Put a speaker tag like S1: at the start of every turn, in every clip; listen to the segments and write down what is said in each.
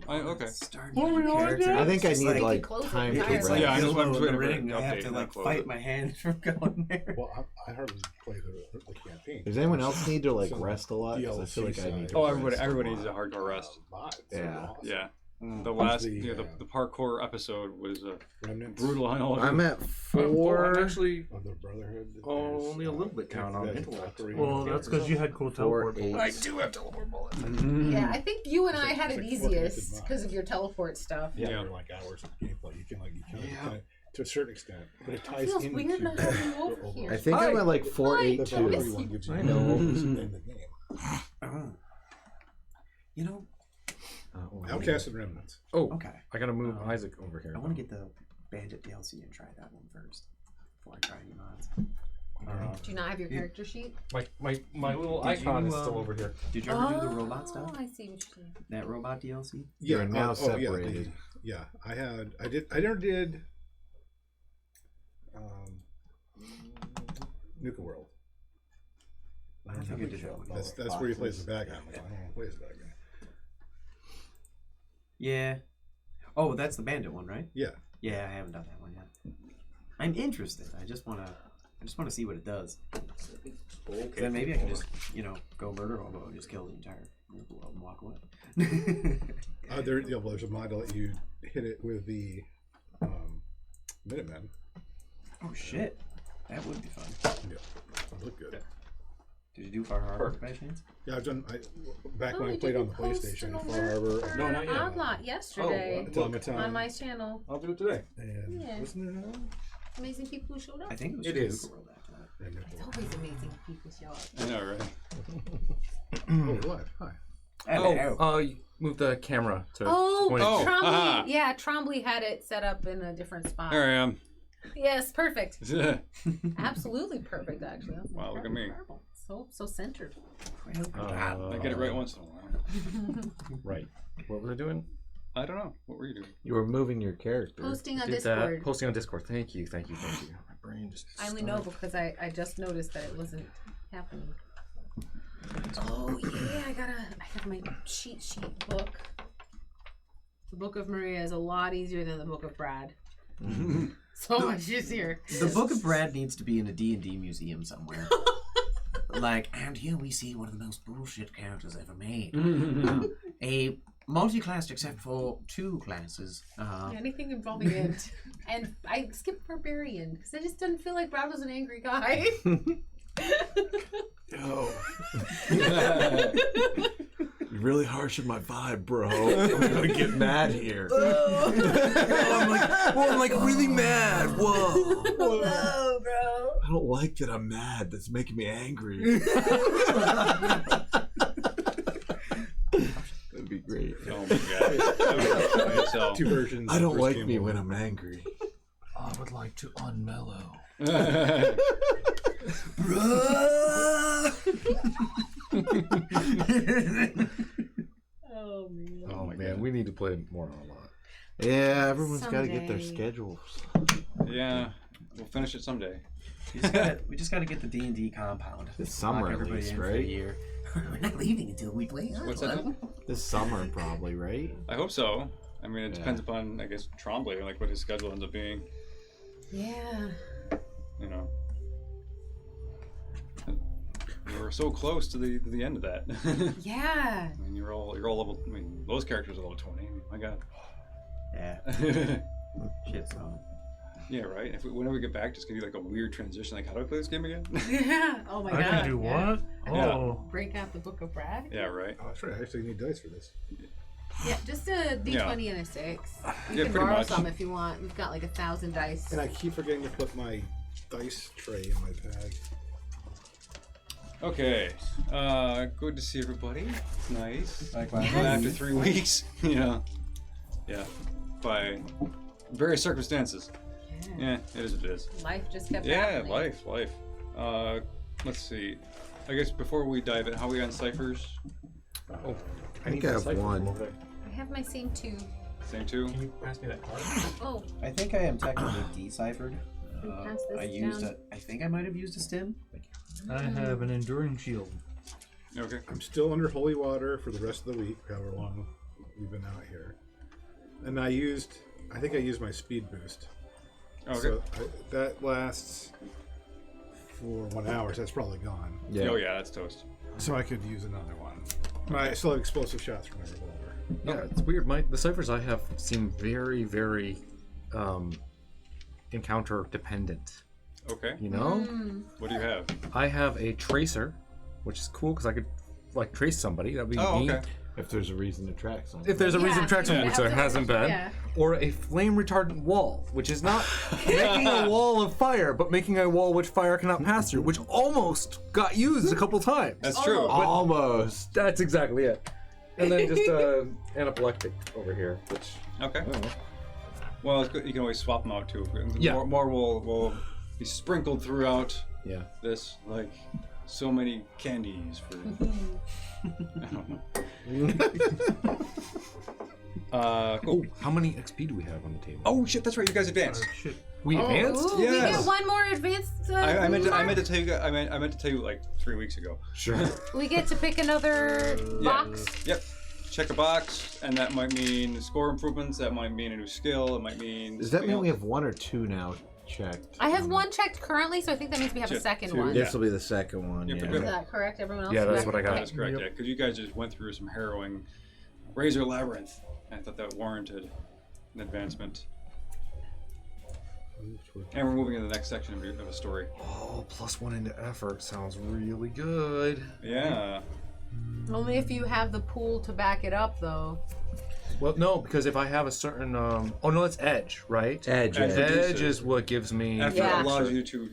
S1: Okay.
S2: I think I need like time to rest.
S1: Yeah, I just want to
S3: ring. I have to like fight my hand from going there.
S4: Well, I hardly play the campaign.
S2: Does anyone else need to like rest a lot? Because I feel like I need to
S1: everybody needs a hardcore rest.
S2: Yeah.
S1: Yeah. The last, the parkour episode was brutal on all of
S2: I'm at 4.
S5: I'm actually
S4: of the Brotherhood.
S5: only a little bit down on intellect.
S6: Well, that's because you had cool teleport bullets.
S5: I do have teleport bullets.
S7: Yeah, I think you and I had it easiest because of your teleport stuff.
S4: Yeah, they're like hours of gameplay. You can to a certain extent, but it ties
S7: feels
S4: into.
S7: weird not having you over here.
S2: I think I'm at like 482.
S4: Everyone gives you in the game.
S3: You know.
S4: Outcast and Remnants.
S5: Oh,
S3: okay.
S5: I gotta move Isaac over here.
S3: I want to get the Bandit DLC and try that one first before I try any mods.
S7: Do you not have your character sheet?
S5: My little icon is still over here.
S3: Did you ever do the robot stuff?
S7: I see what you're saying.
S3: That robot DLC?
S2: You're now separated.
S4: Yeah, I never did Nuka World.
S3: I don't think I did that one.
S4: That's where he plays the bad guy. I don't want to play as the bad guy.
S3: Yeah. Oh, that's the Bandit one, right?
S4: Yeah.
S3: Yeah, I haven't done that one yet. I'm interested. I just wanna see what it does. Okay. Then maybe I can just, go murder hobo and just kill the entire group and walk away.
S4: There's a mod to let you hit it with the Minutemen.
S3: Oh shit, that would be fun.
S4: Yeah, that look good.
S3: Did you do Far Harbor by chance?
S4: Yeah, I've done. Back when I played on the PlayStation, Far Harbor.
S7: No, not yet. Omelette yesterday on my channel.
S5: I'll do it today.
S4: And wasn't there another one?
S7: Amazing people who showed up.
S3: I think it was.
S5: It is.
S3: World after that.
S7: It's always amazing people show up.
S1: I know, right?
S4: Oh, what? Hi.
S5: You moved the camera to.
S7: Trombley. Yeah, Trombley had it set up in a different spot.
S1: Here I am.
S7: Yes, perfect. Absolutely perfect, actually.
S1: Wow, look at me.
S7: So centered.
S1: I get it right once in a while.
S5: Right. What was I doing?
S1: I don't know. What were you doing?
S2: You were moving your character.
S7: Posting on Discord.
S5: Posting on Discord. Thank you. My brain just.
S7: I only know because I just noticed that it wasn't happening. Oh yeah, I have my cheat sheet book. The Book of Maria is a lot easier than the Book of Brad. So much easier.
S3: The Book of Brad needs to be in a D&D museum somewhere. And here we see one of the most bullshit characters ever made. A multi-classed except for 2 classes.
S7: Anything involving it. And I skipped Barbarian because I just didn't feel like Brad was an angry guy.
S2: Yo. You're really harsh on my vibe, bro. I'm gonna get mad here. I'm like really mad. Whoa.
S7: Whoa, bro.
S2: I don't like that I'm mad. That's making me angry. That'd be great.
S1: Oh my god.
S4: 2 versions.
S2: I don't like me when I'm angry.
S6: I would like to unmellow.
S7: Oh
S5: man, we need to play more on a lot.
S2: Yeah, everyone's got to get their schedules.
S1: Yeah, we'll finish it someday.
S3: We just gotta get the D&D compound.
S2: This summer, at least, right?
S3: Year. We're not leaving until we play.
S1: What's that?
S2: This summer, probably, right?
S1: I hope so. I mean, it depends upon, I guess, Trombley, like what his schedule ends up being.
S7: Yeah.
S1: We're so close to the end of that.
S7: Yeah.
S1: I mean, you're all level. I mean, those characters are level 20. I mean, my God.
S3: Yeah. Shit, so.
S1: Yeah, right. Whenever we get back, just gonna be like a weird transition. Like, how do I play this game again?
S7: Yeah. Oh my God.
S6: I can do what? Oh.
S7: Break out the Book of Brad.
S1: Yeah, right.
S4: Oh, that's right. I actually need dice for this.
S7: Yeah, just a D20 and a 6. You can
S1: pretty
S7: borrow
S1: much.
S7: some if you want. We've got like 1,000 dice.
S4: And I keep forgetting to put my dice tray in my bag.
S1: Okay. Good to see everybody. It's nice.
S3: Likewise.
S1: After 3 weeks, Yeah. By various circumstances. Yeah, it is what it is.
S7: Life just kept
S1: happening.
S7: happening.
S1: Life. Let's see. I guess before we dive in, how are we on ciphers?
S5: Oh,
S2: I think I have one.
S7: I have my same 2.
S1: Same 2?
S5: Can you pass me that card?
S7: Oh.
S3: I think I am technically deciphered.
S7: Pass this
S3: I think I might have used a stim.
S6: I have an enduring shield.
S1: Okay.
S4: I'm still under holy water for the rest of the week, however long we've been out here, and I think I used my speed boost.
S1: Okay.
S4: So that lasts for 1 hour. So that's probably gone.
S2: Yeah.
S1: Oh yeah, that's toast.
S4: So I could use another one. I still have explosive shots from my revolver.
S5: Yeah, it's weird. The ciphers I have seem very, very encounter dependent.
S1: Okay.
S5: You know,
S1: What do you have?
S5: I have a tracer, which is cool because I could like trace somebody. That'd be
S1: Oh,
S5: neat.
S1: okay.
S2: If there's a reason to track something.
S5: If there's a reason to track someone,
S7: Yeah.
S5: which there hasn't been,
S7: Yeah.
S5: or a flame retardant wall, which is not making a wall of fire, but making a wall which fire cannot pass through, which almost got used a couple times.
S1: That's true.
S2: Almost.
S5: That's exactly it. And then just anaplectic over here, which
S1: Okay.
S5: I don't know.
S1: Well, it's good. You can always swap them out too.
S5: Yeah.
S1: More will be sprinkled throughout
S5: Yeah.
S1: this, like so many candies for. I don't know. Cool.
S5: Oh, how many XP do we have on the table?
S1: Oh shit, that's right. You guys advanced.
S6: Shit.
S5: We advanced?
S7: Ooh, we
S1: Yes.
S7: get one more advanced.
S1: I meant to
S7: mark?
S1: tell you. I meant to tell you like 3 weeks ago.
S5: Sure.
S7: We get to pick another box.
S1: Yep. Check a box, and that might mean score improvements. That might mean a new skill. It might mean.
S2: Does that
S1: something
S2: mean we
S1: else.
S2: have 1 or 2 now checked?
S7: I have one checked currently, so I think that means we have a
S1: Shit,
S7: second
S1: 2.
S7: one.
S1: Yeah.
S2: This will be the second one.
S1: Yep,
S2: Yeah.
S1: yep,
S7: Is that correct? Everyone else?
S5: Yeah, that's what I
S1: That
S5: got.
S1: is correct.
S6: Yep.
S1: Yeah, because you guys just went through some harrowing Razor Labyrinth. And I thought that warranted an advancement. And we're moving into the next section of a story.
S5: Oh, +1 into effort sounds really good.
S1: Yeah.
S7: Only if you have the pool to back it up, though.
S5: Well, no, because if I have a certain oh no, it's edge, right?
S2: Edge.
S1: Edge.
S2: Edge.
S5: Edge is what gives me.
S1: After
S7: Yeah.
S1: it allows you to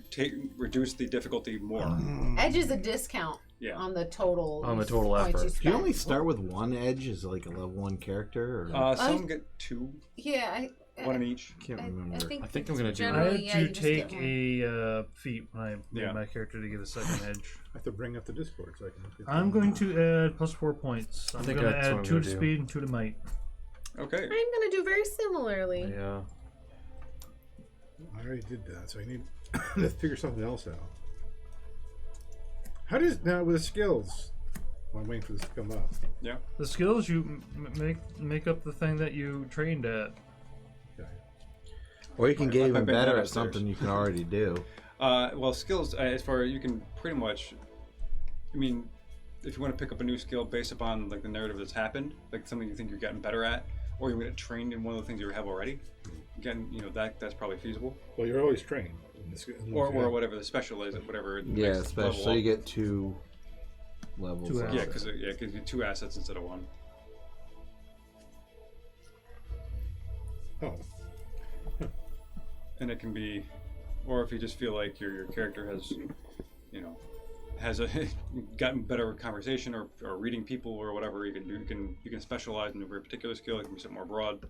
S1: reduce the difficulty more.
S7: Edge is a discount
S1: Yeah.
S7: on the total.
S5: On the total
S7: points
S5: effort.
S7: You
S2: Do you
S7: spend.
S2: only start with 1 edge as like a level 1 character? Or...
S1: Some get 2,
S7: Yeah,
S1: one in each.
S2: can't remember.
S7: I think,
S5: I think I'm gonna do that.
S6: I
S7: generally,
S6: had
S7: yeah,
S6: to
S7: you just get
S6: take
S7: one.
S6: a feat when I made
S1: Yeah.
S6: my character to get a second edge.
S4: I have to bring up the Discord so I can look at
S6: I'm going to add +4 points. I'm
S5: think
S6: going to
S5: that's what
S6: add
S5: I'm
S6: 2
S5: gonna
S6: to
S5: do.
S6: speed and 2 to might.
S1: Okay.
S7: I'm gonna do very similarly.
S5: Yeah.
S4: I already did that, so I need to figure something else out. How does now with the skills? Well, I'm waiting for this to come up.
S1: Yeah.
S6: The skills you make up the thing that you trained at.
S4: Okay.
S2: Or you can get
S1: I've
S2: even
S1: been
S2: better
S1: that
S2: at
S1: upstairs.
S2: something you can already do.
S1: Well, skills, as far as you can pretty much, I mean, if you want to pick up a new skill based upon like the narrative that's happened, like something you think you're getting better at, or you get trained in one of the things you have already, again, that's probably feasible.
S4: Well, you're always trained. In this,
S1: Or whatever the special is, whatever. the
S2: Yeah,
S1: next
S2: especially
S1: level
S2: so you
S1: up.
S2: get 2 levels.
S6: 2
S2: up.
S1: Yeah, because it gives you 2 assets instead of 1.
S4: Oh,
S1: And it can be, or if you just feel like your character has, has gotten better with conversation or reading people or whatever, you can specialize in a very particular skill. It can be something more broad.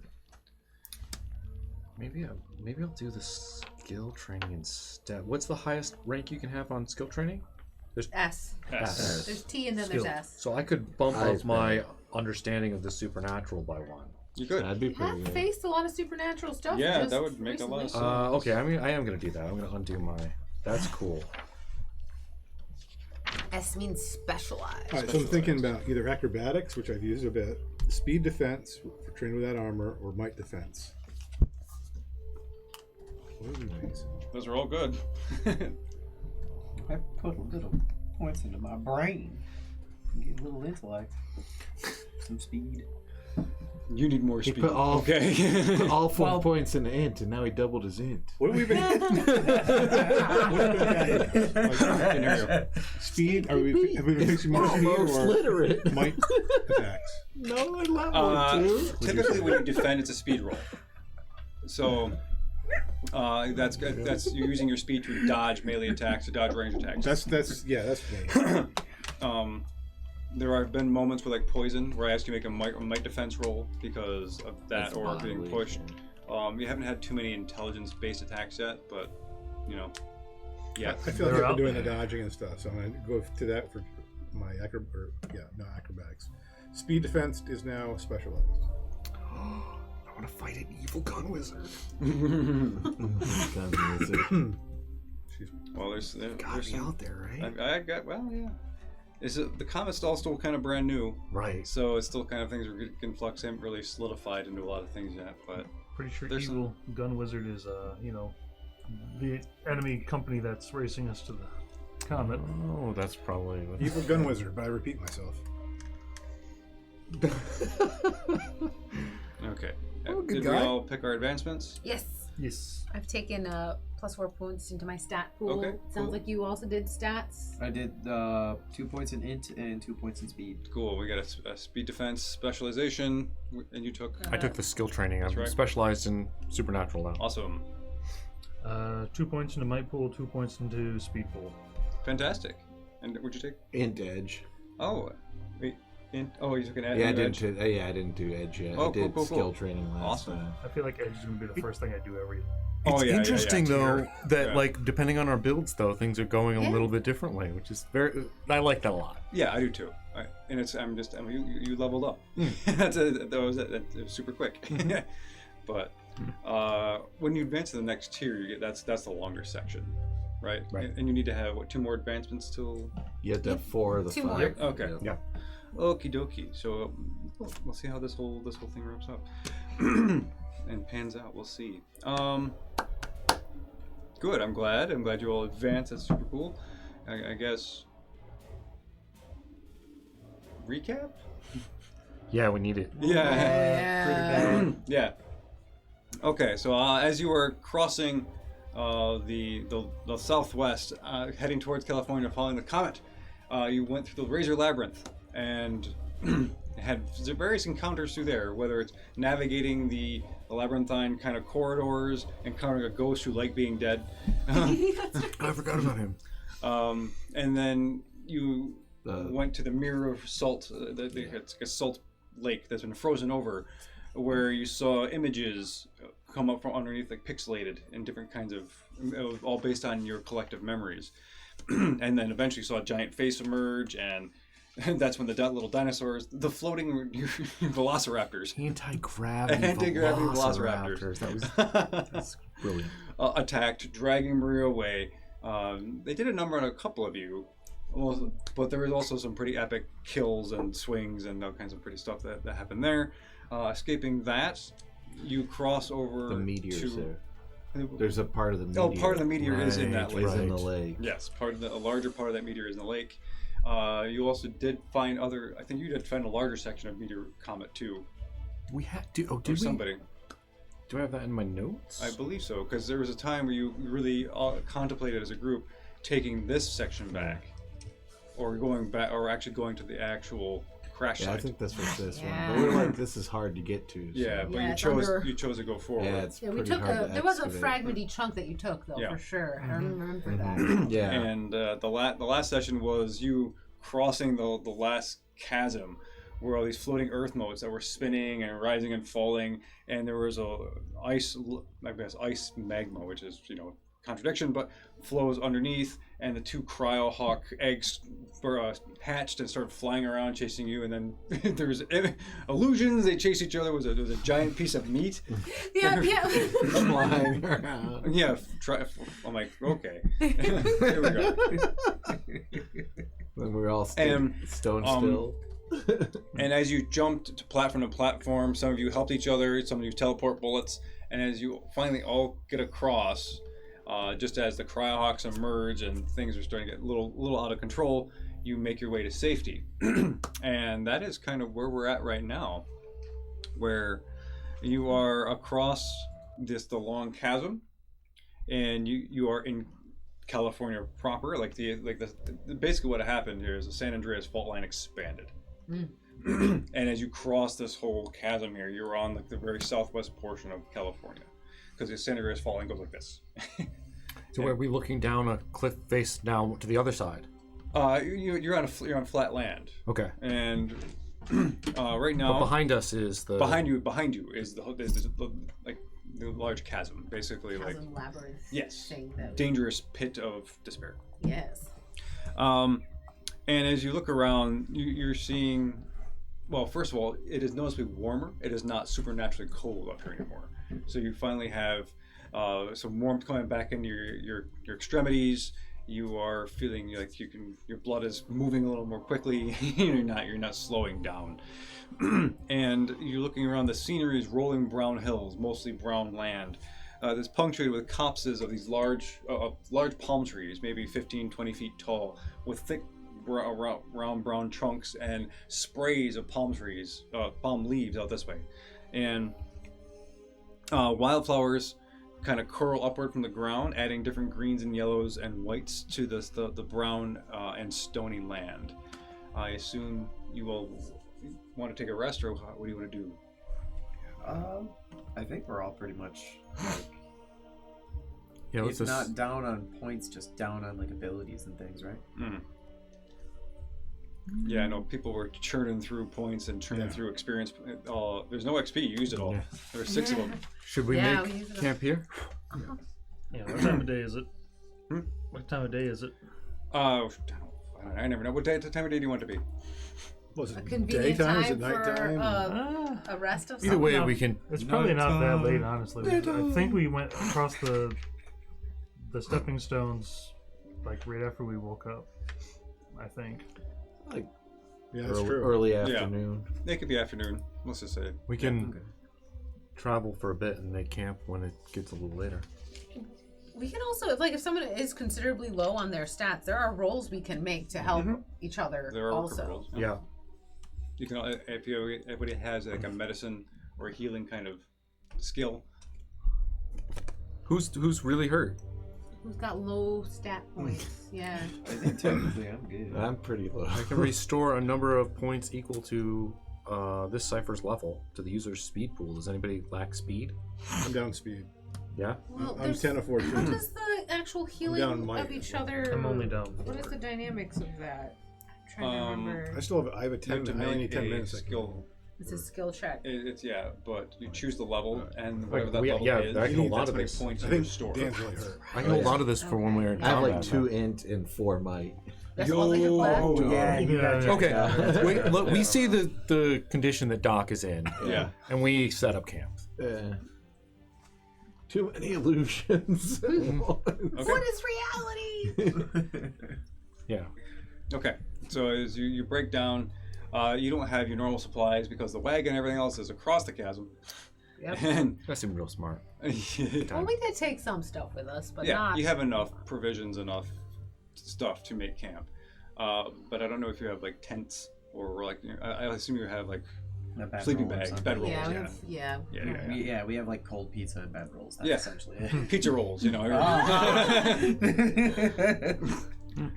S5: Maybe I'll do the skill training instead. What's the highest rank you can have on skill training?
S7: S.
S1: S.
S7: There's T and then
S6: Skill.
S7: there's S.
S5: So I could bump
S2: Highest
S5: up my understanding of the supernatural by 1.
S1: You could.
S2: That'd be
S7: You
S2: pretty
S7: have
S2: good.
S7: faced a lot of supernatural stuff.
S1: Yeah,
S7: just
S1: that would make a lot of
S7: recently.
S1: sense.
S5: Okay, I mean I am gonna do that. I'm gonna undo my. That's cool.
S7: S means specialized.
S4: all right. So I'm thinking about either acrobatics, which I've used a bit, speed defense for training without armor, or might defense. What are these?
S1: Those are all good.
S3: I put a little points into my brain. Get a little intellect. Some speed.
S1: You need more
S2: He
S1: speed.
S2: put all-
S1: Okay.
S2: Put all 4
S3: Well-
S2: points into int, and now he doubled his int.
S4: What have we been?
S1: Scenario.
S4: Speed? Have we been fixing more speed
S2: Almost
S4: or
S2: literate.
S4: might attacks?
S2: No, I love one too.
S1: Typically, when you defend, it's a speed roll. So that's you're using your speed to dodge melee attacks, to dodge range attacks.
S4: That's me.
S1: There have been moments with like poison where I ask you to make a might defense roll because of that,
S2: That's
S1: or being
S2: bodily,
S1: pushed. You haven't had too many intelligence-based attacks yet, but yeah.
S4: I feel like
S6: They're
S4: I've
S6: out
S4: been doing the
S6: there.
S4: dodging and stuff, so I'm gonna go to that for my acrobatics. Speed defense is now specialized.
S5: I want to fight an evil gun wizard.
S4: Excuse me.
S1: Well, there's
S5: Gotta be
S1: some,
S5: out there, right?
S1: I got yeah. The comet's still kind of brand new,
S2: Right.
S1: so it's still kind of things are in flux. Haven't really solidified into a lot of things yet, but
S6: Pretty sure
S1: There's
S6: Evil Gun Wizard is, the enemy company that's racing us to the comet.
S2: Oh, that's probably.
S4: Evil gun wizard, but I repeat myself.
S1: okay.
S2: Oh, good
S1: Did
S2: guy.
S1: we all pick our advancements?
S7: Yes.
S6: Yes.
S7: I've taken +4 points into my stat pool.
S1: Okay,
S7: Sounds
S1: cool.
S7: like you also did stats.
S3: I did 2 points in int and 2 points in speed.
S1: Cool. We got a speed defense specialization, and you took.
S2: I took the skill training. I'm
S1: That's right.
S2: specialized in supernatural now.
S1: Awesome.
S6: 2 points into might pool, 2 points into speed pool.
S1: Fantastic. And what'd you take?
S2: Int edge.
S1: Oh, wait. You took an
S2: Yeah, I
S1: edge.
S2: didn't do edge yet.
S1: Oh,
S2: I did
S1: cool.
S2: skill training last
S1: Awesome.
S2: time.
S6: I feel like Edge is going to be the first thing I do every.
S1: Oh,
S2: It's
S1: yeah,
S2: interesting though that
S1: Yeah.
S2: like depending on our builds though, things are going a
S7: Yeah.
S2: little bit differently, which is very. I like that a lot.
S1: Yeah, I do too. And it's you leveled up. That was super quick. But when you advance to the next tier, you get that's the longer section, right?
S2: Right.
S1: And you need to have 2 more advancements till.
S2: You have to have 4 of the
S7: 2
S2: 5.
S7: more.
S1: Yep. Okay.
S2: Yeah.
S1: Okie dokie. So we'll see how this whole thing wraps up and pans out. We'll see. Good. I'm glad you all advanced. That's super cool. I guess. Recap?
S2: Yeah, we need it.
S1: Yeah. Yeah. Okay. So as you were crossing the southwest, heading towards California, following the comet, you went through the Razor Labyrinth and had various encounters through there, whether it's navigating the labyrinthine kind of corridors, encountering a ghost who liked being dead.
S2: I forgot about him.
S1: And then you went to the Mirror of Salt. It's like a salt lake that's been frozen over, where you saw images come up from underneath, like pixelated in different kinds of, all based on your collective memories. And then eventually saw a giant face emerge, and that's when the little dinosaurs, the floating velociraptors,
S2: Anti-gravity
S1: Anti-gravity
S2: velociraptors. That's brilliant.
S1: attacked, dragging Maria away. They did a number on a couple of you, but there was also some pretty epic kills and swings and all kinds of pretty stuff that happened there. Escaping that, you cross over
S2: The meteor's
S1: to...
S2: there. There's a part of the meteor.
S1: Oh, part of the meteor is in that lake.
S2: Is in the lake.
S1: Yes, a larger part of that meteor is in the lake. You also did find I think you did find a larger section of meteor comet too.
S2: We had to. Oh,
S1: Or
S2: did we?
S1: somebody.
S2: Do I have that in my notes?
S1: I believe so, because there was a time where you really contemplated as a group taking this section back, or going back, or actually going to the actual crash
S2: Yeah,
S1: site.
S2: I think this was this
S7: Yeah.
S2: one. But we're like, this is hard to get to. So.
S1: Yeah, but
S7: Yeah,
S1: you
S7: it's
S1: chose
S7: under-
S1: to go forward.
S2: Yeah, it's
S7: Yeah, we
S2: pretty
S7: took
S2: hard to
S7: there was a
S2: excavate.
S7: fragmenty chunk that you took though,
S1: Yeah.
S7: for sure. I remember that.
S2: Yeah.
S1: And the last session was you crossing the last chasm, where all these floating earth motes that were spinning and rising and falling, and there was ice magma, which is contradiction, but flows underneath, and the 2 cryohawk eggs were hatched and started flying around chasing you, and then there was illusions. They chased each other. There was a giant piece of meat.
S7: Yeah.
S2: Flying around.
S1: Yeah, I'm like, okay. Here we go.
S2: When we were all
S1: And,
S2: stone still.
S1: And as you jumped to platform, some of you helped each other, some of you teleport bullets, and as you finally all get across, just as the cryohawks emerge and things are starting to get a little out of control, you make your way to safety. And that is kind of where we're at right now, where you are across the long chasm, and you are in California proper. Basically what happened here is the San Andreas fault line expanded. And as you cross this whole chasm here, you're on the very southwest portion of California, because the San Andreas fault line goes like this.
S2: So are we looking down a cliff face now to the other side?
S1: You're on flat land,
S2: Okay.
S1: and right now
S2: But behind us is the.
S1: behind you is the large chasm, basically
S7: Chasm labyrinth.
S1: yes,
S7: Thing that
S1: dangerous pit of despair.
S7: yes.
S1: And as you look around, you're seeing, well, first of all, it is noticeably warmer. It is not supernaturally cold up here anymore. So you finally have some warmth coming back into your extremities. you are feeling like your blood is moving a little more quickly. you're not slowing down. And you're looking around, the scenery is rolling brown hills, mostly brown land. That's punctuated with copses of these large palm trees, maybe 15, 20 feet tall, with thick round brown trunks and sprays of palm leaves out this way. And wildflowers kind of curl upward from the ground, adding different greens and yellows and whites to the brown and stony land. I assume you will want to take a rest, or what do you want to do?
S3: I think we're all pretty much like,
S5: Yeah,
S3: if not down on points, just down on like abilities and things, right?
S1: Mm. Yeah, I know people were churning through points and churning through experience. There's no XP, you used it all.
S5: Yeah.
S1: There were 6 of them.
S5: Should we
S7: we
S5: make
S7: use it
S5: camp here?
S6: Yeah, what time of day is it?
S1: Hmm?
S6: What time of day is it?
S1: I never know. What time of day do you want it to be?
S4: Was
S7: A
S4: it
S7: convenient
S4: daytime? Is
S7: time
S4: it
S7: for
S4: nighttime?
S7: a rest of
S5: Either
S7: some
S5: way,
S6: No.
S5: we can.
S6: It's probably not that late, honestly. I think we went across the stepping stones like right after we woke up. I think.
S2: Like
S4: Yeah, that's true.
S2: early afternoon.
S1: It could be afternoon. Let's just say.
S5: We can
S3: Okay.
S5: travel for a bit and make camp when it gets a little later.
S7: We can also, if someone is considerably low on their stats, there are rolls we can make to help each other.
S1: There are
S7: also.
S1: rolls.
S5: Yeah.
S1: You can, if everybody has like a medicine or a healing kind of skill.
S5: Who's really hurt?
S7: Who's got low stat points? Yeah.
S3: I think technically I'm good.
S2: I'm pretty low.
S5: I can restore a number of points equal to this cipher's level to the user's speed pool. Does anybody lack speed?
S4: I'm down speed.
S5: Yeah.
S7: Well,
S4: I'm 10 of 14.
S7: What is the actual healing
S4: down might
S7: of each
S4: as well.
S7: other?
S6: I'm only down
S7: What is
S6: 4.
S7: the dynamics of that? I'm trying to remember.
S4: I have a 10
S1: You have to
S4: minute. I only
S1: make
S4: need 10
S1: a
S4: minutes.
S1: skill.
S7: It's a skill check.
S1: It's but you choose the level and whatever
S5: Like,
S1: that level
S5: yeah,
S1: is.
S5: I can hold on
S1: that's
S5: to
S1: how many
S5: this.
S1: points
S4: I
S1: you
S4: think
S1: restore.
S4: Dan's really hurt.
S5: I can hold on to this for when we're in
S2: I have
S5: combat.
S2: like 2 int and 4 might.
S7: That's all that you have left?
S3: Yeah, you got
S5: Okay. Wait, look, we see the condition that Doc is in.
S1: Yeah.
S5: And we set up camp.
S2: Too many illusions.
S7: What is reality?
S5: Yeah.
S1: Okay. So as you break down, you don't have your normal supplies because the wagon and everything else is across the chasm.
S7: Yep.
S1: And
S5: That seemed real smart.
S7: Well, we did take some stuff with us, but
S1: yeah,
S7: not.
S1: you have enough provisions, enough stuff to make camp. But I don't know if you have like tents or like I assume you have like
S3: A bedroll
S1: sleeping
S3: or
S1: bags,
S3: something.
S1: bedrolls.
S7: Yeah, we
S1: Yeah.
S7: have, yeah.
S1: Yeah.
S3: We have like cold pizza and bedrolls. That's
S1: Yeah.
S3: essentially it.
S1: Pizza rolls, you know.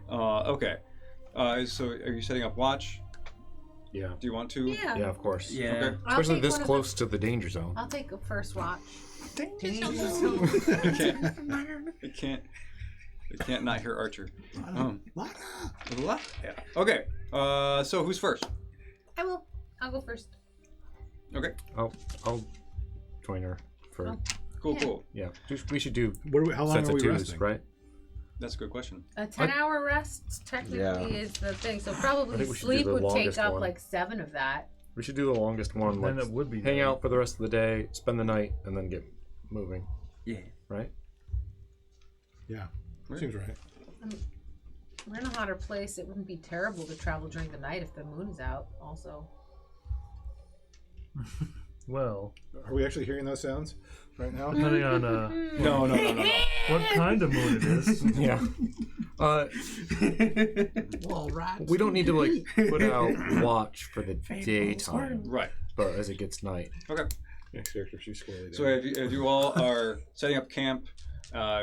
S1: Okay. So are you setting up watch?
S5: Yeah.
S1: Do you want to?
S7: Yeah.
S5: Yeah, of course.
S3: Yeah.
S1: Okay.
S7: I'll
S5: Especially
S7: take
S5: this
S7: one of
S5: close to the danger zone.
S7: I'll take a first watch.
S1: You can't not hear Archer. Yeah. Okay. So who's first?
S7: I will. I'll go first.
S1: Okay.
S5: I'll join her for.
S7: Oh.
S1: Cool.
S7: Yeah.
S1: Cool.
S5: Yeah. We should do
S4: How long
S5: sets
S4: are
S5: of
S4: we
S5: twos,
S4: resting?
S5: right?
S1: That's a good question.
S7: A 10-hour rest technically
S2: Yeah.
S7: is the thing. So
S5: I
S7: probably
S5: think we should do
S7: sleep
S5: the
S7: would take
S5: longest
S7: up
S5: one.
S7: like 7 of that.
S5: We should do the longest one.
S6: Then
S5: Like
S6: it would be
S5: hang
S6: done.
S5: out for the rest of the day, spend the night, and then get moving.
S3: Yeah.
S5: Right?
S4: Yeah. Seems right.
S7: We're in a hotter place. It wouldn't be terrible to travel during the night if the moon is out. Also,
S6: Well,
S4: Are we actually hearing those sounds right now?
S6: depending on
S1: No.
S6: what kind of moon it is.
S5: Yeah.
S2: Well, rats.
S5: We don't need to like put out watch for the daytime,
S1: Right.
S5: but as it gets night.
S1: Okay.
S4: Next character, she's squarely
S1: So
S4: there.
S1: if you all are setting up camp,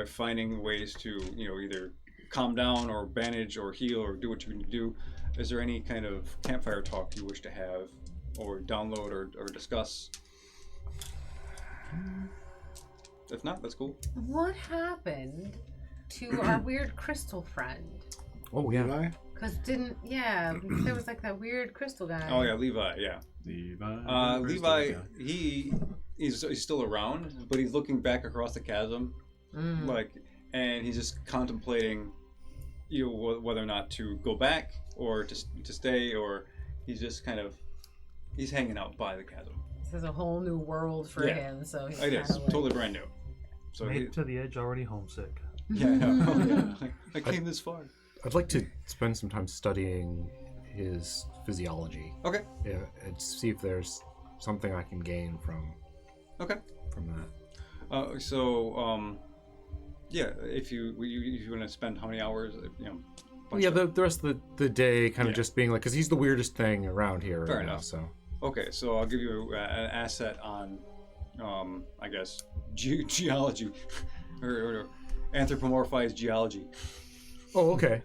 S1: finding ways to either calm down or bandage or heal or do what you need to do, is there any kind of campfire talk you wish to have or download or discuss? If not, that's cool.
S7: what happened to our weird crystal friend?
S5: Oh yeah.
S4: Levi?
S7: Cause there was like that weird crystal guy.
S1: Oh yeah, Levi. Yeah. Levi. He's still around, but he's looking back across the chasm, and he's just contemplating, whether or not to go back or to stay, or he's just kind of hanging out by the chasm.
S7: This is a whole new world for
S1: Yeah.
S7: him. So he's
S1: It is
S7: kinda like,
S1: totally brand new. So
S6: Made to the edge, already homesick.
S1: Yeah, no. I came this far.
S2: I'd like to spend some time studying his physiology.
S1: Okay.
S2: Yeah, and see if there's something I can gain from
S1: Okay.
S2: that.
S1: Yeah, if you want to spend how many hours,
S2: Yeah, the rest of the day kind of
S1: Yeah.
S2: just being like, because he's the weirdest thing around here.
S1: Fair
S2: right now,
S1: enough.
S2: so
S1: Okay, so I'll give you an asset on, I guess, geology, or anthropomorphized geology.
S2: Oh, okay.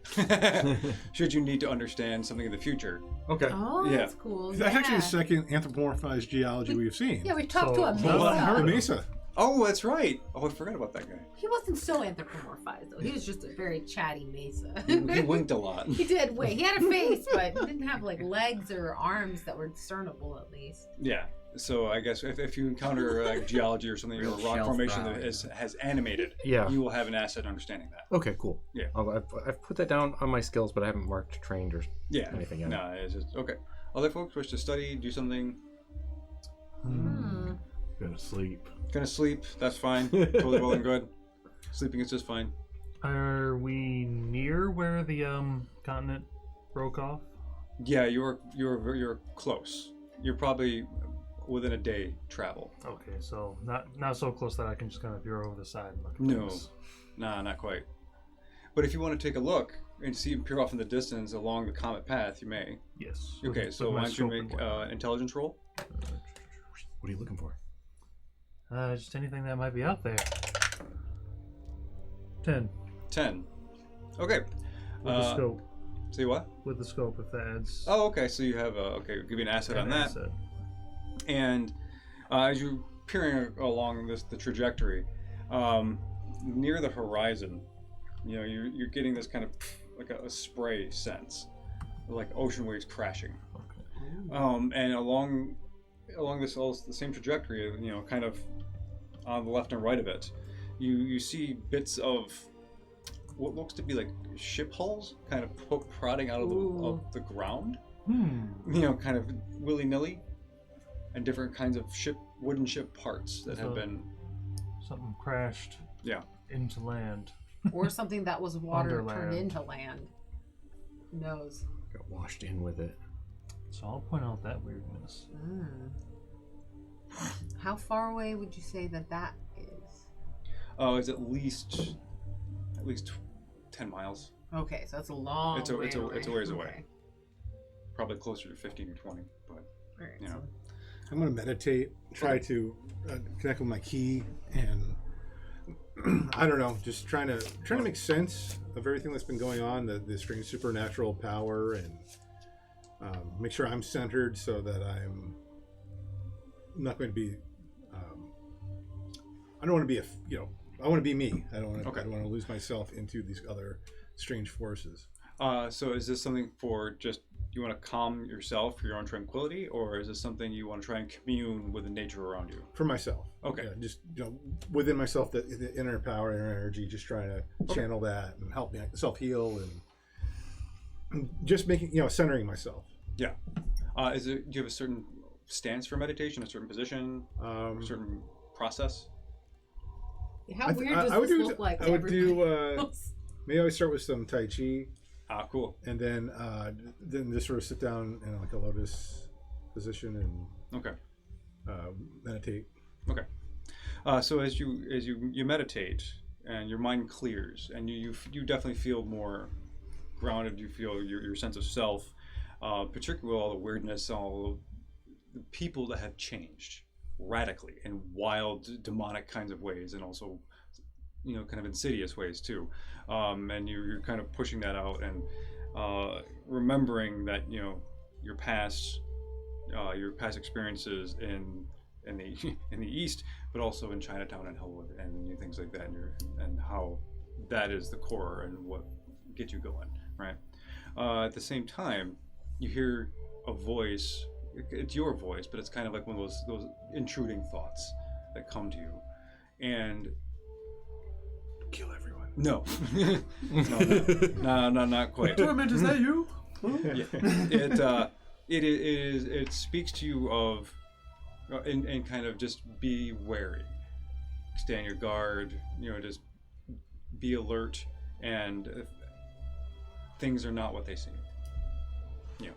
S1: Should you need to understand something in the future.
S2: Okay.
S7: Oh,
S1: Yeah.
S7: that's cool.
S4: That's actually
S7: Yeah.
S4: the second anthropomorphized geology we've seen.
S7: Yeah, we talked
S6: So,
S7: to a
S6: no,
S7: mesa.
S6: I heard
S4: The
S6: of-
S4: Mesa.
S1: Oh, that's right. Oh, I forgot about that guy.
S7: He wasn't so anthropomorphized though. He was just a very chatty mesa.
S1: He winked a lot.
S7: He did wait. He had a face, but he didn't have like legs or arms that were discernible at least.
S1: Yeah. So I guess if you encounter geology or something, or a
S3: Real
S1: rock
S3: shelf
S1: formation
S3: drawing.
S1: that has animated,
S2: Yeah.
S1: you will have an asset understanding that.
S2: Okay, cool.
S1: Yeah.
S2: I've put that down on my skills, but I haven't marked trained or
S1: Yeah.
S2: anything yet.
S1: No, it's just okay. Other folks wish to study, do something.
S7: Hmm.
S2: Go to sleep.
S1: Gonna sleep. That's fine. Totally well and good. Sleeping is just fine.
S6: Are we near where the continent broke off?
S1: Yeah, you're close. You're probably within a day travel.
S6: Okay, so not so close that I can just kind of veer over the side and look at
S1: No.
S6: things.
S1: Nah, not quite. But if you want to take a look and see him peer off in the distance along the comet path, you may.
S6: Yes.
S1: Okay,
S6: with
S1: so
S6: my
S1: why don't you
S6: scope and
S1: make
S6: whatnot.
S1: intelligence roll?
S2: What are you looking for?
S6: Just anything that might be out there. 10
S1: 10. Okay.
S6: with the scope.
S1: See what?
S6: With the scope, if that adds.
S1: Oh, okay. So you have okay. We'll give you an asset on that.
S6: asset.
S1: And as you're peering along the trajectory, near the horizon, you're getting this kind of like a spray sense, like ocean waves crashing. And along the same trajectory, kind of on the left and right of it, you see bits of what looks to be like ship hulls, kind of prodding out of the ground. Kind of willy nilly, and different kinds of wooden ship parts that have
S6: So-
S1: been.
S6: Something crashed.
S1: Yeah.
S6: Into land.
S7: Or something that was water turned
S6: Underland.
S7: into land. Who knows?
S2: Got washed in with it.
S6: So I'll point out that weirdness.
S7: Mm. How far away would you say that is?
S1: Oh, it's at least 10 miles.
S7: Okay, so that's a long
S1: It's a
S7: way away.
S1: ways away.
S7: Okay.
S1: Probably closer to 15 or 20, but
S7: All right,
S1: Yeah.
S7: so
S4: I'm going to meditate, try to connect with my key, and I don't know, just trying to make sense of everything that's been going on, the strange supernatural power, and make sure I'm centered so that I'm not going to be. I don't want to be I want to be me. I don't want to.
S1: Okay.
S4: I don't want to lose myself into these other strange forces.
S1: so is this something for just you want to calm yourself for your own tranquility, or is this something you want to try and commune with the nature around you?
S4: For myself.
S1: Okay.
S4: Yeah, just within myself, the inner power, inner energy, just trying to channel that and help me self heal and just making centering myself.
S1: Yeah. Do you have a certain stance for meditation, a certain position, a certain process?
S7: how weird does this look like?
S4: I
S7: to
S4: would do.
S7: everybody else?
S4: Maybe I would start with some Tai Chi,
S1: Cool.
S4: and then just sort of sit down in like a lotus position and
S1: Okay.
S4: meditate.
S1: Okay. So as you meditate and your mind clears and you definitely feel more grounded. You feel your sense of self, particularly with all the weirdness, all the people that have changed radically in wild, demonic kinds of ways, and also kind of insidious ways too. And you're kind of pushing that out and remembering that your past experiences in the East, but also in Chinatown and Hellwood and things like that, and how that is the core and what gets you going, right? At the same time, you hear a voice. It's your voice, but it's kind of like one of those intruding thoughts that come to you, and
S2: Kill everyone.
S1: no, no, not quite.
S5: Torment, is that you?
S1: Yeah. It speaks to you of and kind of just be wary, stay on your guard, just be alert, and things are not what they seem. Yeah,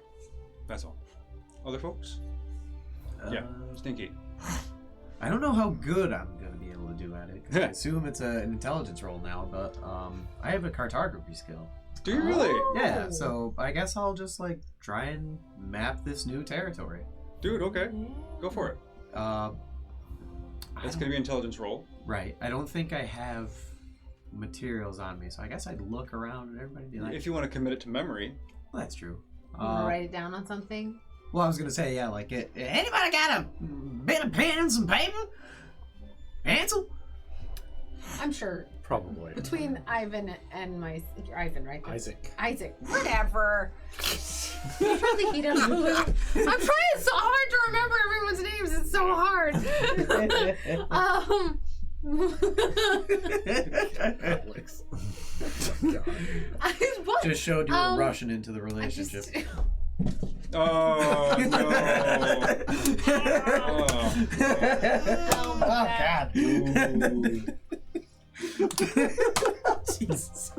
S1: that's all. Other folks? Yeah, Stinky.
S3: I don't know how good I'm gonna be able to do at it. 'Cause I assume it's an intelligence roll now, but I have a cartography skill.
S1: Do you really?
S3: Yeah, so I guess I'll just like try and map this new territory.
S1: Dude, okay. Go for it. It's going to be an intelligence roll.
S3: Right. I don't think I have materials on me, so I guess I'd look around and everybody be like,
S1: If you want to commit it to memory.
S3: well, that's true.
S7: You wanna write it down on something?
S3: Well, I was gonna say, yeah, like, anybody got a bit of pen and some paper? Pencil?
S7: I'm sure
S2: Probably.
S7: between Ivan and Ivan, right?
S2: Isaac.
S7: Whatever. I don't think he does. I'm trying so hard to remember everyone's names. It's so hard.
S2: Alex.
S7: What?
S3: Just showed you were rushing into the relationship.
S1: Oh, no.
S7: Oh, God.
S3: Jesus.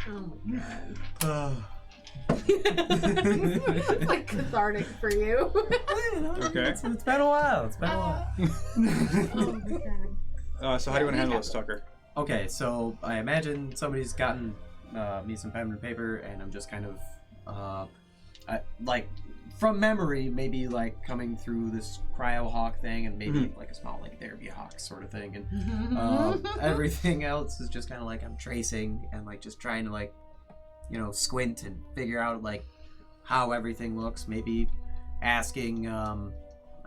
S7: Oh my God. It's like cathartic for you.
S1: Okay.
S3: It's been a while.
S7: Oh my God.
S1: So how do you want to handle this, Tucker?
S3: Okay, so I imagine somebody's gotten me some pen and paper, and I'm just kind of, like, from memory, maybe like coming through this cryo-hawk thing, and maybe like a small, like, there be a hawk sort of thing, and everything else is just kind of like I'm tracing and like just trying to like, you know, squint and figure out like how everything looks. Maybe asking, I'm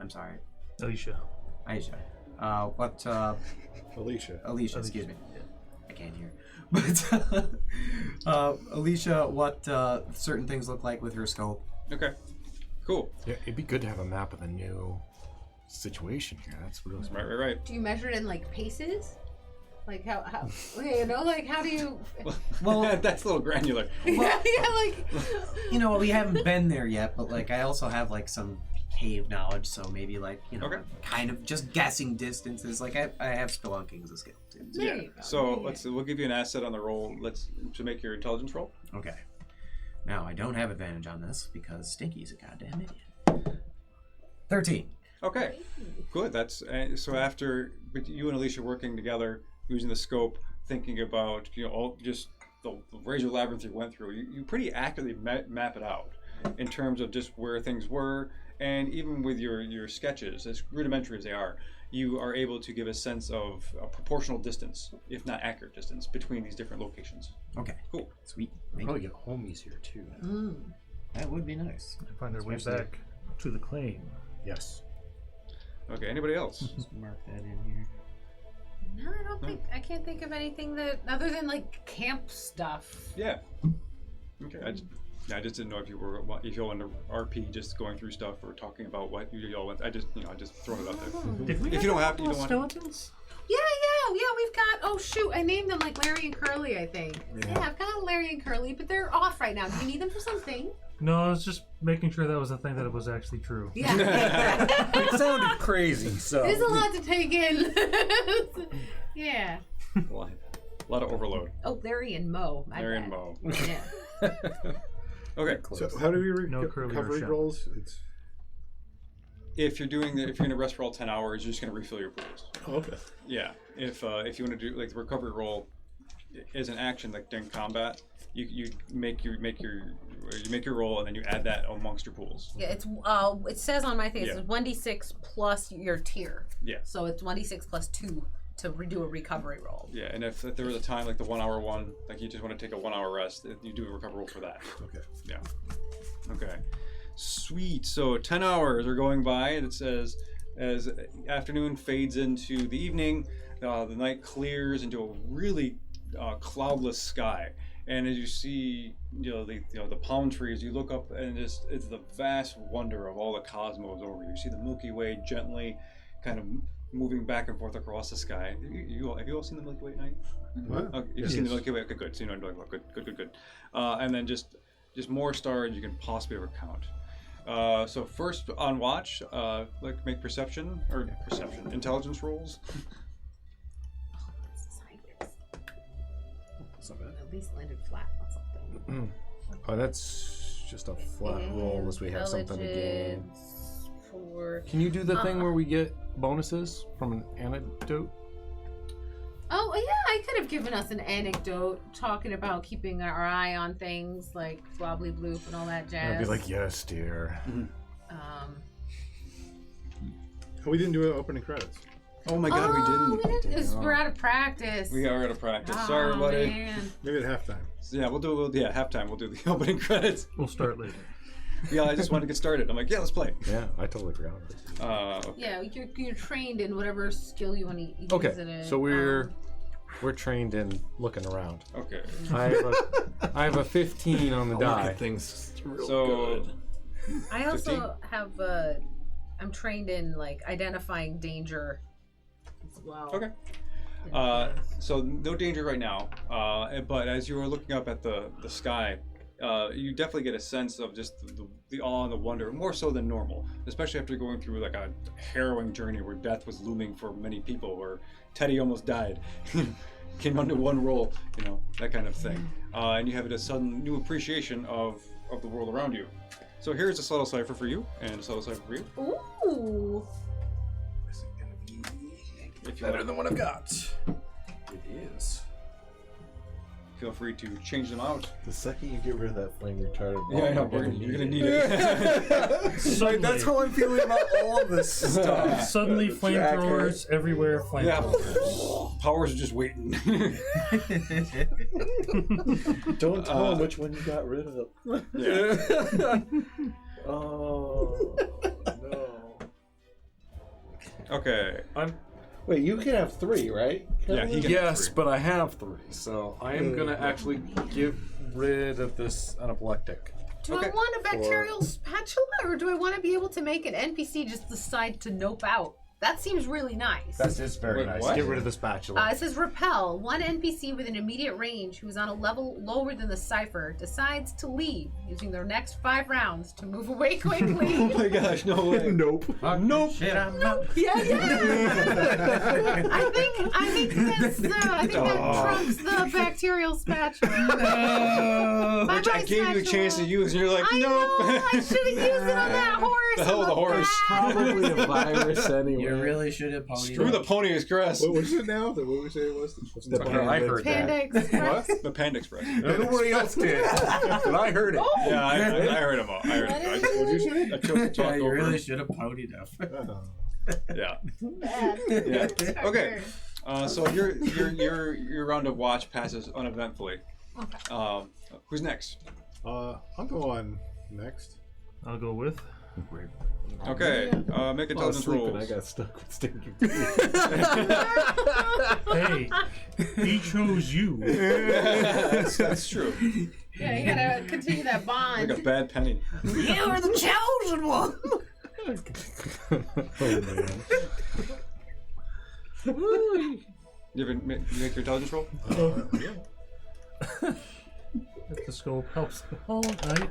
S3: sorry,
S6: Alicia.
S3: Aisha, what,
S4: Alicia,
S3: excuse me. I can't hear. But Alicia, what certain things look like with her scope.
S1: Okay. Cool.
S2: Yeah, it'd be good to have a map of the new situation here. That's really
S1: Right.
S7: Do you measure it in like paces? Like how okay, you know, like how do you
S3: Well,
S1: that's a little granular.
S7: yeah, like
S3: you know, we haven't been there yet, but like I also have like some cave knowledge, so maybe like, you know,
S1: Okay.
S3: kind of just guessing distances. Like I have spelunking as a skill too.
S7: There you go.
S1: So we'll give you an asset on the roll. To make your intelligence roll.
S3: Okay. Now I don't have advantage on this because Stinky's a goddamn idiot. 13.
S1: Okay. Good. That's so after you and Alicia working together, using the scope, thinking about all just the razor labyrinth you went through, you pretty accurately map it out in terms of just where things were, and even with your sketches, as rudimentary as they are, you are able to give a sense of a proportional distance, if not accurate distance, between these different locations.
S3: Okay.
S1: Cool.
S3: Sweet.
S2: probably get homies here too.
S3: That would be nice.
S6: To find our way
S3: Especially-
S6: back to the claim.
S2: Yes.
S1: Okay. Anybody else?
S3: Just mark that in here.
S7: No, I can't think of anything that other than like camp stuff.
S1: Yeah. Okay. I just didn't know if you wanted to RP just going through stuff or talking about what you all went. I just throw it out there.
S6: Did we
S1: If you don't have to, you
S6: couple
S1: don't want.
S6: skeletons?
S7: Yeah, we've got, oh shoot, I named them like Larry and Curly, I think. Yeah, I've got Larry and Curly, but they're off right now. Do you need them for something?
S6: No, I was just making sure that was a thing that it was actually true.
S7: Yeah.
S2: It sounded crazy, so.
S7: There's a lot to take in. Yeah.
S1: A lot of overload.
S7: Oh, Larry and Mo. my
S1: Larry and
S7: bad.
S1: Mo.
S7: Yeah.
S1: Okay.
S4: So how do we
S6: No curly or
S4: recovery
S6: shell.
S4: rolls? It's
S1: If you're going to rest for all 10 hours, you're just going to refill your pools.
S4: okay.
S1: Yeah. If you want to do like the recovery roll as an action, like during combat, you make your roll and then you add that amongst your pools.
S7: Yeah, it's it says on my thing
S1: Yeah.
S7: it's 1d6 plus your tier.
S1: Yeah.
S7: So it's 1d6 plus 2 to redo a recovery roll.
S1: Yeah, and if there was a time like the 1 hour one, like you just want to take a 1 hour rest, you do a recovery roll for that.
S4: Okay.
S1: Yeah. Okay. Sweet. So 10 hours are going by, and it says as afternoon fades into the evening, the night clears into a really cloudless sky. And as you see, the palm trees, you look up, and it's the vast wonder of all the cosmos over you. You see the Milky Way gently, kind of moving back and forth across the sky. Have you all seen the Milky Way at night?
S4: What?
S1: Okay, you've seen the Milky Way. Okay, good. So you know, good. And then just more stars you can possibly ever count. So first on watch, like make intelligence rolls.
S5: It's not bad.
S7: At least landed flat on something.
S5: Oh, that's just a flat roll unless we have something to gain.
S7: Intelligence for.
S5: Can you do the thing where we get bonuses from an anecdote?
S7: Oh yeah, I could have given us an anecdote talking about keeping our eye on things like Wobbly Bloop and all that jazz.
S5: I'd be like, yes, dear.
S4: We didn't do opening credits.
S1: Oh my god, we didn't.
S7: We're out of practice.
S1: We are out of practice.
S7: Oh,
S1: Sorry, buddy.
S7: man.
S4: Maybe at halftime.
S1: So, yeah, halftime. We'll do the opening credits.
S6: We'll start later.
S1: Yeah, I just wanted to get started. I'm like, yeah, let's play.
S5: Yeah, I totally forgot.
S1: Okay.
S7: Yeah, you're trained in whatever skill you want to use.
S5: Okay,
S7: it in.
S5: so we're trained in looking around.
S1: Okay.
S5: I have a 15 on the
S2: Look
S5: die.
S2: at things real
S1: So
S2: good.
S7: I also
S1: 15?
S7: have I'm trained in like identifying danger as well.
S1: Okay. So no danger right now. But as you were looking up at the sky, you definitely get a sense of just the awe and the wonder, more so than normal, especially after going through like a harrowing journey where death was looming for many people, where Teddy almost died, came under one roll, that kind of thing. And you have a sudden new appreciation of the world around you. So here's a subtle cipher for you, and a subtle cipher for you.
S7: Ooh.
S1: If you
S2: Better
S1: want,
S2: than what I've got. It is.
S1: feel free to change them out.
S2: The second you get rid of that flame retardant,
S1: Yeah, I know. You're gonna need it.
S6: Suddenly,
S5: That's how I'm feeling about all of this stuff.
S6: suddenly flamethrowers everywhere.
S1: Yeah.
S6: Flamethrowers.
S1: Powers are just waiting.
S2: Don't tell him which one you got rid of.
S1: Yeah.
S2: Oh no.
S1: Okay.
S2: Wait, you can have 3, right?
S1: Yeah, he can
S5: Yes,
S1: have 3.
S5: but I have 3, so I am gonna actually get rid of this anaplectic.
S7: Do
S1: Okay.
S7: I want a bacterial spatula, or do I want to be able to make an NPC just decide to nope out? That seems really nice.
S5: That's just very
S1: Wait,
S5: nice.
S1: what?
S5: Get rid of the spatula.
S7: It says repel. One NPC within immediate range who is on a level lower than the cipher decides to leave using their next 5 rounds to move away quickly.
S1: Oh my gosh, no way.
S2: Nope.
S1: Nope.
S3: Shit, I'm out.
S7: Yeah. I think that trumps the bacterial spatula.
S1: Which I gave you a chance to use, and you're like,
S7: I
S1: nope.
S7: know, I should have used it on that horse.
S1: The hell with the horse.
S2: Probably a virus anyway.
S3: You really should have ponied
S1: Screw the Pony Express.
S4: What was it now? What we say it was?
S2: The
S5: I heard
S7: Panda
S5: that.
S7: Express.
S1: The Panda Express.
S5: Nobody else did, but I heard it.
S1: Yeah, I heard them all. I heard it.
S4: What did you say?
S1: I chose to talk
S3: Yeah, you
S1: over
S3: really
S1: him.
S3: should have ponied up.
S1: Yeah.
S7: Bad.
S1: Yeah. Okay. So your round of watch passes uneventfully.
S7: Okay.
S1: Who's next?
S4: I'll go on next.
S6: I'll go with.
S1: Okay. Make intelligence rolls.
S2: I got stuck with stinking.
S6: Hey, he chose you.
S1: That's true.
S7: Yeah, you gotta continue that bond.
S1: Like a bad penny.
S7: You are the chosen one.
S1: You ever make your intelligence roll?
S6: If the scope helps. All right.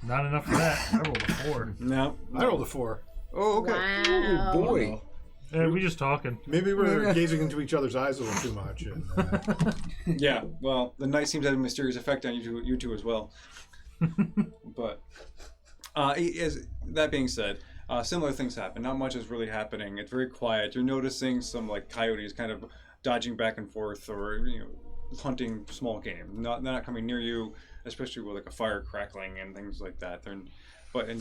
S6: Not enough for that. I rolled a 4.
S1: No.
S4: I rolled a 4.
S1: Oh, okay.
S7: Wow.
S5: Boy.
S6: Yeah, we just talking.
S4: Maybe we're gazing into each other's eyes a little too much. And,
S1: Yeah. Well, the night seems to have a mysterious effect on you two as well. But that being said, similar things happen. Not much is really happening. It's very quiet. You're noticing some like coyotes kind of dodging back and forth, or hunting small game. They're not coming near you, especially with like a fire crackling and things like that. And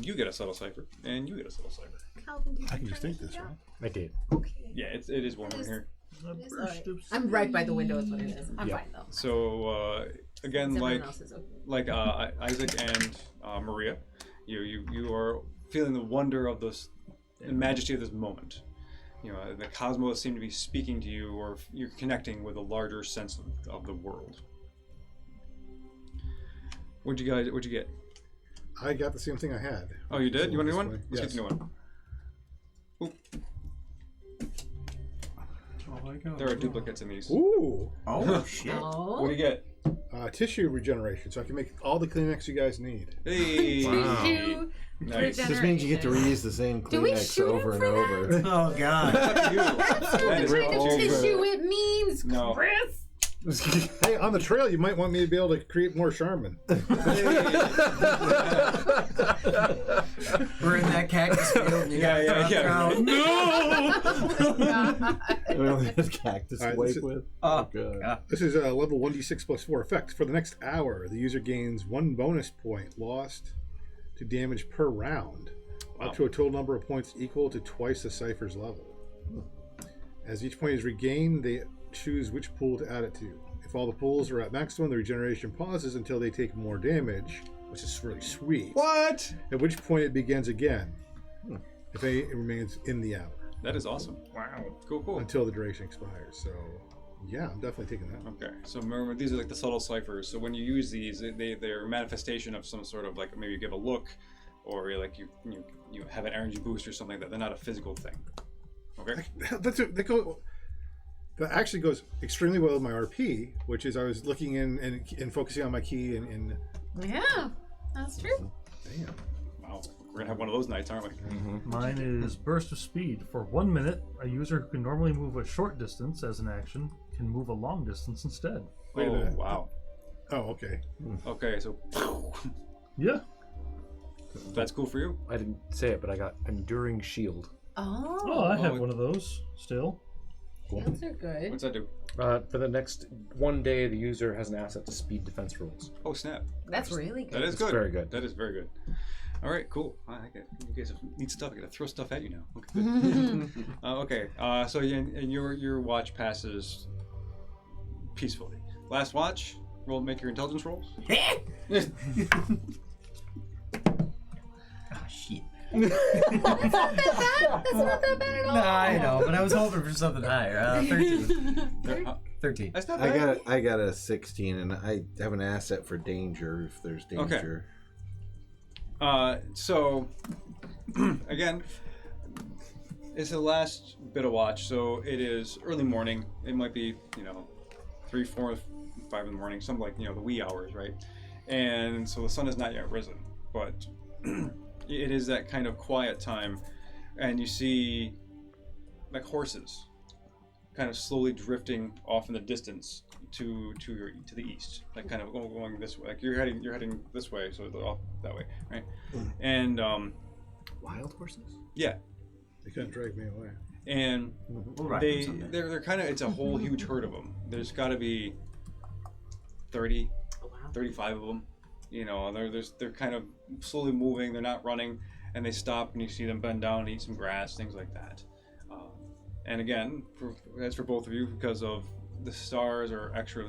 S1: you get a subtle cipher, and you get a subtle cipher.
S7: Calvin, did
S4: I can
S7: you
S4: just
S7: try
S4: take
S7: to
S4: this,
S7: figure
S4: right?
S5: I did.
S7: out? Okay.
S1: Yeah, it is warm in here.
S7: It is alright. I'm right by the window. Is what it is. I'm fine though.
S1: So again,
S7: Everyone else is okay.
S1: like Isaac and Maria, you are feeling the wonder of this, the majesty of this moment. The cosmos seem to be speaking to you, or you're connecting with a larger sense of the world. What'd you get?
S4: I got the same thing I had.
S1: Oh, you did? You want a new one?
S4: Yes.
S1: Let's get the new one. Oop. There are duplicates in these.
S4: Ooh.
S3: Oh, shit.
S1: What do you get?
S4: Tissue regeneration, so I can make all the Kleenex you guys need.
S1: Hey!
S7: Tissue
S1: Nice.
S2: This means you get to
S7: regeneration.
S2: reuse the same
S7: Do we
S2: Kleenex
S7: shoot him
S2: over and
S7: for
S2: over.
S3: Oh, God.
S1: That's up to you.
S7: That's not
S1: That
S7: the
S1: is
S7: kind of
S1: all
S7: tissue
S1: good.
S7: it means,
S1: No.
S7: Chris.
S4: Hey, on the trail, you might want me to be able to create more Charmin.
S3: We're in that cactus field. And you got
S2: Well, this cactus
S4: All right,
S2: wipe
S4: this is-
S2: with.
S3: Oh,
S2: God.
S4: This is a level 1d6 plus 4 effect. For the next hour, the user gains 1 bonus point lost to damage per round, up to a total number of points equal to twice the cipher's level. As each point is regained, they choose which pool to add it to. If all the pools are at maximum, the regeneration pauses until they take more damage, which is really sweet.
S1: What?
S4: At which point it begins again, if any, it remains in the hour,
S1: That is awesome. Wow. Cool.
S4: until the duration expires. So, yeah, I'm definitely taking that.
S1: Okay, so remember, these are like the subtle ciphers. So when you use these, they're a manifestation of some sort of, like, maybe you give a look, or like you have an energy boost or something like that. They're not a physical thing. Okay.
S4: That actually goes extremely well with my RP, which is I was looking in and focusing on my key and
S7: Yeah, that's true.
S4: damn.
S1: Wow. We're gonna have one of those nights, aren't we?
S6: Mine is burst of speed. For 1 minute, a user who can normally move a short distance as an action can move a long distance instead.
S4: Wait a
S1: Oh,
S4: minute.
S1: wow.
S4: Oh, okay.
S1: Okay, so
S6: Yeah.
S1: that's cool for you.
S5: I didn't say it, but I got Enduring Shield.
S6: Oh, I have
S1: Oh,
S6: one of those still.
S7: Shields are good.
S1: What's that do?
S5: For the next 1 day, the user has an asset to speed defense rolls.
S1: Oh, snap.
S7: That's really
S1: That
S7: good.
S1: is
S5: It's
S1: good.
S5: very good.
S1: That is very good. All right, cool. You guys have neat stuff. I gotta throw stuff at you now. Okay. Good. So and your watch passes peacefully. Last watch. Roll. Make your intelligence rolls.
S3: Oh, shit.
S7: That's not that bad at all.
S3: Nah, I know, but I was hoping for something higher. 13. 13.
S1: That's not bad.
S2: I got a 16, and I have an asset for danger if there's danger.
S1: So again, it's the last bit of watch. So it is early morning. It might be 3, 4, 5 in the morning, something like the wee hours, right? And so the sun has not yet risen, but it is that kind of quiet time, and you see like horses kind of slowly drifting off in the distance to the east, like kind of going this way. Like you're heading this way, so they're off that way, right? And
S2: Wild horses?
S1: yeah,
S4: They couldn't drag me away.
S1: and
S3: We'll ride them someday.
S1: they're kind of, it's a whole huge herd of them. There's got to be 30, 35 of them. They're kind of slowly moving. They're not running, and they stop, and you see them bend down and eat some grass, things like that. And again, that's for both of you, because of the stars are extra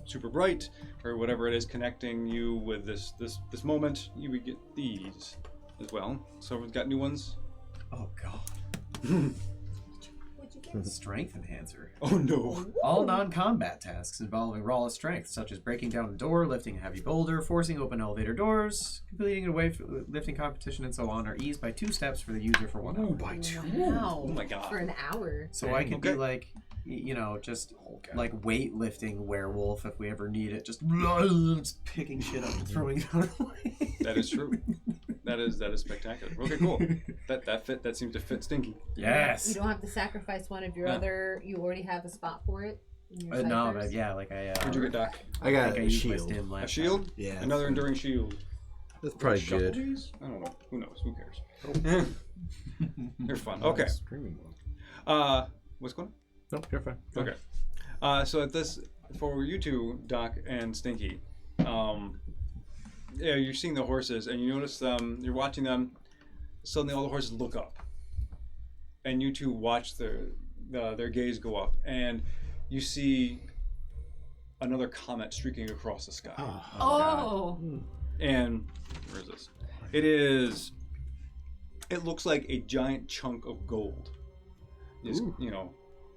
S1: super bright, or whatever it is connecting you with this moment. You would get these as well. So we've got new ones.
S3: Oh, God.
S7: What'd you get?
S3: Strength enhancer.
S1: Oh no!
S3: All non-combat tasks involving raw strength, such as breaking down a door, lifting a heavy boulder, forcing open elevator doors, completing a weightlifting competition, and so on, are eased by 2 steps for the user for 1 hour.
S1: By 2.
S7: Wow.
S1: Oh my god!
S7: For an hour.
S3: So I could be
S1: Okay.
S3: like, just
S1: Okay.
S3: like weightlifting werewolf if we ever need it. Just picking shit up and throwing it out of the way.
S1: That is true. That is spectacular. Okay, cool. That seems to fit Stinky.
S3: Yes.
S7: You don't have to sacrifice one of your
S1: Yeah.
S7: other. You already have a spot for it. In your
S3: No,
S7: ciphers.
S3: but yeah, like I.
S1: What'd you get, Doc?
S2: I got
S3: think I
S2: a
S3: used my
S2: shield.
S3: stim last
S1: A shield?
S2: Yeah.
S1: Another enduring shield.
S2: That's probably
S1: Shuffle
S2: good.
S1: these? I don't know. Who knows? Who cares? They're fun. Okay.
S5: Screaming one.
S1: What's going on?
S5: Nope, you're fine.
S1: Okay. So at this, for you two, Doc and Stinky, you're seeing the horses, and you notice them. You're watching them. Suddenly, all the horses look up, and you two watch their gaze go up, and you see another comet streaking across the sky.
S7: Oh.
S1: And where is this? It looks like a giant chunk of gold. Just,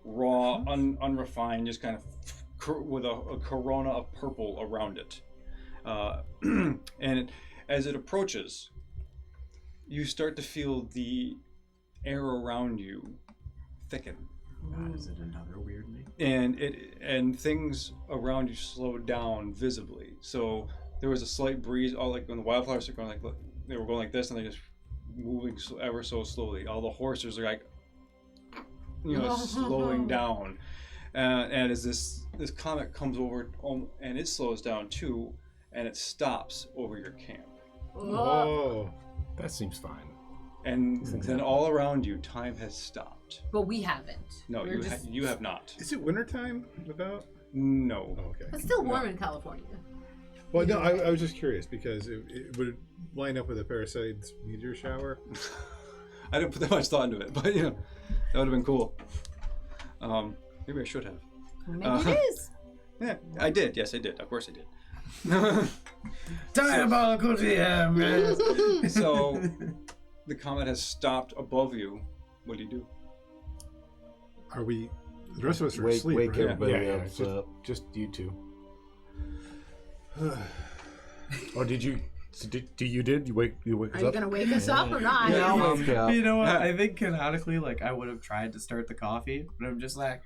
S1: raw, unrefined, just kind of with a corona of purple around it. And as it approaches, you start to feel the air around you thicken.
S3: God, is it another weird name?
S1: And things around you slow down visibly. So there was a slight breeze, all like when the wildflowers are going they were going like this, and they're just moving ever so slowly. All the horses are like, slowing down, And as this comet comes over, and it slows down too, and it stops over your camp.
S4: Oh.
S2: That seems fine.
S1: And then all around you, time has stopped.
S7: But we haven't.
S1: No,
S7: We're just...
S1: you have not.
S4: Is it wintertime about?
S1: No.
S4: Oh, okay.
S7: It's still warm in California.
S4: Well, no, I was just curious because it would line up with a Parasite's meteor shower.
S1: I didn't put that much thought into it, but that would have been cool. Maybe I should have.
S7: Maybe it is.
S1: Yeah, I did. Yes, I did. Of course I did.
S3: Diabolical DM.
S1: So the comet has stopped above you. What do you do?
S4: Are we? The rest of us are
S2: Wake
S4: asleep, right?
S2: everybody
S5: Yeah,
S2: else up.
S5: Just you two. Or did you? So did you wake
S7: Are
S5: us
S7: you
S5: up?
S7: gonna wake us up or not?
S2: Yeah, I'll wake up.
S3: You know what? I think canonically, like, I would have tried to start the coffee, but I'm just like,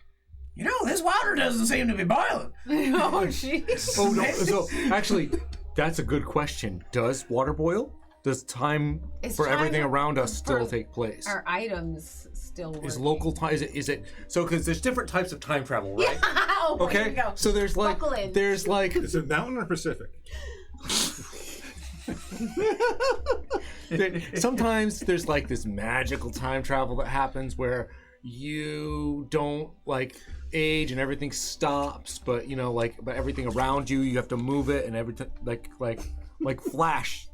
S3: this water doesn't seem to be boiling.
S7: Oh, jeez.
S5: Oh no! So actually, that's a good question. Does water boil? Does time
S7: Is
S5: for
S7: time
S5: everything
S7: for-
S5: around us still
S7: for
S5: take place?
S7: Our items still work.
S5: Is local time? Is it? So because there's different types of time travel, right?
S7: Oh, here we
S5: Okay.
S7: go.
S5: So there's like
S7: Buckle in.
S5: there's like
S4: Is it mountain or Pacific?
S5: sometimes there's like this magical time travel that happens where you don't like age and everything stops, but but everything around you have to move it and everything like Flash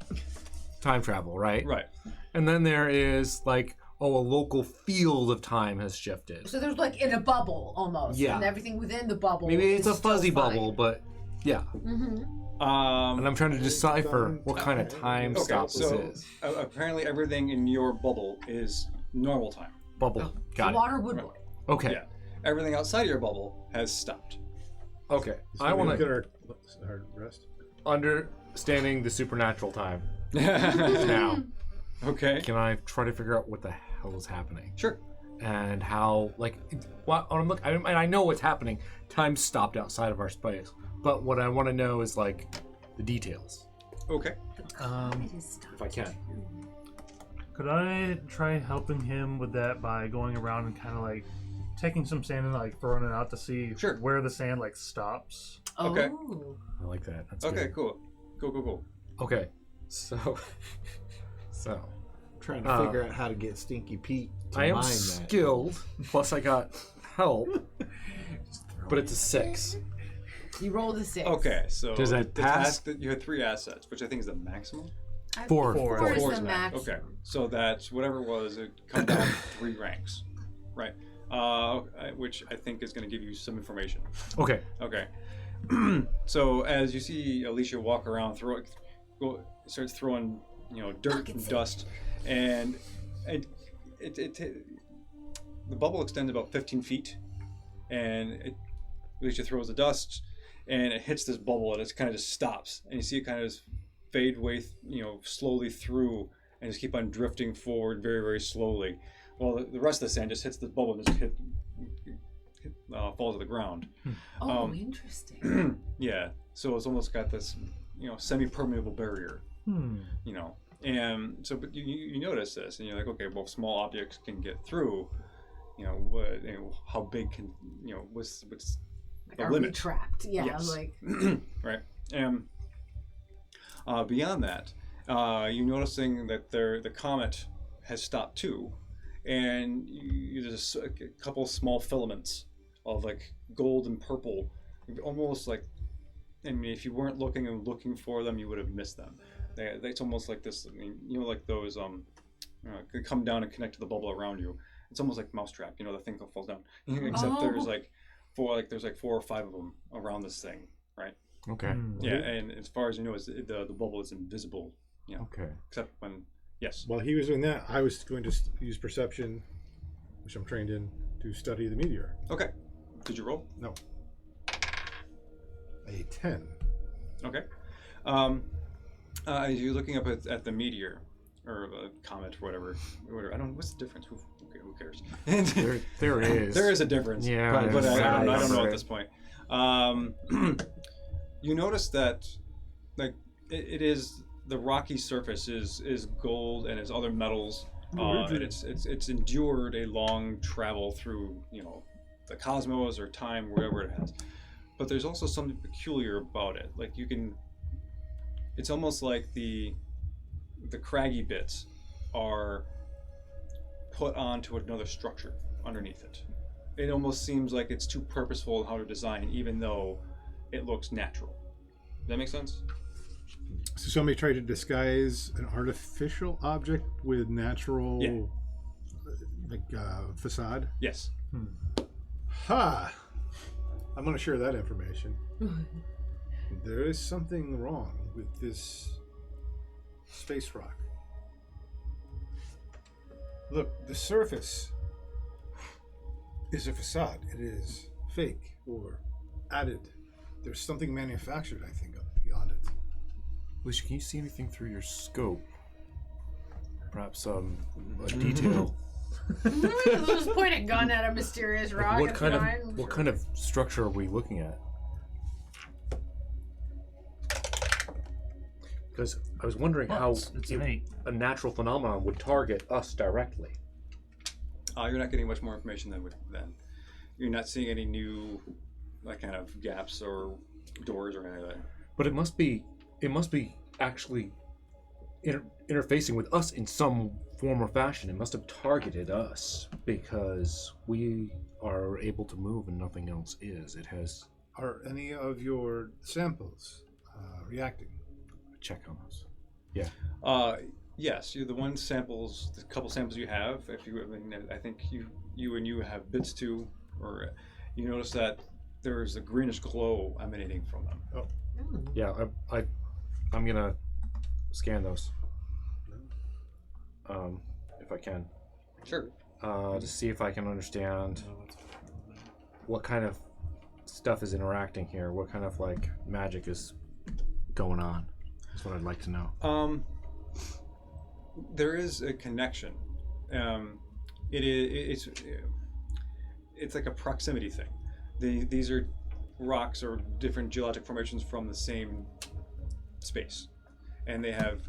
S5: time travel, right?
S1: Right.
S5: And then there is like a local field of time has shifted.
S7: So there's like in a bubble almost.
S5: Yeah.
S7: And everything within the bubble.
S5: Maybe it's
S7: is
S5: a fuzzy
S7: still fine.
S5: bubble, but yeah.
S7: Mm-hmm.
S5: And I'm trying to decipher what kind of time stop this is.
S1: Apparently everything in your bubble is normal time.
S5: Bubble. Got
S7: The water would boil.
S5: it. Okay.
S1: Yeah. Everything outside of your bubble has stopped.
S5: Okay.
S4: So
S5: I
S4: we
S5: want
S4: get
S5: to
S4: our rest.
S5: understanding the supernatural time now.
S1: Okay.
S5: Can I try to figure out what the hell is happening
S1: Sure.
S5: and how I know what's happening. Time stopped outside of our space, but what I want to know is like the details.
S1: Okay.
S5: If I can.
S6: Could I try helping him with that by going around and kind of like taking some sand and like throwing it out to see
S1: Sure.
S6: where the sand like stops?
S1: Okay.
S7: Oh.
S5: I like that. That's
S1: Okay,
S5: good.
S1: cool. Cool.
S5: Okay. So
S2: Trying to figure out how to get Stinky Pete to
S5: I am
S2: mine that.
S5: skilled. Plus, I got help. But it's a 6.
S7: You rolled a 6.
S1: Okay, so
S2: Does that
S1: the
S2: pass?
S1: task that you had 3 assets, which I think is the maximum.
S5: Four.
S7: Four is
S1: Four
S7: the
S1: is
S7: max.
S1: Okay, so that's whatever it was. It comes down 3 ranks, right? Which I think is going to give you some information.
S5: Okay.
S1: Okay. So as you see Alicia walk around, starts throwing, dirt and dust, and the bubble extends about 15 feet, and Alicia throws the dust, and it hits this bubble, and it kind of just stops, and you see it kind of just fade away, slowly through, and just keep on drifting forward very, very slowly. Well, the rest of the sand just hits the bubble and just falls to the ground.
S7: Oh, interesting.
S1: Yeah, so it's almost got this, semi-permeable barrier. And so, but you notice this, and you're like, okay, well, if small objects can get through, how big can, what's the
S7: Are
S1: limit?
S7: we trapped? Yeah,
S1: Yes.
S7: like
S1: Right. And beyond that, you're noticing that the comet has stopped too, and there's a couple of small filaments of like gold and purple, almost like, I mean, if you weren't looking for them, you would have missed them. It's almost like this, like those could come down and connect to the bubble around you. It's almost like mousetrap, the thing that falls down. Except there's like 4 or 5 of them around this thing, right?
S5: Okay.
S1: Yeah, and as far as you know, the bubble is invisible.
S5: Okay.
S1: Except when, yes.
S4: While he was doing that, I was going to use perception, which I'm trained in, to study the meteor.
S1: Okay. Did you roll?
S4: No. A 10.
S1: Okay. You're looking up at the meteor, or the comet, or whatever. I don't. What's the difference? Who cares?
S5: There is.
S1: There is a difference.
S5: Yeah,
S1: but I don't know at
S5: right.
S1: this point. You notice that, like, it is the rocky surface is gold and it's other metals. And it's endured a long travel through the cosmos or time, wherever it has. But there's also something peculiar about it. Like it's almost like the craggy bits are put onto another structure underneath it. It almost seems like it's too purposeful in how to design, even though it looks natural. Does that make sense?
S4: So somebody tried to disguise an artificial object with natural, facade.
S1: Yes.
S4: Ha! I'm going to share that information. There is something wrong with this space rock. Look, the surface is a facade. It is fake or added. There's something manufactured, I think, up beyond it.
S5: Alicia, can you see anything through your scope? Perhaps a detail.
S7: Just point a gun at a mysterious rock.
S5: What kind of structure are we looking at? Because I was wondering how
S6: It's an 8.
S5: a natural phenomenon would target us directly.
S1: You're not getting much more information than you're not seeing any new kind of gaps or doors or anything like that.
S5: But it must be actually interfacing with us in some form or fashion. It must have targeted us because we are able to move and nothing else is. It has.
S4: Are any of your samples reacting?
S5: Check on those. Yeah.
S1: Yes, the couple samples you have. I think you have bits too, or you notice that there's a greenish glow emanating from them.
S4: Oh.
S5: Yeah, I'm gonna scan those. If I can.
S1: Sure.
S5: To see if I can understand what kind of stuff is interacting here. What kind of magic is going on? That's what I'd like to know.
S1: There is a connection. It's like a proximity thing. These are rocks or different geologic formations from the same space, and they have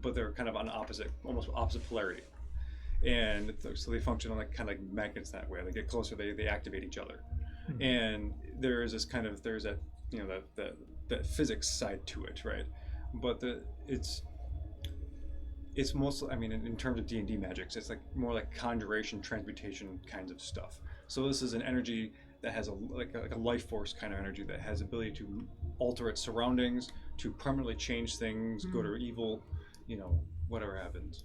S1: but they're kind of on almost opposite polarity, and so they function on kind of like magnets that way. They get closer, they activate each other, and there's that that physics side to it, right? But it's mostly, in terms of D&D magics, it's more like conjuration, transmutation kinds of stuff. So this is an energy that has a life force kind of energy that has ability to alter its surroundings, to permanently change things, go to evil, whatever happens.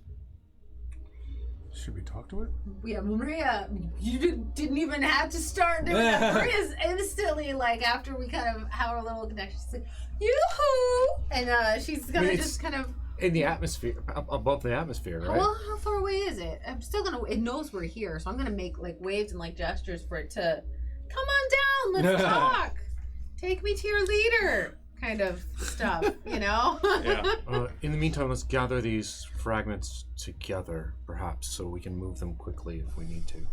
S4: Should we talk to it?
S7: Yeah, Maria, you didn't even have to start doing that. Maria's instantly, after we kind of have our little connection, she's like, yoo-hoo! And she's gonna just kind of...
S5: In the atmosphere, above the atmosphere, right?
S7: Well, how far away is it? I'm still gonna... It knows we're here, so I'm gonna make, waves and, gestures for it to... Come on down, let's talk! Take me to your leader! Kind of stuff,
S1: Yeah.
S5: In the meantime, let's gather these fragments together, perhaps, so we can move them quickly if we need to.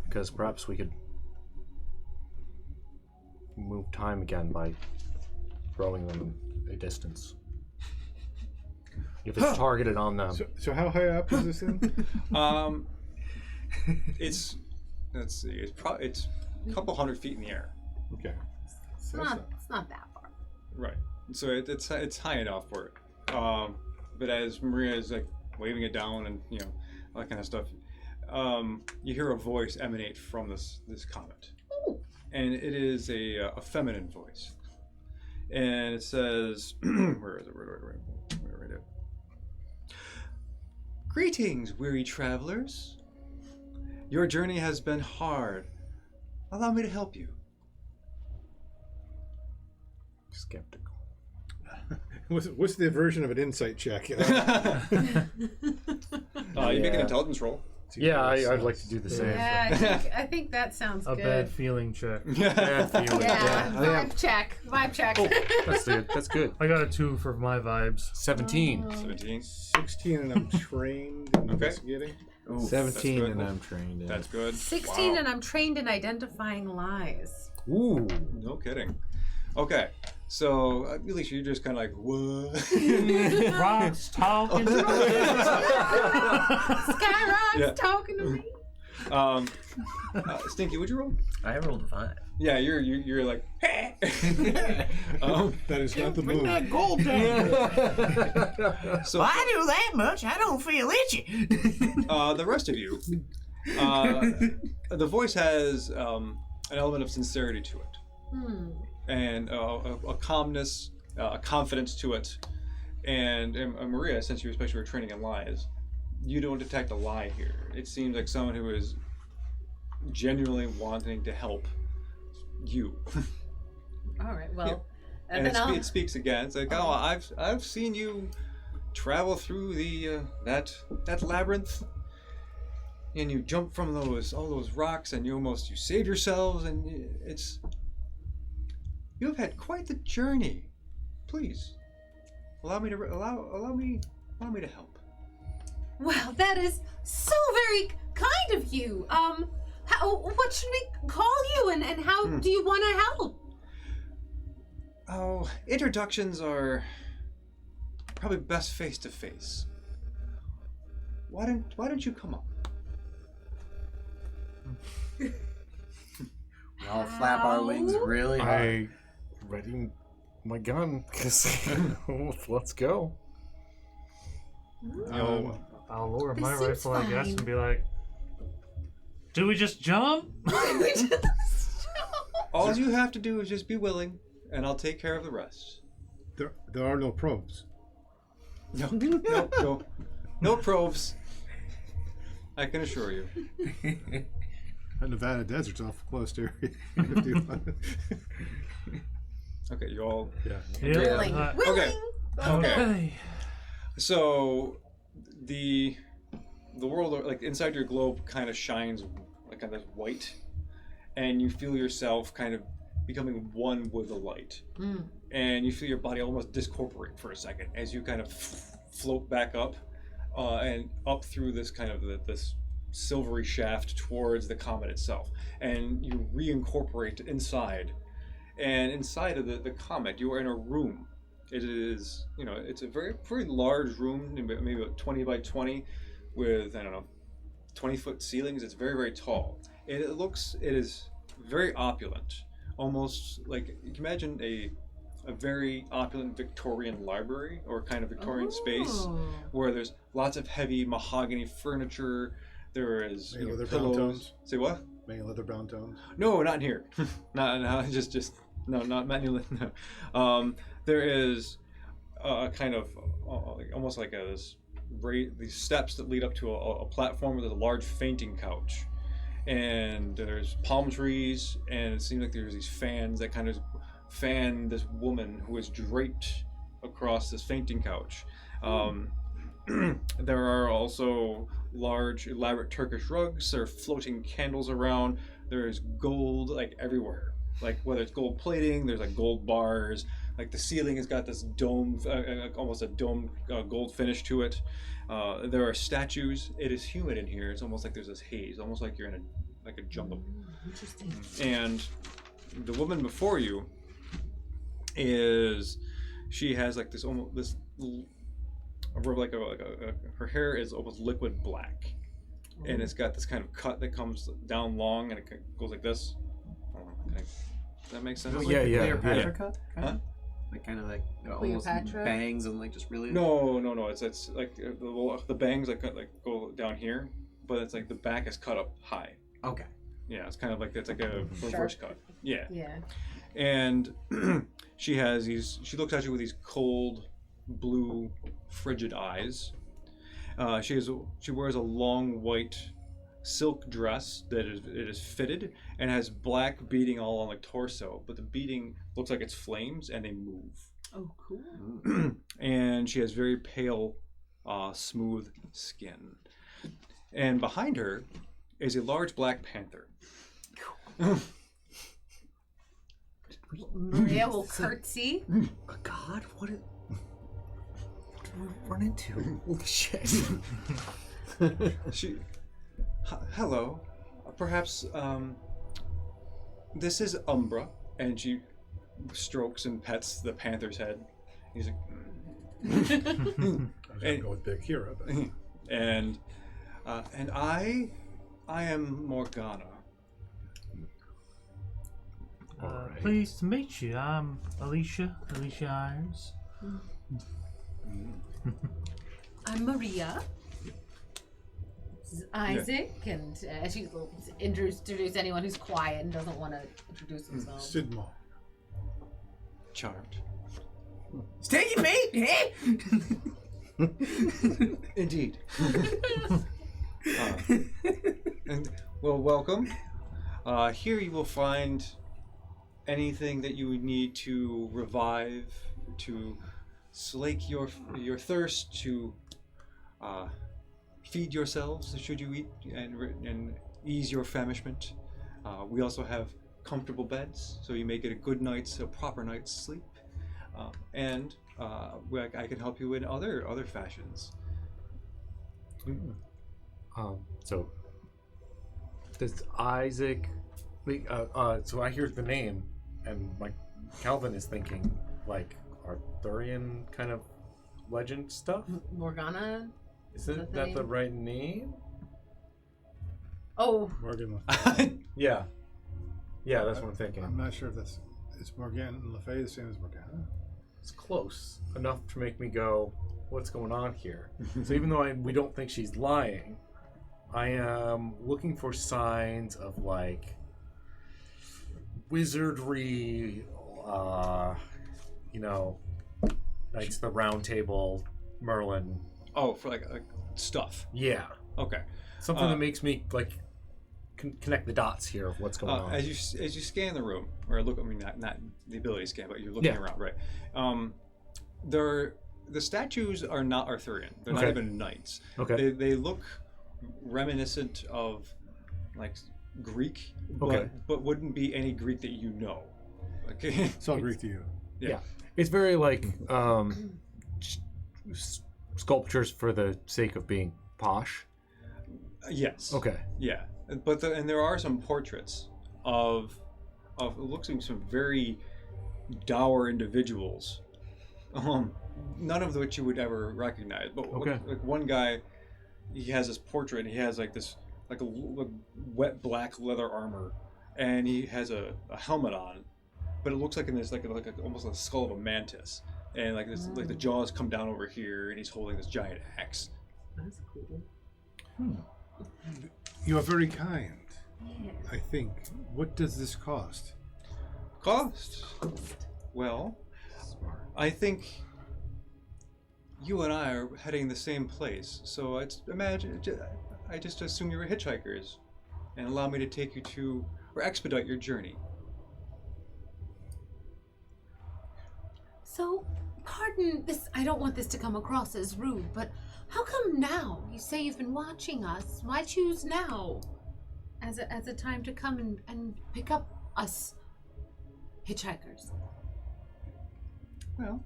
S5: Because perhaps we could move time again by throwing them a distance. If it's targeted on them.
S4: So how high up is this thing?
S1: It's let's see, it's a couple hundred feet in the air.
S4: Okay.
S7: It's not that far.
S1: Right. So it's high enough for it. But as Maria is waving it down and all that kind of stuff, you hear a voice emanate from this comet.
S7: Ooh.
S1: And it is a feminine voice. And it says, where is it? Where do I read it? Greetings, weary travelers. Your journey has been hard. Allow me to help you.
S5: Skeptical.
S4: What's the version of an insight check?
S1: You make an intelligence roll.
S5: Yeah, I'd like to do the same.
S7: Yeah, I think that sounds
S6: A
S7: good.
S6: bad feeling check.
S5: Bad feeling.
S7: Yeah, vibe check.
S5: Oh, that's good.
S6: I got a 2 for my vibes.
S5: 17.
S1: 17.
S4: 16, and I'm trained in investigating.
S2: Ooh, 17
S1: good.
S2: and I'm trained in.
S1: That's good.
S7: 16
S1: Wow.
S7: and I'm trained in identifying lies.
S5: Ooh.
S1: No kidding. Okay, so Alicia, you're just kind of what?
S6: Rocks talking.
S7: Skyrock's talking to me.
S1: Stinky, would you roll?
S2: I rolled a 5.
S1: Yeah, you're like.
S4: That is not the move.
S3: That gold down.
S1: So
S3: I do that much. I don't feel itchy.
S1: the rest of you, the voice has an element of sincerity to it, and a calmness, a confidence to it. And Maria, since you especially were training in lies, you don't detect a lie here. It seems like someone who is genuinely wanting to help you.
S7: All right. Well,
S1: And
S7: then I'll.
S1: it speaks again. It's like, I've seen you travel through the that labyrinth, and you jump from all those rocks, and you save yourselves, and you've had quite the journey. Please, allow me to help.
S7: Well, that is so very kind of you. What should we call you, and how do you want to help?
S1: Oh, introductions are probably best face to face. Why don't you come up?
S3: We all flap our wings really hard.
S5: I ready my gun because let's go.
S6: I'll lower
S7: This
S6: my
S7: seems
S6: rifle, I guess,
S7: fine.
S6: and be like, "Do we just jump?"
S1: All you have to do is just be willing, and I'll take care of the rest.
S4: There are no probes.
S1: No probes. I can assure you.
S4: The Nevada desert's awful close to area.
S1: Okay, you all.
S4: Yeah.
S6: Yeah.
S7: Willing. Willing.
S6: Okay.
S1: So, the world, like inside your globe, kind of shines like kind of white, and you feel yourself kind of becoming one with the light, and you feel your body almost discorporate for a second as you kind of float back up, and up through this kind of this silvery shaft towards the comet itself, and you reincorporate inside. And inside of the comet, you are in a room. It is, it's a very, very large room, maybe about 20 by 20, with, 20-foot ceilings. It's very, very tall. It is very opulent, almost like, you can imagine a very opulent Victorian library, or kind of Victorian space, where there's lots of heavy mahogany furniture. There is
S4: Leather brown
S1: pillows.
S4: tones.
S1: Say what?
S4: Many leather brown tones.
S1: No, not in here. no, just no, not manually. No. There is a kind of almost like these steps that lead up to a platform with a large fainting couch, and there's palm trees, and it seems like there's these fans that kind of fan this woman who is draped across this fainting couch. There are also large, elaborate Turkish rugs. There are floating candles around. There's gold like everywhere. Like whether it's gold plating, there's like gold bars. Like the ceiling has got this dome, almost a domed gold finish to it. There are statues. It is humid in here. It's almost like there's this haze, almost like you're in a jungle.
S7: Interesting.
S1: And the woman before you she has like this her hair is almost liquid black, and it's got this kind of cut that comes down long, and it goes like this. Does that make sense?
S3: Like the Cleopatra
S1: Yeah.
S3: cut?
S1: Huh?
S3: Like kind of like almost
S7: Cleopatra?
S3: bangs and like just really.
S1: No. It's like the bangs like go down here, but it's like the back is cut up high.
S3: Okay.
S1: Yeah, it's kind of like it's like a reverse cut. Yeah.
S7: Yeah.
S1: And she looks at you with these cold, blue, frigid eyes. She wears a long white silk dress that is fitted and has black beading all on the torso, but the beading looks like it's flames and they move.
S7: Oh, cool.
S1: And she has very pale, smooth skin. And behind her is a large black panther.
S7: Maria will curtsy.
S3: God, what did we run into? Holy shit.
S1: Hello. Perhaps, this is Umbra. And she strokes and pets the panther's head. He's like...
S4: I was going to go with Big Hero, but...
S1: And I I am Morgana.
S5: Alright.
S6: Pleased to meet you. I'm Alicia Irons.
S7: I'm Maria. This is Isaac, and she will introduce anyone who's quiet and doesn't want to introduce themselves.
S4: Sidmo.
S1: Charmed.
S3: Stay your mate, eh?
S1: Indeed. And well, welcome. Here you will find anything that you would need to revive, to slake your thirst, to feed yourselves should you eat, and ease your famishment. We also have comfortable beds, so you may get a proper night's sleep, and I can help you in other fashions.
S5: So does Isaac? So I hear the name, and like Calvin is thinking like Arthurian kind of legend stuff.
S7: Morgana?
S5: Isn't that the right name?
S7: Oh.
S4: Morgan.
S5: Yeah. Yeah, that's what I'm thinking.
S4: I'm not sure if it's Morgan Le Fay the same as Morgana.
S5: It's close enough to make me go, what's going on here? So even though we don't think she's lying, I am looking for signs of like wizardry, Knights of the Round Table, Merlin.
S1: Oh, for like stuff.
S5: Yeah.
S1: Okay.
S5: Something that makes me like connect the dots here of what's going on.
S1: As you scan the room, or look, I mean not the ability scan, but you're looking around, right? The statues are not Arthurian. They're not even knights.
S5: Okay.
S1: They look reminiscent of like Greek,
S5: Okay.
S1: but wouldn't be any Greek that you know. Okay.
S4: It's all Greek to you.
S5: Yeah. It's very like sculptures for the sake of being posh.
S1: Yes.
S5: Okay.
S1: Yeah, but and there are some portraits of it looks like some very dour individuals, none of which you would ever recognize. But like one guy, he has this portrait, and he has like this like a wet black leather armor, and he has a helmet on, but it looks like it's like almost like the skull of a mantis, and like this like the jaws come down over here, and he's holding this giant axe.
S7: That's cool.
S4: You are very kind. I think. What does this cost?
S1: Cost? Well, I think you and I are heading the same place, so I just assume you're hitchhikers, and allow me to take you to, or expedite your journey.
S7: So, pardon this, I don't want this to come across as rude, but how come now? You say you've been watching us. Why choose now as a time to come and pick up us hitchhikers?
S1: Well,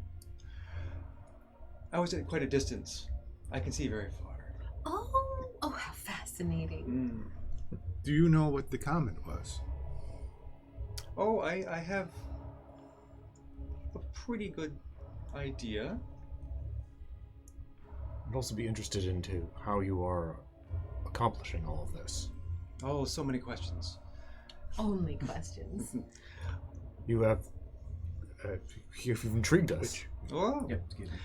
S1: I was at quite a distance. I can see very far.
S7: Oh, how fascinating.
S4: Do you know what the comment was?
S1: Oh, I have a pretty good idea.
S5: I'd also be interested into how you are accomplishing all of this.
S1: Oh, so many questions.
S7: Only questions.
S5: You have you've intrigued us.
S1: Oh,
S3: Yep, excuse me.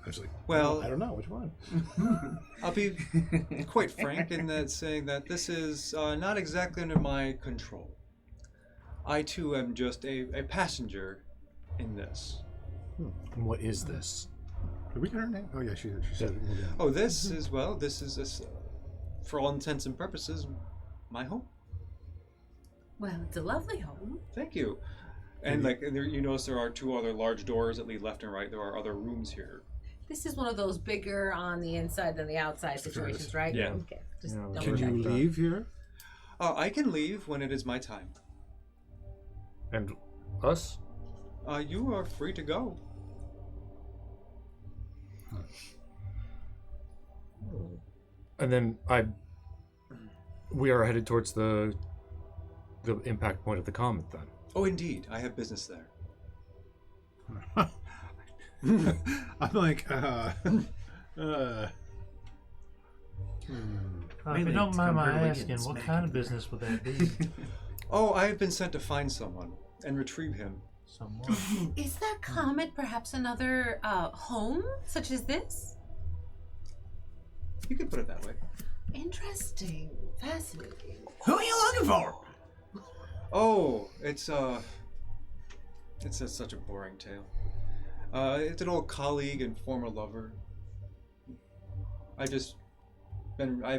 S4: Actually,
S1: well,
S4: I don't know which one.
S1: I'll be quite frank in that saying that this is not exactly under my control. I too am just a passenger in this.
S5: And what is this?
S4: Did we get her name? Oh yeah, she said it.
S1: Oh, this is for all intents and purposes, my home.
S7: Well, it's a lovely home.
S1: Thank you. And you notice there are two other large doors that lead left and right. There are other rooms here.
S7: This is one of those bigger on the inside than the outside situations, right?
S1: Yeah.
S7: Okay. Just
S5: Yeah,
S7: double
S4: Can
S7: check.
S4: you leave here?
S1: I can leave when it is my time.
S5: And us?
S1: You are free to go.
S5: And then we are headed towards the impact point of the comet then.
S1: Oh, indeed. I have business there.
S4: I'm like,
S6: If you
S2: Really,
S6: don't
S2: to
S6: mind
S2: come
S6: my
S2: here to
S6: asking,
S2: get
S6: what
S2: smacked
S6: kind of
S2: in the
S6: business would that be?
S1: Oh, I have been sent to find someone and retrieve him.
S6: Someone.
S7: Is that comet perhaps another home such as this?
S1: You could put it that way.
S7: Interesting. Fascinating.
S3: Who are you looking for?
S1: Oh, it's such a boring tale. It's an old colleague and former lover. I've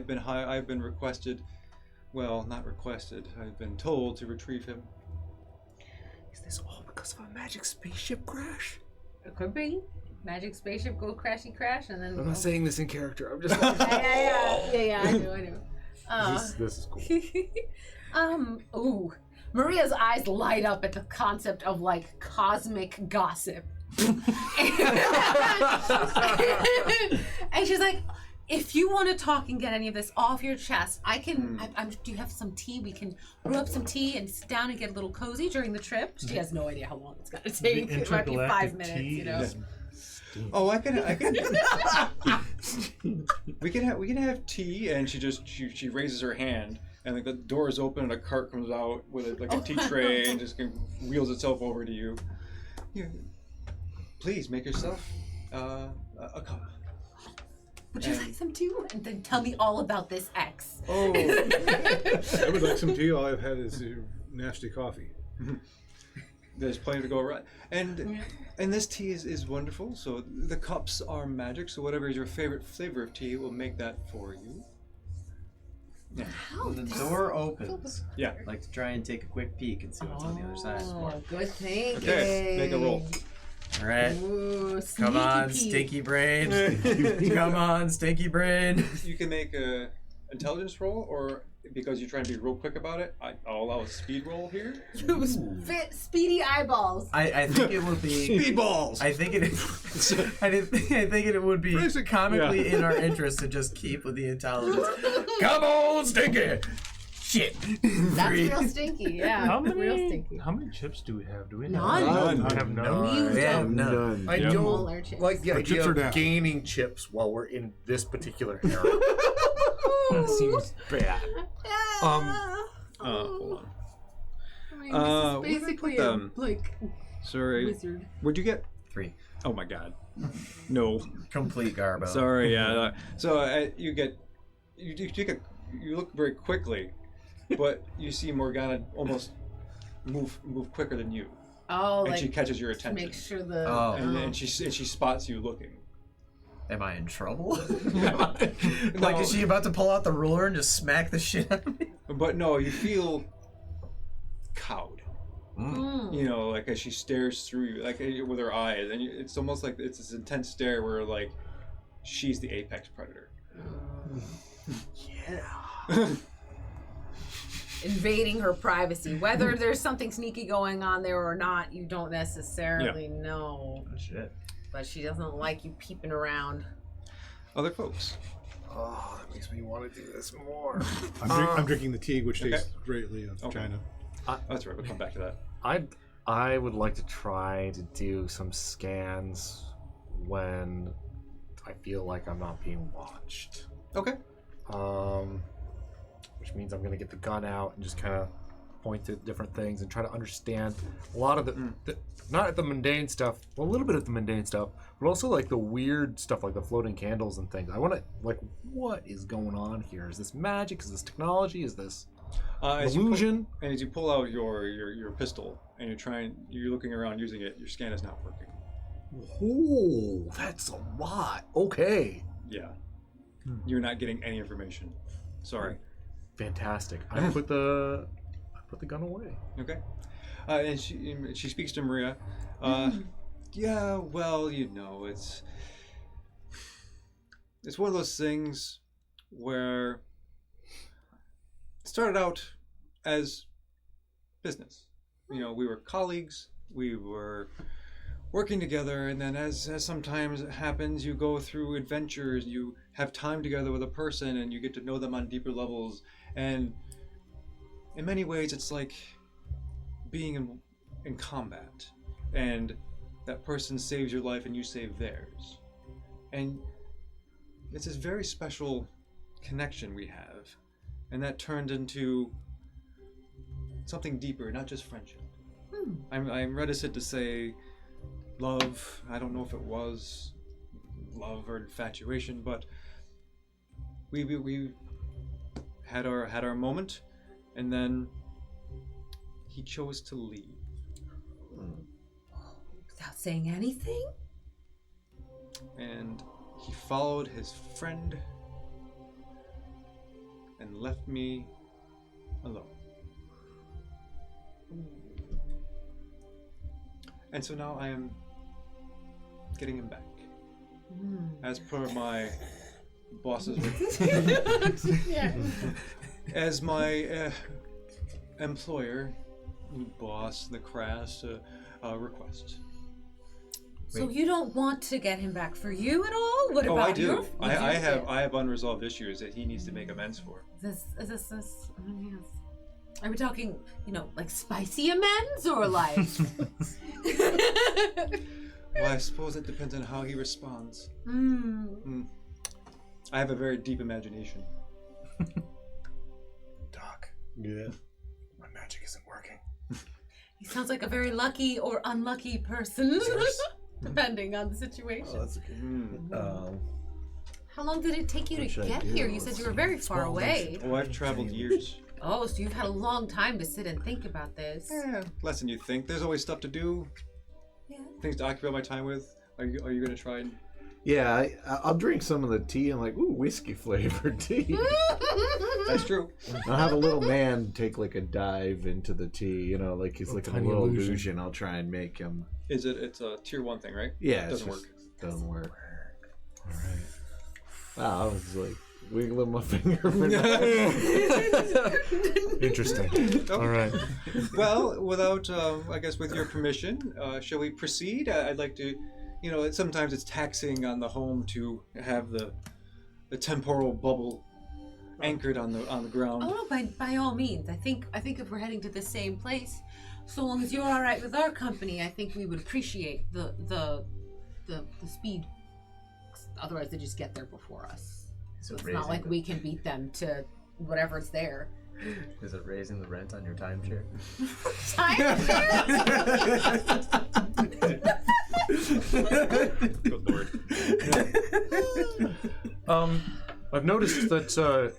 S1: been requested. Well, not requested. I've been told to retrieve him.
S5: Is this all because of a magic spaceship crash?
S7: It could be. Magic spaceship go crashy crash and then.
S5: I'm not saying this in character. I'm just.
S7: Yeah. I know.
S5: This is cool.
S7: Ooh. Maria's eyes light up at the concept of like cosmic gossip. And she's like, if you want to talk and get any of this off your chest, I can. Do you have some tea? We can brew up some tea and sit down and get a little cozy during the trip. She has no idea how long it's gonna take. It might be 5 minutes, you know.
S1: Oh, I can. we can have tea, and she raises her hand, and like the door is open, and a cart comes out with a tea tray, and just wheels itself over to you. Please make yourself a cup.
S7: Would you like some too? And then tell me all about this ex.
S1: Oh,
S4: I would like some tea. All I've had is nasty coffee.
S1: there's plenty to go around, and this tea is wonderful. So the cups are magic. So whatever is your favorite flavor of tea, we'll make that for you. Yeah.
S3: When the door opens,
S1: Yeah.
S3: I'd like to try and take a quick peek and see what's on the other side.
S7: Oh, good thinking.
S1: Okay, make a roll.
S3: All right.
S7: Ooh,
S3: Come on,
S7: sneaky peek.
S3: stinky brain. Come on, stinky brain.
S1: You can make a intelligence roll, or because you're trying to be real quick about it, I'll allow a speed roll here.
S7: Fit speedy eyeballs.
S3: I think it would be
S2: Speedballs!
S3: I think it would be comically in our interest to just keep with the intelligence. Come on, stinky! Shit.
S7: That's real stinky, yeah. Real stinky.
S6: How many chips do we have? Do we have
S7: None.
S6: I have none.
S7: You
S3: We have
S7: don't.
S3: none.
S5: I
S1: Yeah.
S7: Smaller
S5: don't
S7: chips.
S5: like the
S4: Our
S5: idea
S4: chips are
S5: of
S4: down.
S5: gaining chips while we're in this particular era. That seems bad.
S1: Hold on.
S7: I mean,
S1: where
S7: this
S1: did I
S7: is basically
S1: put
S7: a
S1: them? Sorry.
S7: wizard.
S1: What'd you get?
S3: 3.
S1: Oh my god. No.
S3: Complete garbo.
S1: Sorry. Yeah. So you look very quickly, but you see Morgana almost move quicker than you,
S7: Oh,
S1: and
S7: like
S1: she catches your
S7: to
S1: attention.
S7: make sure the.
S3: Oh.
S1: And she spots you looking.
S3: Am I in trouble?
S1: No.
S3: Like, is she about to pull out the ruler and just smack the shit out of me?
S1: But no, you feel cowed.
S7: Mm.
S1: You know, like as she stares through you, like with her eyes, and it's almost like it's this intense stare where like she's the apex predator.
S7: Invading her privacy. Whether there's something sneaky going on there or not, you don't necessarily know.
S3: Oh, shit.
S7: But she doesn't like you peeping around.
S1: Other folks.
S5: Oh, that makes me want to do this more.
S4: I'm drinking the tea, which tastes
S1: Okay.
S4: greatly of
S1: Okay.
S4: China.
S1: Oh, that's right. We'll come back to that.
S5: I would like to try to do some scans when I feel like I'm not being watched.
S1: Okay.
S5: Which means I'm gonna get the gun out and just kind of point to different things and try to understand a lot of the not the mundane stuff, well, a little bit of the mundane stuff, but also like the weird stuff, like the floating candles and things. I want to like, what is going on here? Is this magic? Is this technology? Is this illusion?
S1: And as you pull out your pistol and you're looking around using it, your scan is not working.
S5: Oh, that's a lot. Okay.
S1: Yeah. You're not getting any information. Sorry.
S5: Fantastic. I put the gun away.
S1: Okay. And she speaks to Maria. Yeah, well, it's one of those things where it started out as business. You know, we were colleagues, we were working together, and then as sometimes it happens, you go through adventures, you have time together with a person, and you get to know them on deeper levels. And in many ways, it's like being in combat, and that person saves your life and you save theirs. And it's this very special connection we have, and that turned into something deeper, not just friendship. I'm reticent to say love. I don't know if it was love or infatuation, but we had our moment, and then he chose to leave.
S7: Without saying anything?
S1: And he followed his friend and left me alone. And so now I am getting him back. As per my boss's as my employer, boss, the crass request.
S7: So you don't want to get him back for you at all? What about
S1: I do.
S7: your?
S1: I have unresolved issues that he needs to make amends for.
S7: This. Are we talking, like spicy amends or like?
S1: Well, I suppose it depends on how he responds. I have a very deep imagination.
S5: Doc,
S2: Yeah.
S5: my magic isn't working.
S7: He sounds like a very lucky or unlucky person, depending on the situation.
S2: Oh, that's okay.
S7: How long did it take you
S2: What
S7: to
S2: should I
S7: get
S2: do?
S7: here? You said you were very far away.
S1: Oh, I've traveled years.
S7: Oh, so you've had a long time to sit and think about this.
S1: Less than you think. There's always stuff to do.
S7: Yeah.
S1: Things to occupy my time with. Are you gonna try and?
S2: Yeah, I'll drink some of the tea and like, ooh, whiskey flavored tea.
S1: That's true.
S2: I'll have a little man take like a dive into the tea, like he's like a
S5: tiny
S2: little
S5: illusion.
S2: illusion. I'll try and make him.
S1: It's a tier 1 thing, right?
S2: Yeah,
S1: Doesn't
S2: it
S1: work.
S2: Doesn't work.
S5: All right.
S2: Wow, I was like wiggling my finger.
S5: Interesting. All right.
S1: Well, without, I guess, with your permission, shall we proceed? I'd like to, sometimes it's taxing on the home to have the temporal bubble anchored on the ground.
S7: Oh no, by all means. I think if we're heading to the same place, so long as you're all right with our company, I think we would appreciate the speed. Otherwise, they just get there before us. So it's not like we can beat them to whatever's there.
S8: Is it raising the rent on your timeshare?
S1: Good lord.
S5: I've noticed that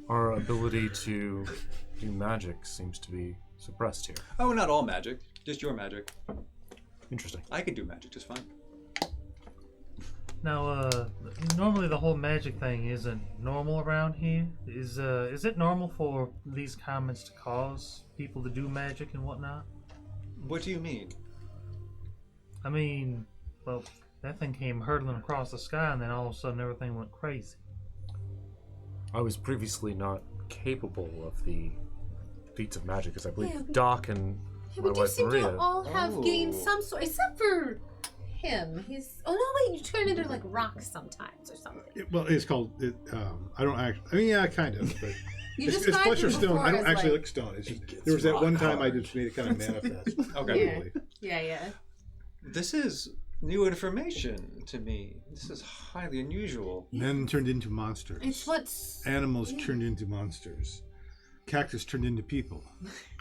S5: our ability to do magic seems to be suppressed here.
S1: Oh, not all magic. Just your magic.
S5: Interesting.
S1: I can do magic just fine.
S6: Now, normally the whole magic thing isn't normal around here. Is it normal for these comments to cause people to do magic and whatnot?
S1: What do you mean?
S6: I mean, well, that thing came hurtling across the sky and then all of a sudden everything went crazy.
S5: I was previously not capable of the feats of magic, because I believe
S7: Yeah,
S5: Doc and
S7: Yeah,
S5: my
S7: we do
S5: wife
S7: seem
S5: Maria.
S7: to all have gained
S1: Oh.
S7: some sort, except for him. He's. Oh no, wait! You turn into like rocks sometimes or something.
S4: It's called. I don't actually. I mean, yeah, kind of. But
S7: You
S4: it's
S7: described
S4: flesh or
S7: him
S4: stone.
S7: before
S4: I don't
S7: as,
S4: actually
S7: like-
S4: like stone. It's just, there was that one time I just made it kind of manifest.
S1: Okay.
S7: Yeah.
S1: This is new information to me. This is highly unusual.
S4: Men turned into monsters.
S7: It's what's.
S4: Animals turned into monsters. Cactus turned into people.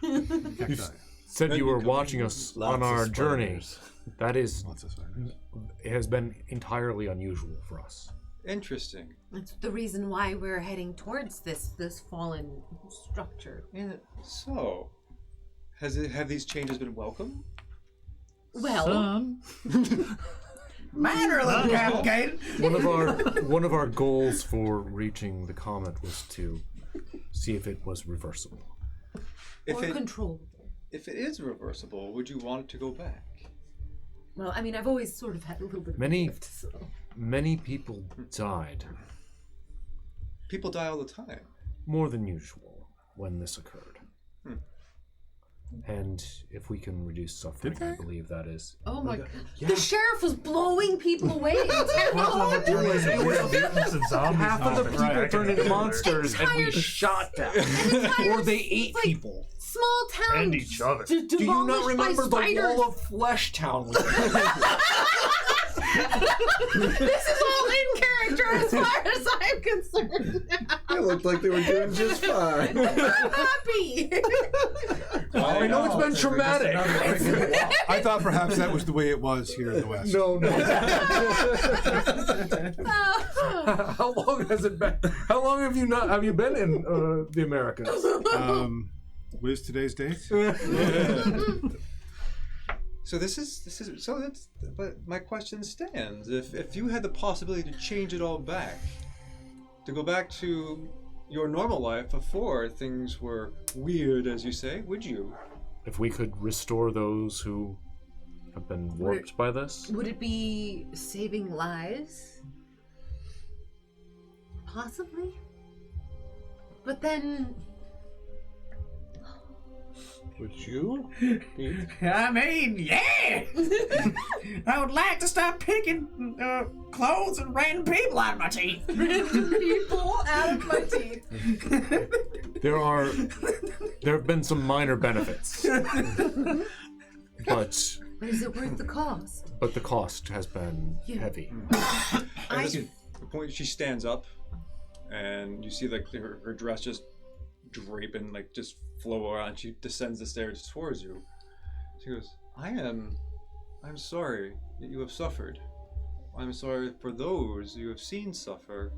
S4: Cacti.
S5: Said you were watching us on our journey.
S2: spiders.
S5: That is,
S4: Lots of spiders.
S5: it has been entirely unusual for us.
S1: Interesting.
S7: That's the reason why we're heading towards this fallen structure.
S1: So, have these changes been welcome?
S7: Well,
S6: Some.
S3: Mannerly, Captain.
S5: One of our goals for reaching the comet was to see if it was reversible.
S7: or controllable.
S1: If it is reversible, would you want it to go back?
S7: Well, I mean, I've always sort of had a little bit of
S5: Many-
S7: a gift, so.
S5: Many people died,
S1: People die all the time.
S5: more than usual, when this occurred.
S1: Hmm.
S5: And if we can reduce suffering, I believe that is.
S7: Oh my god. The sheriff was blowing people away. in town.
S6: Mutants and zombies.
S5: Half of the people turned into monsters, and we
S7: Entire-
S5: shot them.
S7: Entire,
S5: Or they ate
S7: like,
S5: people.
S7: Small town.
S6: And each other.
S5: Do you not remember the Wall of Flesh Town?
S7: This is all in character. as far as I'm concerned.
S2: They looked like they were doing just fine.
S7: I'm happy.
S5: I know it's been traumatic.
S4: I thought perhaps that was the way it was here in the West.
S5: No. How long has it been? How long have you been in the Americas?
S4: What is today's date?
S1: So but my question stands. If you had the possibility to change it all back, to go back to your normal life before things were weird, as you say, would you?
S5: If we could restore those who have been warped by this?
S7: Would it be saving lives? Possibly. But then...
S2: Would you?
S3: I mean, yeah! I would like to stop picking clothes and random people out of my teeth.
S7: People out of my teeth.
S5: There have been some minor benefits. But
S7: is it worth the cost?
S5: But the cost has been heavy.
S1: At the point she stands up, and you see like her dress just draping, like just flow around. She descends the stairs towards you. She goes, I'm sorry that you have suffered. I'm sorry for those you have seen suffer,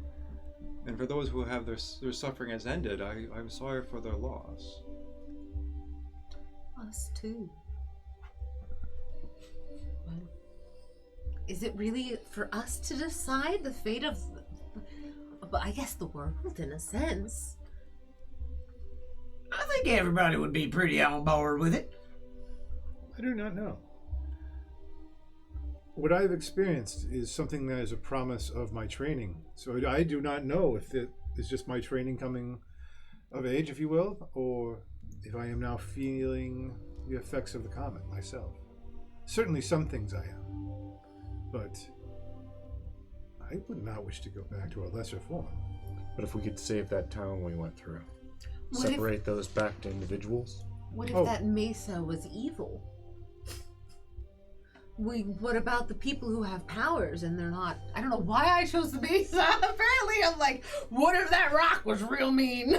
S1: and for those who have their suffering has ended. I'm sorry for their loss.
S7: Us too. Well, is it really for us to decide the fate of, I guess, the world in a sense?
S3: I think everybody would be pretty on board with it.
S4: I do not know. What I've experienced is something that is a promise of my training. So I do not know if it is just my training coming of age, if you will, or if I am now feeling the effects of the comet myself. Certainly some things I am. But I would not wish to go back to a lesser form.
S5: But if we could save that town we went through,
S7: What
S5: separate those back to individuals.
S7: What if that mesa was evil? What about the people who have powers and they're not? I don't know why I chose the mesa. Apparently, I'm like, what if that rock was real mean?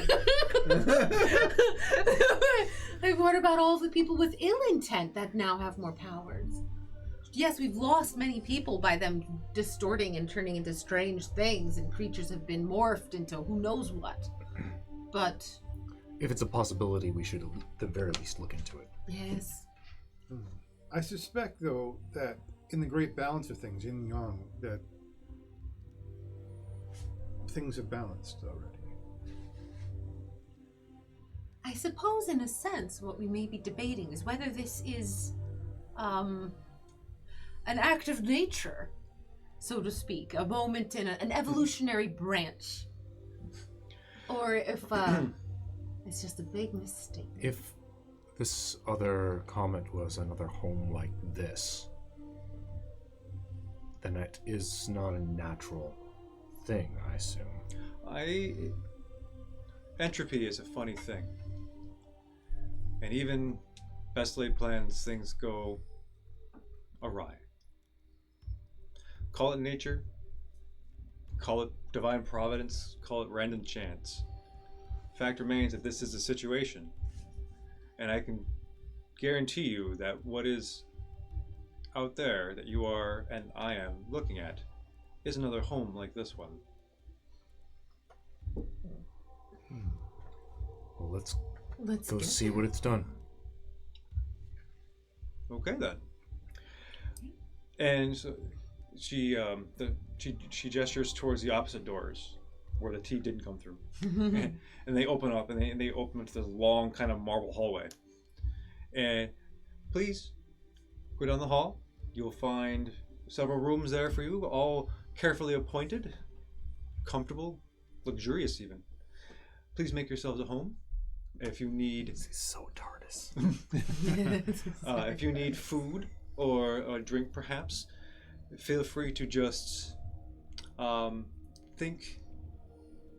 S7: Like, what about all the people with ill intent that now have more powers? Yes, we've lost many people by them distorting and turning into strange things, and creatures have been morphed into who knows what. But
S5: if it's a possibility, we should at the very least look into it.
S7: yes.
S4: I suspect, though, that in the great balance of things, yin and yang, that things are balanced already.
S7: I suppose, in a sense, what we may be debating is whether this is an act of nature, so to speak, a moment in an evolutionary branch, or if it's just a big mistake.
S5: If this other comet was another home like this, then it is not a natural thing, I assume.
S1: Entropy is a funny thing. And even best laid plans, things go awry. Call it nature, call it divine providence, call it random chance. Fact remains that this is a situation. And I can guarantee you that what is out there that you are and I am looking at is another home like this one.
S5: Well, let's go
S7: get
S5: see what it's done.
S1: Okay then. And so she gestures towards the opposite doors where the tea didn't come through, and they open up, and they open into this long kind of marble hallway. And please go down the hall. You'll find several rooms there for you, all carefully appointed, comfortable, luxurious even. Please make yourselves at home. If you need,
S5: This is so TARDIS.
S1: if you need food or a drink, perhaps, feel free to just think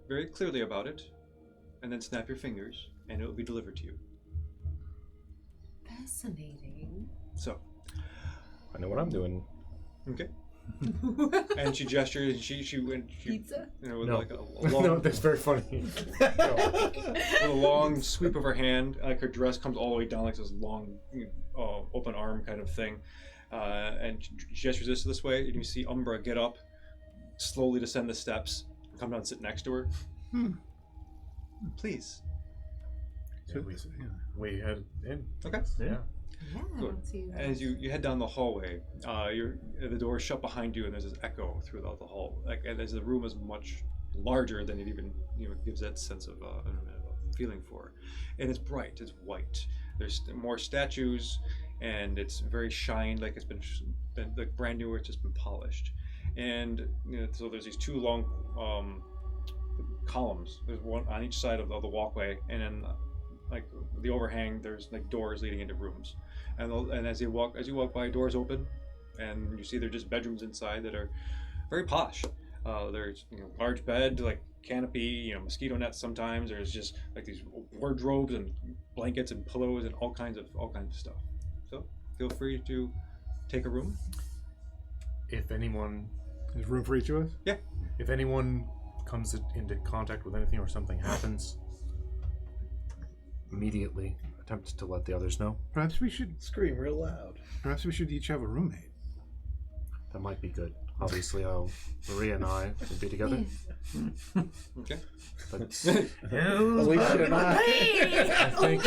S1: very clearly about it, and then snap your fingers, and it will be delivered to you.
S7: Fascinating.
S1: So,
S5: I know what I'm doing.
S1: okay. And she gestures, and she went,
S7: Pizza?
S1: you know, with
S5: No.
S1: like a long,
S5: No, that's very funny.
S1: with a long sweep of her hand, like her dress comes all the way down, like this long, open arm kind of thing, and she gestures this way, and you see Umbra get up, slowly descend the steps, and come down and sit next to her. Please.
S5: We head in.
S1: Okay.
S6: Yeah.
S7: Yeah,
S1: Good.
S7: let's see.
S1: As you head down the hallway, the door is shut behind you, and there's this echo throughout the hall. Like, and as the room is much larger than it even gives that sense of feeling for, and it's bright, it's white. There's more statues, and it's very shined, like it's been like brand new, or it's just been polished. And so there's these two long columns. There's one on each side of the walkway, and then like the overhang, there's like doors leading into rooms. And as you walk by, doors open, and you see they're just bedrooms inside that are very posh. There's large bed, like canopy, mosquito nets. Sometimes there's just like these wardrobes and blankets and pillows and all kinds of stuff. So feel free to take a room.
S5: If anyone,
S4: There's room for each of us?
S1: Yeah.
S5: if anyone comes into contact with anything or something happens, immediately attempt to let the others know.
S4: Perhaps we should
S2: Scream real loud.
S4: Perhaps we should each have a roommate.
S5: That might be good. Obviously, Maria and I would be together.
S1: Okay.
S5: But
S2: Alicia and I.
S5: I think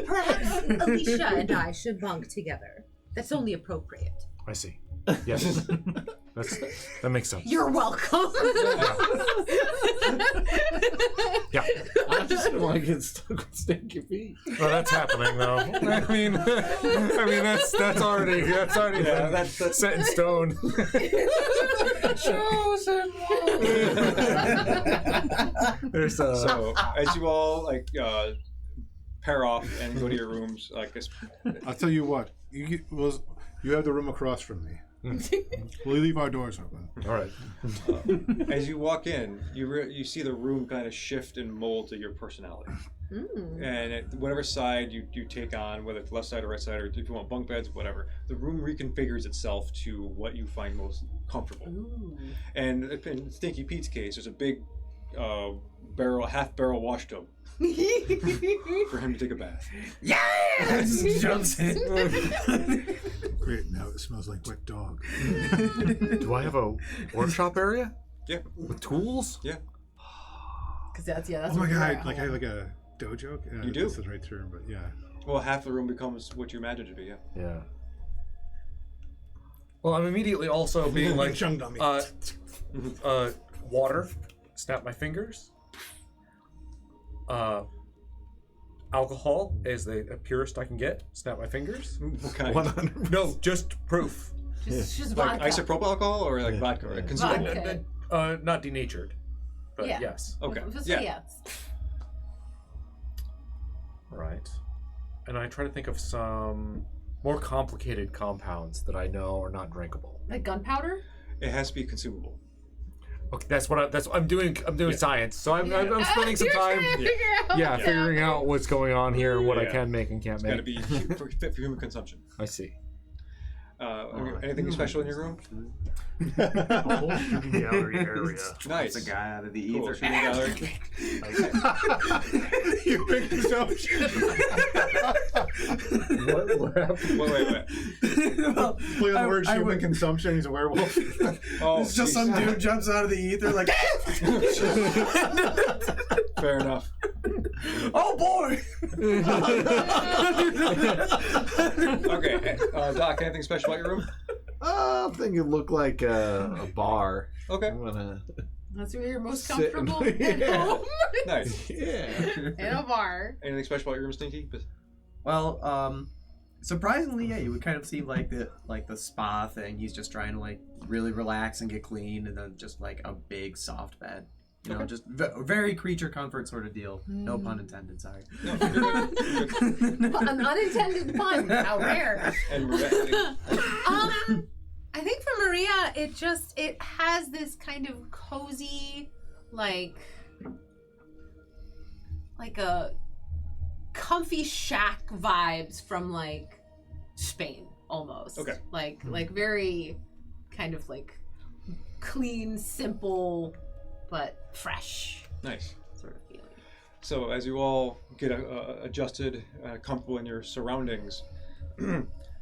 S7: Perhaps Alicia and I should bunk together. That's only appropriate.
S5: I see. Yes, that makes sense.
S7: You're welcome.
S5: Yeah.
S2: I just don't want to get stuck with stinky feet.
S5: Well, that's happening though. I mean that's already that's set in stone.
S2: Chosen one.
S5: There's
S1: So as you all pair off and go to your rooms,
S4: I'll tell you what. You have the room across from me. We'll leave our doors open.
S5: all right.
S1: as you walk in, you see the room kind of shift and mold to your personality. And whatever side you take on, whether it's left side or right side, or if you want bunk beds, whatever, the room reconfigures itself to what you find most comfortable. And in Stinky Pete's case, there's a big half barrel wash tub for him to take a bath.
S3: Just jumps in.
S4: Great. Now it smells like wet dog.
S5: Do I have a workshop area
S1: Yeah.
S5: with tools?
S1: Yeah.
S7: Because that's
S4: Oh my
S7: where you're
S4: god!
S7: at
S4: Like I
S7: home.
S4: have like a dojo.
S1: You do?
S4: This is the right term, but yeah.
S1: Well, half the room becomes what you imagine it to be. Yeah.
S5: Yeah. Well, I'm immediately also being like,
S4: Chung dummy.
S5: water, snap my fingers. Alcohol is the purest I can get. Snap my fingers.
S1: Okay.
S2: 100.
S5: No, just proof.
S7: Just
S1: Like
S7: vodka.
S1: isopropyl alcohol or like vodka, right? Consumable.
S7: Vodka.
S5: Not denatured, but
S7: Yeah.
S5: yes.
S1: Okay.
S7: So
S1: Yeah.
S7: yes.
S5: Right. And I try to think of some more complicated compounds that I know are not drinkable.
S7: Like gunpowder?
S1: It has to be consumable.
S5: Okay, that's what I'm doing. I'm doing science, so I'm spending some
S7: You're
S5: time.
S7: trying to figure out
S5: Figuring out what's going on here and what I
S1: Yeah.
S5: can make and can't
S1: It's got to
S5: make.
S1: be fit for human consumption.
S5: I see.
S1: Anything special in your room?
S6: A whole shooting gallery area.
S1: Nice.
S8: It's a guy out of the
S1: Cool.
S8: ether.
S1: Shooting gallery.
S4: You make consumption.
S5: What happened?
S1: Wait.
S4: Play on the word human consumption. He's a werewolf.
S1: Oh,
S3: It's just some
S1: geez.
S3: dude jumps out of the ether like,
S1: Fair enough.
S3: oh boy!
S1: Okay, Doc, anything special about your room?
S2: I think it looked like a bar.
S1: Okay,
S2: I'm gonna.
S7: That's where you're most
S2: Sit in-
S7: comfortable at
S2: Yeah.
S7: home.
S1: nice.
S2: Yeah.
S7: In a bar.
S1: Anything special about your room, Stinky?
S3: Well, surprisingly, yeah, you would kind of see like the spa thing. He's just trying to like really relax and get clean, and then just like a big soft bed. You know,
S1: Okay.
S3: just very creature comfort sort of deal. No pun intended. Sorry.
S1: No, you're good. You're good.
S7: An unintended pun. How rare.
S1: And Maria,
S7: I think for Maria, it has this kind of cozy, like a comfy shack vibes from like Spain. almost.
S1: Okay.
S7: Like very kind of like clean, simple, but fresh
S1: Nice.
S7: sort of feeling.
S1: So as you all get adjusted, comfortable in your surroundings,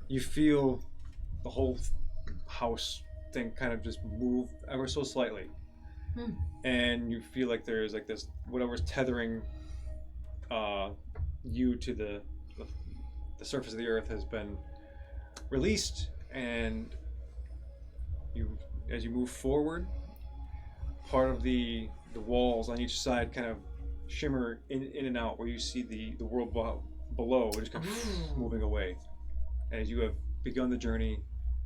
S1: you feel the whole house thing kind of just move ever so slightly. And you feel like there's like this, whatever's tethering you to the surface of the earth has been released, and you, as you move forward, part of the walls on each side kind of shimmer in and out, where you see the world below just kind of moving away as you have begun the journey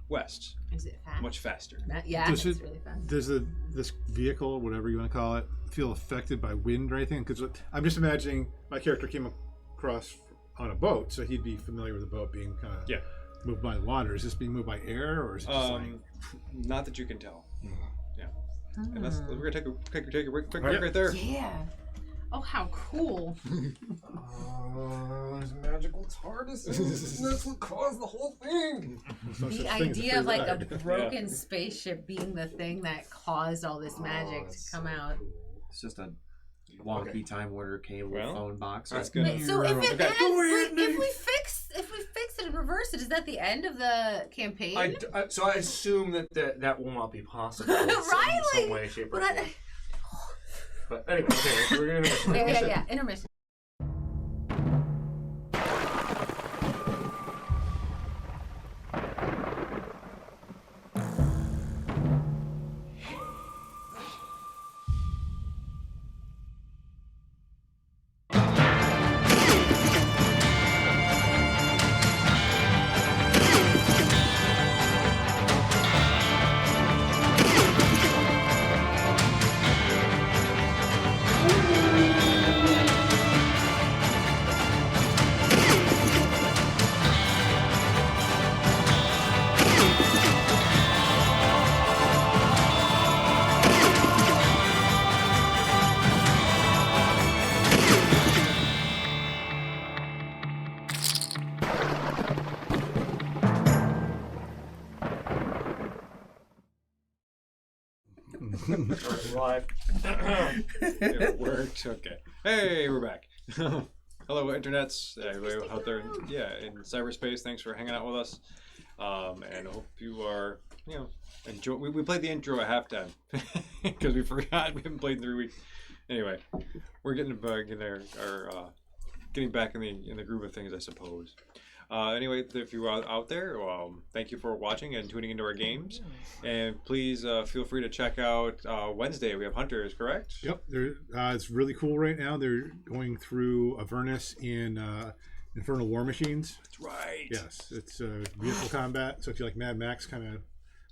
S1: west,
S7: Is it fast?
S1: much faster.
S7: Yeah,
S4: Does
S7: it's
S4: it-
S7: really fast.
S4: Does this vehicle, whatever you want to call it, feel affected by wind or anything? Because I'm just imagining my character came across on a boat, so he'd be familiar with the boat being kind of moved by the water. Is this being moved by air, or is it just like...
S1: Not that you can tell. Yeah. And that's, we're gonna take a quick break right there.
S7: Yeah. Oh, how cool.
S5: There's magical TARDISes. That's what caused the whole thing.
S4: There's no
S7: The
S4: such thing as a
S7: idea
S4: free
S7: of like a
S4: ride.
S7: broken spaceship being the thing that caused all this magic to come out.
S8: It's just a wonky Time Warner cable
S1: Well,
S8: phone box.
S1: that's good.
S7: Wait, so if it
S1: Okay.
S7: ends, if we fix it and reverse it, is that the end of the campaign?
S5: So I assume that will not be possible in
S7: Right?
S5: some way, shape, or
S7: But
S5: form. But anyway, okay, we're gonna
S7: yeah, intermission.
S5: live.
S1: It worked. Okay. Hey, we're back. Hello, internets. Everybody out there, in cyberspace. Thanks for hanging out with us. And I hope you are, enjoy. We played the intro at halftime because we forgot we haven't played in 3 weeks. Anyway, we're getting back in there, getting back in the groove of things, I suppose. Anyway, if you're out there, thank you for watching and tuning into our games. And please feel free to check out Wednesday. We have Hunters, correct?
S4: Yep, it's really cool right now. They're going through Avernus in Infernal War Machines.
S1: That's right.
S4: Yes, it's vehicle combat. So if you like Mad Max kind of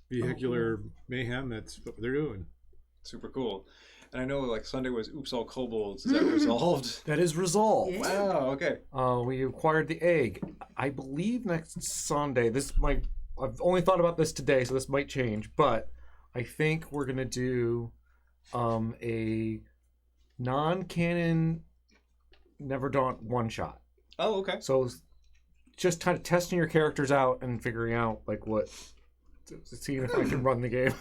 S4: vehicular mayhem, that's what they're doing.
S1: Super cool. And I know like Sunday was Oops All Kobolds. Is that resolved?
S5: That is resolved.
S7: Yeah.
S1: Wow, okay.
S5: We acquired the egg. I believe next Sunday. I've only thought about this today, so this might change. But I think we're gonna do a non-canon Never Daunt one-shot.
S1: Oh, okay.
S5: So just kind of testing your characters out and figuring out like seeing if I can run the game.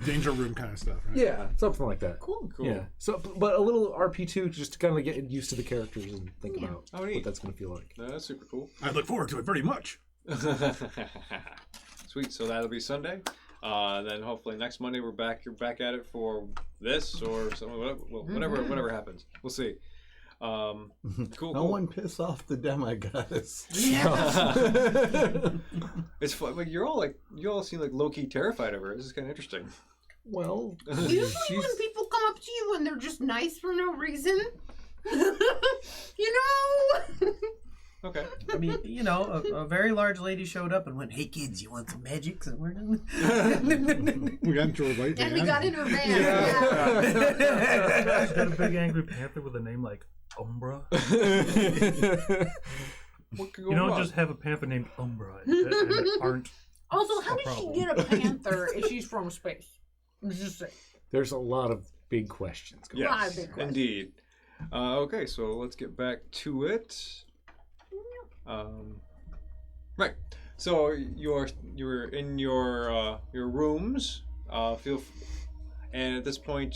S4: Danger room kind of stuff, right?
S5: Yeah, something like that.
S7: Cool.
S1: Cool.
S5: Yeah. So, but a little RP2 just to kind of get used to the characters and think about
S1: Oh, neat.
S5: what that's going to feel like.
S1: No, that's super cool.
S4: I look forward to it very much.
S1: Sweet. So that'll be Sunday. Then hopefully next Monday we're back. You're back at it for this or something. Whatever happens. We'll see. Cool.
S2: No one piss off the demigoddess.
S1: It's fun. Like you all seem like low key terrified of her. This is kind of interesting.
S5: Well,
S7: Usually when people come up to you and they're just nice for no reason,
S1: Okay.
S8: I mean, a very large lady showed up and went, "Hey kids, you want some magic?" So we're done.
S4: We got into a light
S7: and we
S4: van.
S7: got in her van. Yeah.
S6: She's got a big angry panther with a name like Umbra.
S1: What could go
S6: You don't
S1: wrong?
S6: just have a panther named Umbra and aren't.
S7: Also, how
S6: No
S7: did she
S6: problem.
S7: get a panther if she's from space? Let's just say.
S5: there's a lot of big questions going on.
S7: Lot of
S1: Yes,
S7: big questions.
S1: indeed. Okay, so let's get back to it. Right. So you're in your rooms. And at this point,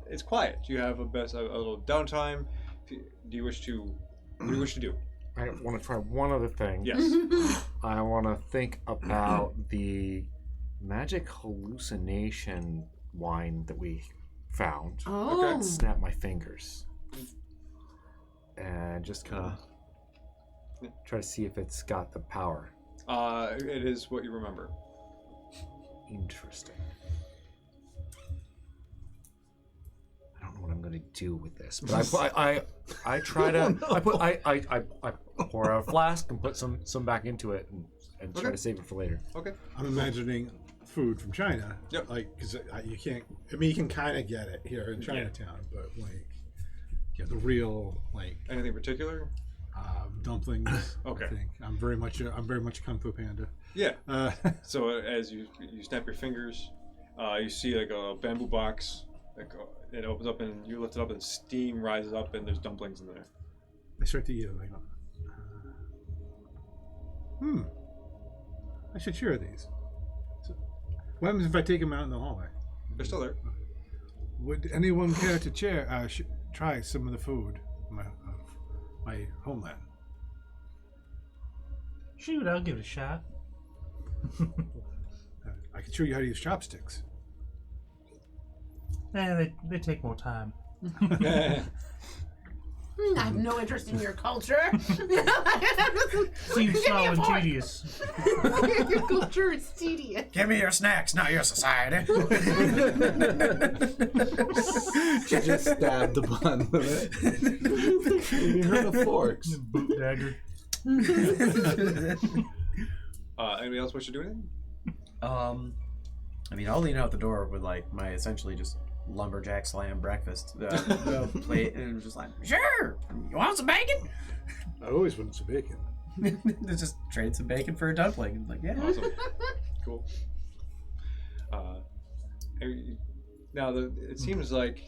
S1: it's quiet. You have a little downtime. Do you wish to? What do you wish to do?
S5: I want to try one other thing.
S1: Yes.
S5: I want to think about the magic hallucination wine that we found.
S7: Oh.
S1: Okay.
S5: Snap my fingers. And just kind of try to see if it's got the power.
S1: It is what you remember.
S5: Interesting. I don't know what I'm going to do with this, but I try to. I pour out a flask and put some back into it and try to save it for later.
S1: Okay.
S4: I'm imagining food from China.
S1: Yep.
S4: Like, because you can't. I mean, you can kind of get it here in Chinatown, but like, the real like.
S1: Anything particular?
S4: Dumplings.
S1: Okay.
S4: I think I'm very much Kung Fu Panda.
S1: Yeah. So as you snap your fingers, you see like a bamboo box. Like it opens up and you lift it up and steam rises up and there's dumplings in there.
S4: I start to eat it. I go, I should share these. So, what happens if I take them out in the hallway?
S1: They're still there.
S4: Would anyone care to try some of the food of my homeland?
S6: Shoot, I'll give it a shot.
S4: I can show you how to use chopsticks.
S6: They take more time.
S7: I have no interest in your culture.
S6: Seems slow and tedious.
S7: Your culture is tedious.
S8: Give me your snacks, not your society.
S2: She just stabbed the bun with it. You heard the forks.
S6: Boot dagger.
S1: Anybody else wish to do anything?
S8: I mean, I'll lean out the door with like my essentially just lumberjack slam breakfast plate, and just like, sure, you want some bacon?
S4: I always want some bacon.
S8: Just trade some bacon for a dumpling. Like, yeah.
S1: Awesome. Cool. Now, it seems like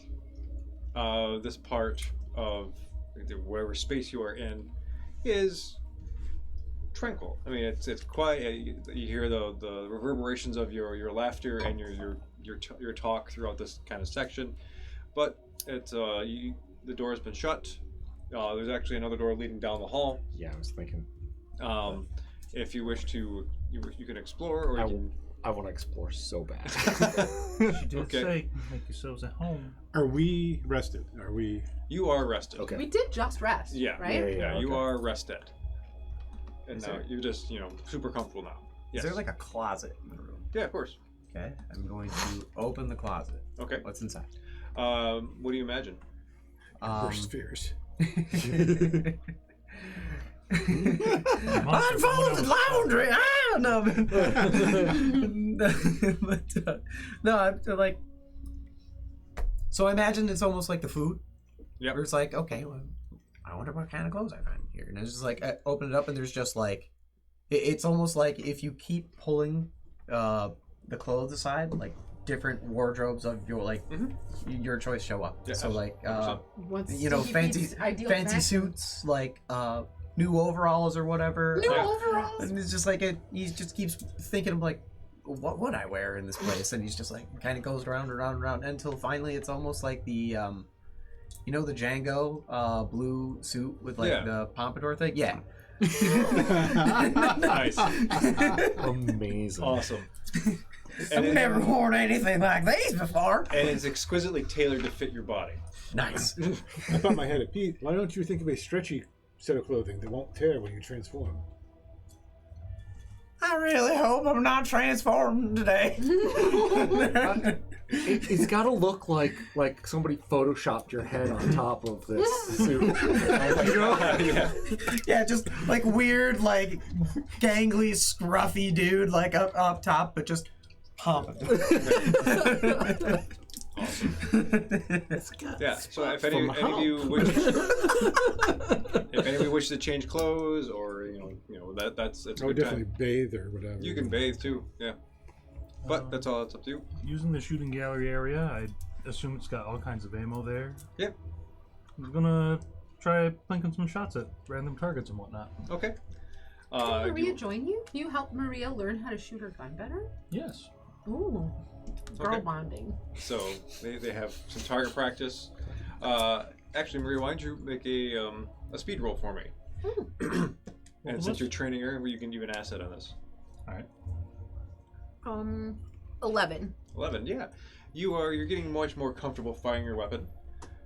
S1: this part of whatever space you are in is tranquil. I mean, it's quiet. You hear the reverberations of your laughter and your talk throughout this kind of section, but it's the door has been shut. There's actually another door leading down the hall.
S5: Yeah, I was thinking.
S1: If you wish to, you can explore, or
S5: I want to explore so bad.
S6: She did
S1: Okay.
S6: say, make yourselves at home.
S4: Are we rested? Are we?
S1: You are rested.
S5: Okay.
S7: We did just rest,
S1: Yeah.
S7: right?
S1: Yeah, you
S5: okay.
S1: are rested. And
S8: Is
S1: now
S8: there-
S1: you're just, super comfortable now. Yes.
S8: Is there like a closet in the room?
S1: Yeah, of course.
S8: Okay, I'm going to open the closet.
S1: Okay.
S8: What's inside?
S1: What do you imagine?
S4: Worst fears.
S8: Unfolded laundry. No, but no, I'm like. So I imagine it's almost like the food.
S1: Yep.
S8: Where it's like, okay, well, I wonder what kind of clothes I find here, and it's just like I open it up and there's just like, it's almost like if you keep pulling the clothes aside, like different wardrobes of your your choice show up.
S1: Yeah,
S8: so like
S7: Once
S8: you know,
S7: Stevie Pete's
S8: fancy
S7: ideal
S8: fancy
S7: fashion.
S8: suits, like new overalls or whatever.
S7: New
S1: Yeah.
S7: overalls.
S8: And it's just like he just keeps thinking of like, what would I wear in this place? And he's just like kind of goes around and around and around until finally it's almost like the you know, the Django blue suit with like
S1: Yeah.
S8: the pompadour thing. Yeah.
S1: Nice.
S5: Amazing.
S1: Awesome.
S8: I've never worn anything like these before.
S1: And it's exquisitely tailored to fit your body.
S8: Nice.
S4: I thought in my head, Pete, why don't you think of a stretchy set of clothing that won't tear when you transform?
S8: I really hope I'm not transformed today.
S5: It's got to look like somebody photoshopped your head on top of this suit.
S1: Yeah.
S8: Yeah, just like weird, like gangly, scruffy dude, like up top, but just pompadour.
S1: Yeah. So if any of you wish to change clothes, or that's a
S4: I would
S1: good
S4: definitely
S1: time.
S4: bathe or whatever.
S1: You can bathe too. Yeah. But that's all. It's up to you.
S6: Using the shooting gallery area, I assume it's got all kinds of ammo there.
S1: Yep.
S6: I'm gonna try plinking some shots at random targets and whatnot.
S1: Okay.
S7: Can Maria join you? Can you help Maria learn how to shoot her gun better?
S1: Yes.
S7: Ooh. Girl
S1: Okay.
S7: bonding.
S1: So they have some target practice. Actually, Maria, why don't you make a speed roll for me? And since you're training her, you can do an asset on this.
S6: All right.
S7: 11.
S1: 11, yeah. You're getting much more comfortable firing your weapon.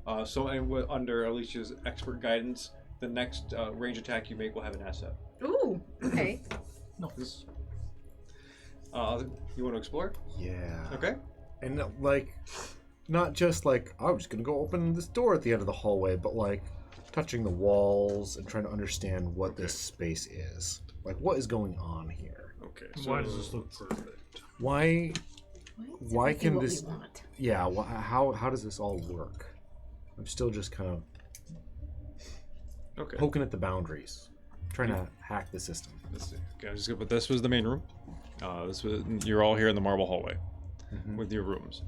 S1: Under Alicia's expert guidance, the next range attack you make will have an asset.
S7: Ooh. Okay.
S1: You want to explore?
S5: Yeah.
S1: Okay.
S5: And like, not just like I'm just gonna go open this door at the end of the hallway, but like touching the walls and trying to understand what this space is. Like, what is going on here?
S1: Okay.
S6: Why does this look perfect?
S5: Why can
S7: what
S5: this?
S7: we want?
S5: Yeah. How does this all work? I'm still just kind of poking at the boundaries, trying to hack the system.
S1: Let's see. Okay, I'm just gonna put this was the main room. You're all here in the marble hallway with your rooms.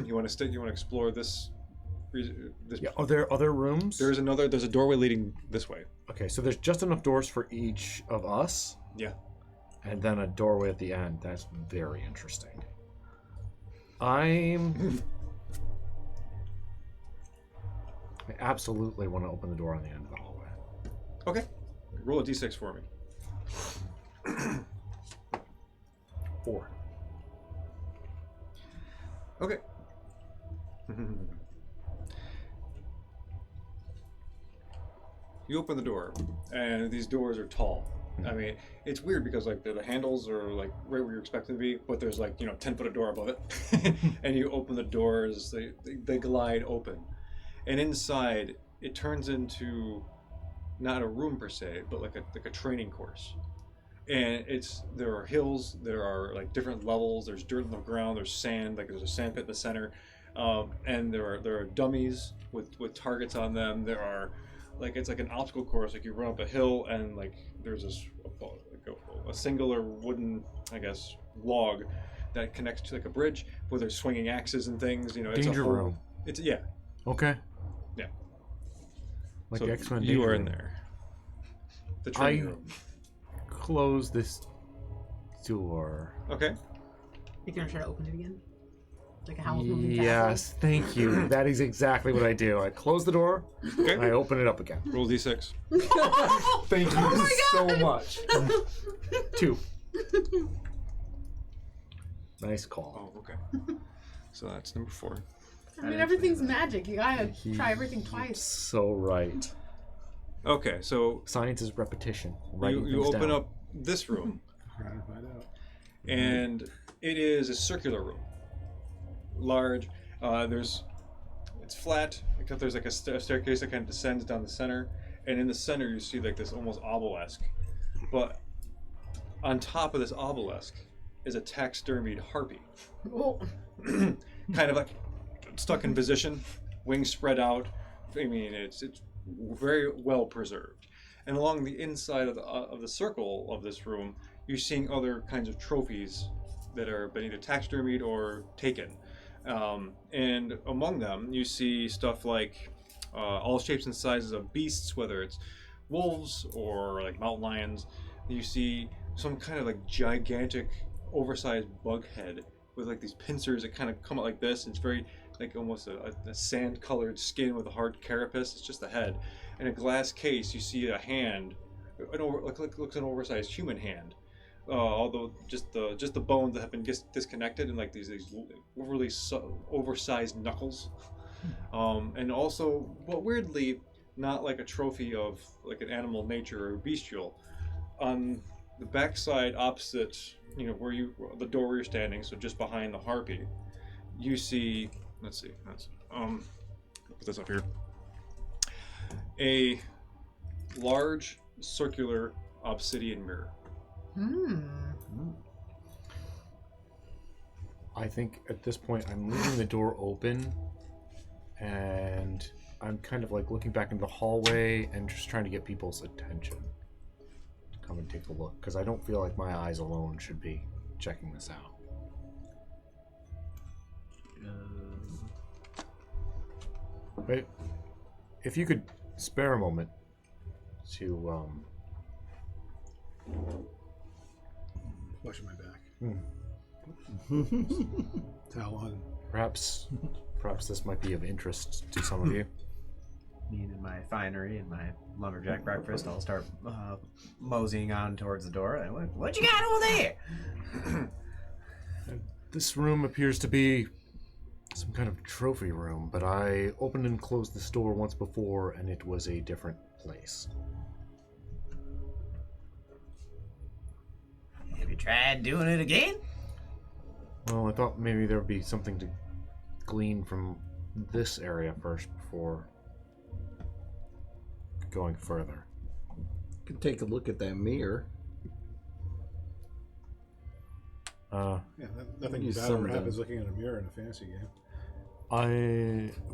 S1: You want to explore this?
S5: Yeah. Are there other rooms?
S1: There's a doorway leading this way.
S5: Okay, so there's just enough doors for each of us.
S1: Yeah.
S5: And then a doorway at the end. That's very interesting. I absolutely want to open the door on the end of the hallway.
S1: Okay. Roll a d6 for me.
S5: 4.
S1: Okay. You open the door, and these doors are tall. I mean, it's weird because like the handles are like right where you're expected to be, but there's like 10 foot of door above it, and you open the doors, they glide open, and inside it turns into not a room per se, but like a training course. And there are hills, there are like different levels, there's dirt on the ground, there's sand, like there's a sand pit in the center, and there are dummies with targets on them. There are it's like an obstacle course, like you run up a hill and like there's a singular wooden, I guess, log that connects to like a bridge where there's swinging axes and things. It's
S5: Danger
S1: a whole,
S5: room.
S1: It's
S5: Okay.
S1: Yeah.
S5: Like
S1: So
S5: X-Men.
S1: you
S5: Danger
S1: are in
S5: Room.
S1: there. The training room.
S5: Close this door.
S1: Okay.
S7: You're gonna try to open it again? Like a Howl's Moving Castle?
S5: Yes, thank you. That is exactly what I do. I close the door,
S1: Okay.
S5: and I open it up again.
S1: Roll d6.
S5: Thank you so much. 2. Nice call.
S1: Oh, okay. So that's number 4.
S7: I mean, everything's magic. You gotta try everything twice.
S5: So right.
S1: Okay, so
S5: Science is repetition.
S1: you open up this room,
S4: Trying to find out.
S1: and it is a circular room. Large. It's flat, except there's like a staircase that kind of descends down the center, and in the center you see like this almost obelisk. But on top of this obelisk is a taxidermied harpy,
S7: Oh.
S1: kind of like stuck in position, wings spread out. I mean, it's very well preserved. And along the inside of the circle of this room, you're seeing other kinds of trophies that are been either taxidermied or taken. And among them, you see stuff like all shapes and sizes of beasts, whether it's wolves or like mountain lions. You see some kind of like gigantic, oversized bug head with like these pincers that kind of come out like this. It's very like almost a sand-colored skin with a hard carapace. It's just the head. In a glass case, you see a hand, looks an oversized human hand. Although just the bones that have been disconnected and like these overly oversized knuckles, and also, but weirdly, not like a trophy of like an animal nature or bestial. On the backside opposite, the door where you're standing, so just behind the harpy, you see. Let's see. Put this up here. A large circular obsidian mirror.
S5: I think at this point I'm leaving the door open, and I'm kind of like looking back into the hallway and just trying to get people's attention to come and take a look, because I don't feel like my eyes alone should be checking this out. Wait, if you could spare a moment to
S4: Washing my back.
S5: Hmm.
S4: Towel on.
S5: Perhaps this might be of interest to some of you.
S8: Me and my finery and my lumberjack breakfast, I'll start moseying on towards the door. What you got over there?
S5: This room appears to be some kind of trophy room, but I opened and closed this door once before, and it was a different place.
S8: Have you tried doing it again?
S5: Well, I thought maybe there would be something to glean from this area first before going further.
S2: Could take a look at that mirror.
S4: Yeah, nothing
S2: Use
S4: bad
S2: some
S4: ever
S2: of
S4: happens
S2: them.
S4: looking at a mirror in a fantasy game.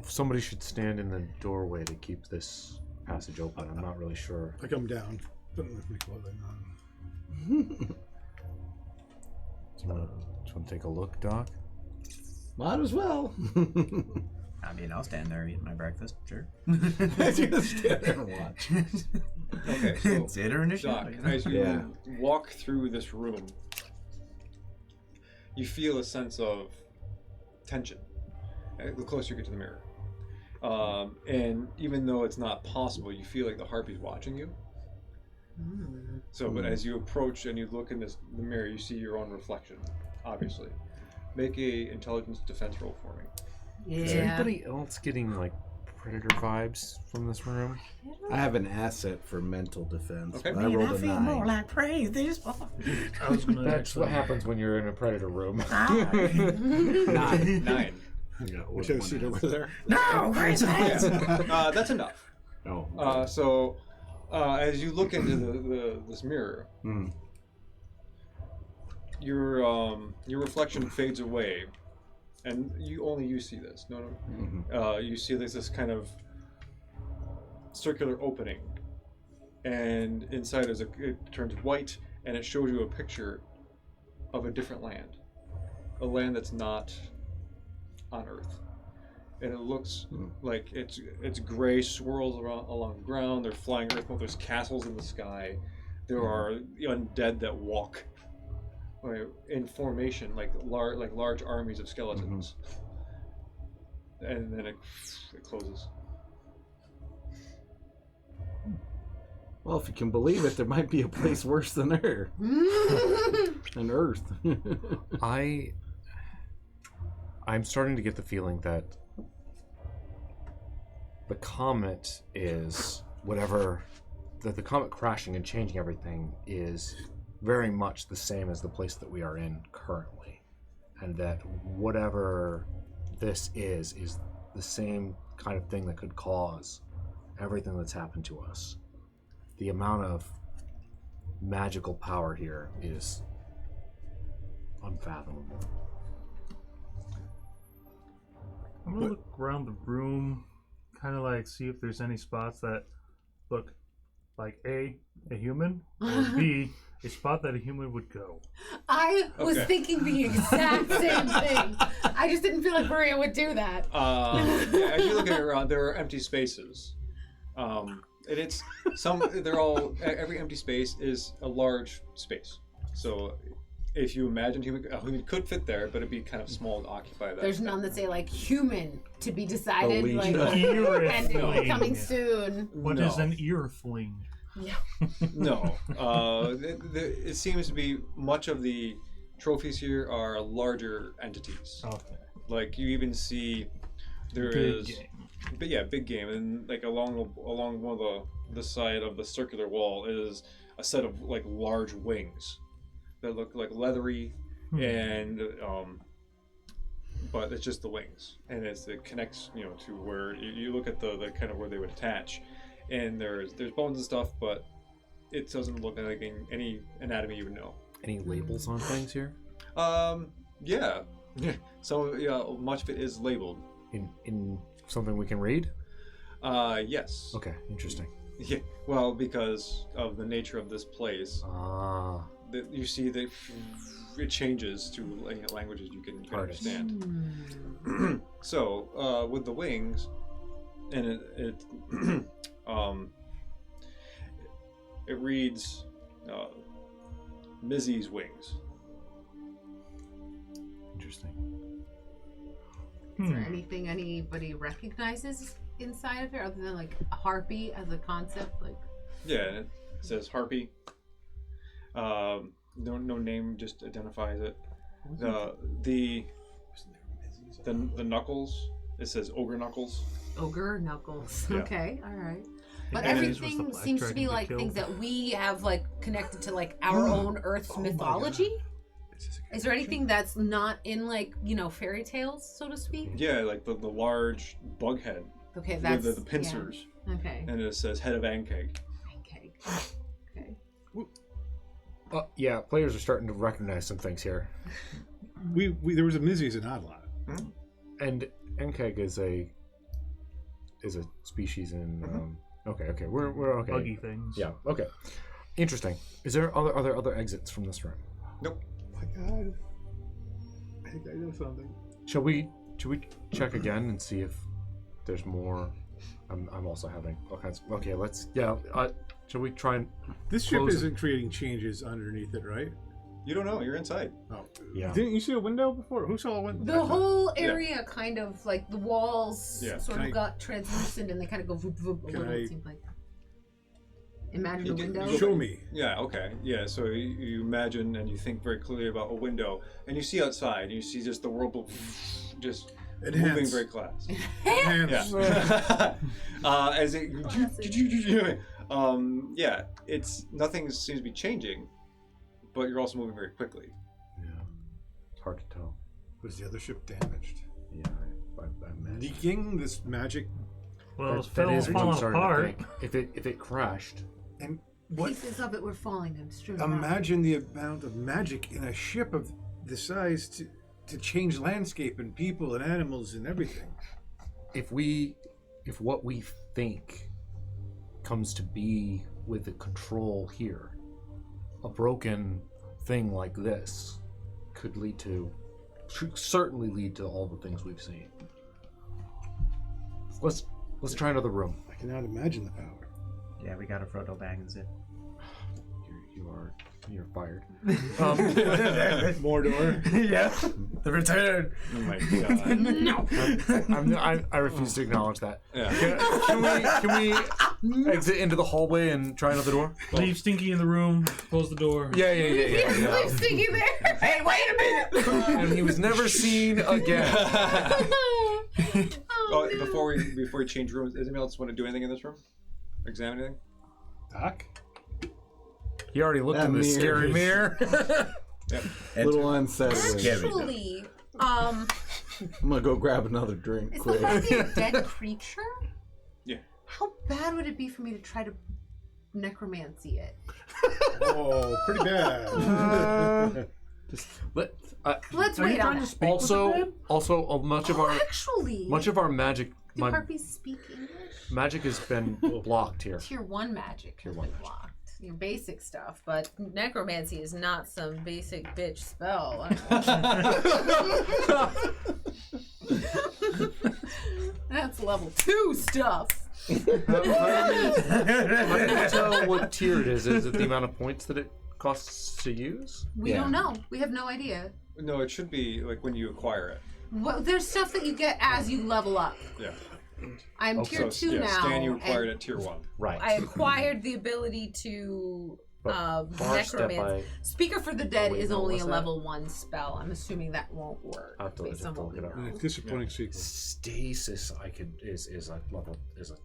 S5: Somebody should stand in the doorway to keep this passage open. I'm not really sure.
S4: I come down, putting my clothing on.
S5: Do you want to take a look, Doc?
S2: Might as well.
S8: I mean, I'll stand there eating my breakfast, sure.
S2: Just stand there and watch.
S1: Okay, so
S8: Consider an issue.
S1: Doc, as you walk through this room, you feel a sense of tension the closer you get to the mirror. And even though it's not possible, you feel like the harpy's watching you. So, but as you approach and you look in the mirror, you see your own reflection, obviously. Make a intelligence defense roll for me.
S5: Is anybody else getting like predator vibes from this room?
S2: I have an asset for mental defense.
S1: Okay.
S2: But I rolled a
S8: feel
S2: 9.
S8: more like praise this
S6: I was gonna
S5: That's what
S6: actually-
S5: happens when you're in a predator room.
S1: 9.
S2: Yeah,
S4: We should have seen over there.
S8: No, crazy.
S1: Yeah. That's enough.
S2: Oh.
S1: So, as you look into this mirror, your reflection fades away, and you see this. You see this kind of circular opening, and inside it turns white, and it shows you a picture of a different land, a land that's not on Earth. And it looks like it's gray swirls along the ground. There's flying earth. There's castles in the sky. There are undead that walk in formation, like large armies of skeletons. And then it closes.
S2: Well, if you can believe it, there might be a place worse than Earth. Than Earth.
S5: I'm starting to get the feeling that the comet is whatever, that the comet crashing and changing everything is very much the same as the place that we are in currently, and that whatever this is the same kind of thing that could cause everything that's happened to us. The amount of magical power here is unfathomable.
S6: I'm gonna look around the room, kind of like see if there's any spots that look like A, a human, or B, a spot that a human would go.
S7: I was thinking the exact same thing. I just didn't feel like Maria would do that.
S1: As you're looking around, there are empty spaces. And it's every empty space is a large space. So if you imagine a human could fit there, but it'd be kind of small to occupy that.
S7: There's none that say like human to be decided, like
S6: Earthling.
S7: and coming soon.
S6: What is an earthling?
S7: Yeah.
S1: No. It seems to be much of the trophies here are larger entities.
S6: Okay.
S1: Like you even see there
S6: Big
S1: is
S6: game.
S1: But yeah, big game, and like along one of the side of the circular wall is a set of like large wings that look like leathery, and but it's just the wings, and it connects to where you look at the kind of where they would attach, and there's bones and stuff, but it doesn't look like any anatomy you would know.
S5: Any labels on things here?
S1: Yeah. So much of it is labeled.
S5: In something we can read?
S1: Yes.
S5: Okay, interesting.
S1: Yeah. Well, because of the nature of this place, you see that it changes to languages you can understand. So with the wings, and it reads Mizzy's wings.
S5: Interesting.
S7: Is there anything anybody recognizes inside of here other than like a harpy as a concept? Like,
S1: Yeah, and it says harpy. No name, just identifies it. The knuckles. It says ogre knuckles.
S7: ogre knuckles.
S1: Yeah.
S7: Okay, all right. But
S1: And
S6: Hades was the
S7: everything
S6: black
S7: seems to
S6: dragon
S7: be
S6: we
S7: like
S6: killed.
S7: things that we have like connected to like our own Earth's mythology. Is there anything that's not in like, you know, fairy tales, so to speak?
S1: Yeah, like the large bug head
S7: Okay,
S1: with
S7: that's
S1: the pincers,
S7: Yeah. Okay.
S1: and it says head of Ankeg.
S7: Okay. Okay.
S5: Yeah, players are starting to recognize some things here.
S4: We there was a Mizzy's in Oddlot.
S5: And Enkeg is a species in. Okay, we're okay.
S6: Buggy things.
S5: Yeah. Okay. Interesting. Is there other exits from this room?
S1: Nope.
S4: Oh my God. I think I know something.
S5: Should we check again and see if there's more? I'm also having all kinds. Okay, let's. Yeah. Should we try and?
S4: This ship
S5: Close it.
S4: isn't creating changes underneath it, right?
S1: You don't know. You're inside.
S4: Oh.
S5: Yeah.
S4: Didn't you see a window before? Who saw a window?
S7: The whole area kind of like the walls
S1: Yeah.
S7: sort
S4: Can
S7: of
S4: I-
S7: got translucent and they kind of go voop voop a
S4: Can
S7: little.
S4: I-
S7: It seemed like. Imagine
S1: You
S7: a
S1: can-
S7: window.
S1: you
S4: Show me.
S1: Yeah. Okay. Yeah. So you imagine and you think very clearly about a window, and you see outside, and you see just the world just moving
S4: Enhance.
S1: very fast.
S4: Enhance.
S1: Yeah. As it,
S7: Classic.
S1: yeah, it's nothing seems to be changing, but you're also moving very quickly.
S5: Yeah. It's hard to tell.
S4: Was the other ship damaged?
S5: Yeah. I imagine.
S4: Leaking this magic.
S6: Well, it's
S5: That is what I'm
S6: falling
S5: starting to
S6: apart.
S5: think. If it crashed,
S4: And what?
S7: Pieces of it were falling and strewn around.
S4: Imagine the amount of magic in a ship of the size to change landscape and people and animals and everything.
S5: if what we think comes to be with the control here, a broken thing like this should certainly lead to all the things we've seen. Let's try another room.
S4: I cannot imagine the power.
S8: Yeah, we got a Frodo Baggins it.
S5: You're fired.
S4: Mordor.
S8: Yeah, the return.
S1: Oh my god.
S7: No.
S5: I refuse to acknowledge that.
S1: Yeah.
S5: Can we exit into the hallway and try another door?
S6: Leave Stinky in the room. Close the door.
S5: Yeah.
S7: Leave Stinky there. Hey, wait a minute.
S5: And he was never seen again.
S1: Oh, before we change rooms, does anyone else want to do anything in this room? Examine anything?
S4: Doc?
S5: He already looked
S2: That
S5: in the
S2: mirror
S5: scary
S2: is-
S5: mirror.
S2: Little unsettling.
S7: Actually,
S2: I'm gonna go grab another drink
S7: is
S2: quick.
S7: the harpy a dead creature?
S1: Yeah.
S7: How bad would it be for me to try to necromancy it?
S4: Oh, pretty bad.
S7: Let's
S6: Are you
S7: wait on
S6: trying to
S7: that.
S6: speak with the dead?
S5: Also, much of our magic,
S7: Do harpies speak English?
S5: magic has been blocked here.
S7: Tier 1 magic has
S5: Tier
S7: been blocked. Your basic stuff, but necromancy is not some basic bitch spell. That's level 2 stuff.
S5: How do you tell what tier it is? Is it the amount of points that it costs to use?
S7: We don't know. We have no idea.
S1: No, it should be like when you acquire it.
S7: Well, there's stuff that you get as you level up.
S1: Yeah.
S7: I'm tier 2 now.
S1: Stan, you acquired
S7: and
S1: at tier 1.
S5: Right.
S7: I acquired the ability to necromancy. Speaker for the Dead
S5: wait,
S7: is
S5: no,
S7: only
S5: what's
S7: a
S5: that?
S7: level 1 spell. I'm assuming that won't work.
S5: I'll have to
S7: based on what we
S5: look it up.
S7: know.
S4: A disappointing sequel.
S5: Stasis, is a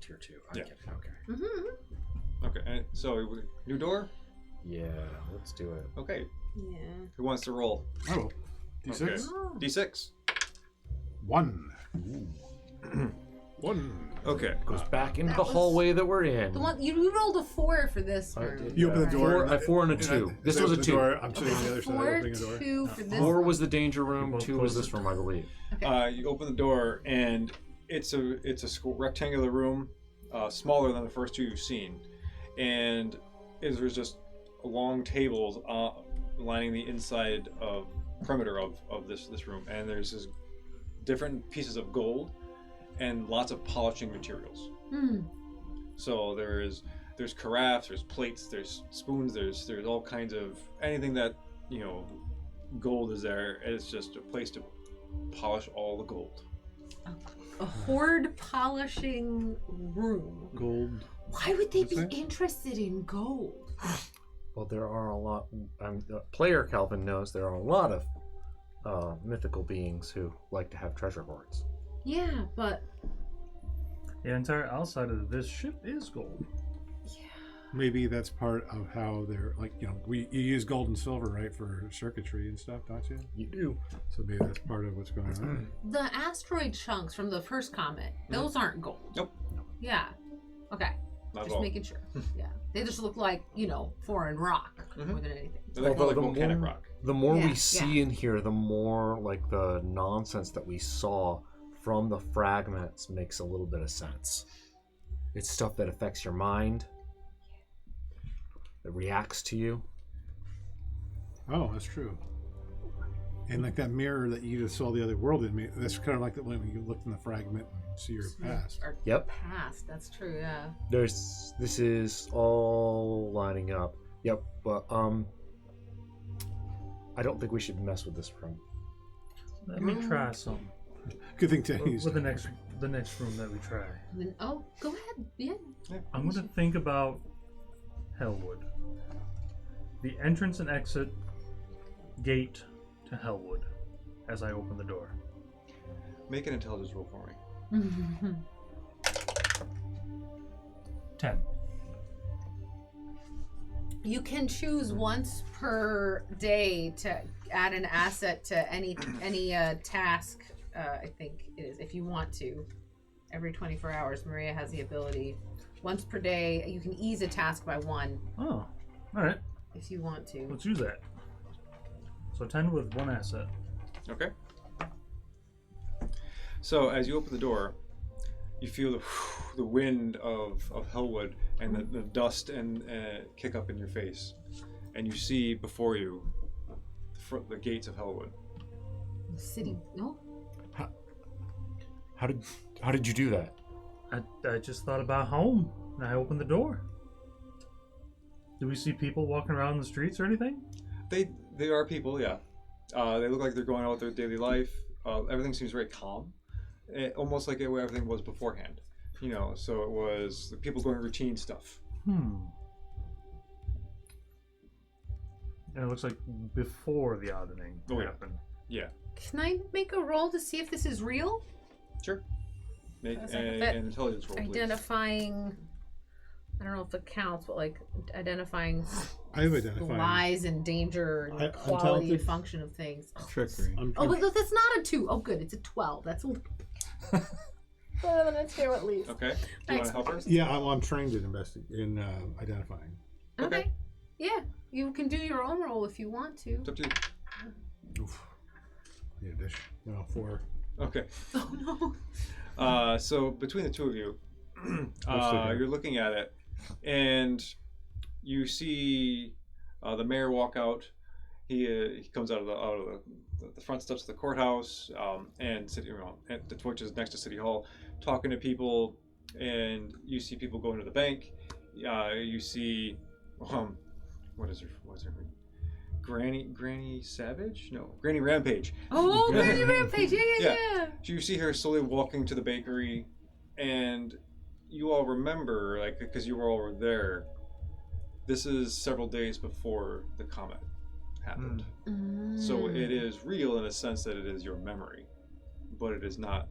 S5: tier 2.
S1: Yeah.
S5: Okay.
S7: Mm-hmm.
S1: Okay, and so new door?
S5: Yeah, let's do it.
S1: Okay.
S7: Yeah.
S1: Who wants to roll?
S4: Oh, D6?
S1: Okay.
S7: Oh.
S1: D6.
S4: 1. 1.
S1: Okay.
S5: Goes back into
S7: That
S5: the
S7: was-
S5: hallway that we're in.
S7: The one you rolled a 4 for this
S5: I
S7: one.
S5: did.
S4: You open the door.
S5: Four- 4 and a 2. This was a 2.
S4: I'm sitting on the other side opening a door.
S7: 2 for this
S5: 4
S7: one.
S5: was the danger room.
S6: both
S5: 2 was
S6: closed
S5: this
S6: it.
S5: room, I believe.
S1: You open the door, and it's a rectangular room, smaller than the first two you've seen, and there's just long tables lining the inside of perimeter of this room, and there's this different pieces of gold and lots of polishing materials.
S7: Hmm.
S1: So there's there's carafes, there's plates, there's spoons, there's all kinds of anything that gold is there. It's just a place to polish all the gold.
S7: A hoard polishing room.
S4: Gold.
S7: Why would they be
S4: What's that?
S7: interested in gold?
S5: Well, there are a lot. Player Calvin knows there are a lot of mythical beings who like to have treasure hoards.
S7: Yeah, but
S6: The entire outside of this ship is gold.
S4: Maybe that's part of how they're like, you use gold and silver, right, for circuitry and stuff, don't you?
S5: You do.
S4: So maybe that's part of what's going on.
S7: the asteroid chunks from the first comet, those aren't gold.
S1: Nope.
S7: Yeah. Okay.
S1: Not at
S7: Just
S1: all.
S7: making sure. Yeah. They just look like, foreign rock more than anything.
S1: They're like, more like volcanic rock.
S5: The more
S7: Yeah,
S5: we see in here, the more like the nonsense that we saw from the fragments makes a little bit of sense. It's stuff that affects your mind. It reacts to you.
S4: Oh, that's true. And like that mirror that you just saw the other world in, that's kind of like the when you looked in the fragment and see your past.
S7: Our
S5: Yep.
S7: past. That's true. Yeah.
S5: This is all lining up. Yep, but I don't think we should mess with this room.
S6: Let me try some.
S4: Good thing Teddy's.
S6: With the next room that we try.
S7: And then, go ahead. Yeah.
S6: I'm going to think about Hellwood. The entrance and exit gate to Hellwood as I open the door.
S1: Make an intelligence roll for me.
S6: 10.
S7: You can choose once per day to add an asset to any task. I think it is, if you want to. Every 24 hours, Maria has the ability. Once per day, you can ease a task by 1
S6: Oh, alright.
S7: if you want to.
S6: Let's use that. So 10 with 1 asset.
S1: Okay. So as you open the door, you feel the wind of Hellwood and the dust and kick up in your face, and you see before you the gates of Hellwood.
S7: The city. No.
S5: How did you do that?
S6: I just thought about home and I opened the door. Do we see people walking around the streets or anything?
S1: They are people, yeah. They look like they're going out with their daily life. Everything seems very calm, almost like everything was beforehand. So it was the people doing routine stuff.
S6: And it looks like before the auditing happened.
S1: Yeah.
S7: Can I make a roll to see if this is real?
S1: Sure. Make
S7: That's
S1: an
S7: like
S1: intelligence roll, please.
S7: Identifying. I don't know if it counts, but like identifying
S4: I have identified.
S7: lies and danger and quality
S4: talented.
S7: and function of things.
S2: Trickery.
S7: Oh, but look, that's not a 2. Oh, good. It's a 12. That's a little better than a 2 at least.
S1: Okay. Do you want to help her?
S4: Yeah, I'm trained in identifying.
S7: Okay. Yeah. You can do your own roll if you want to.
S1: It's up to you.
S4: Oof. Yeah, dish. No, 4.
S1: Okay.
S7: Oh, no.
S1: So between the two of you,
S4: okay.
S1: you're looking at it, and you see the mayor walk out. He comes out of the front steps of the courthouse and which is next to City Hall, talking to people, and you see people going to the bank. You see, what is her name? Granny Savage? No, Granny Rampage.
S7: Oh, Granny Rampage. Yeah.
S1: So you see her slowly walking to the bakery, and you all remember, like, because you all were there, this is several days before the comet happened. So it is real in a sense that it is your memory, but it is not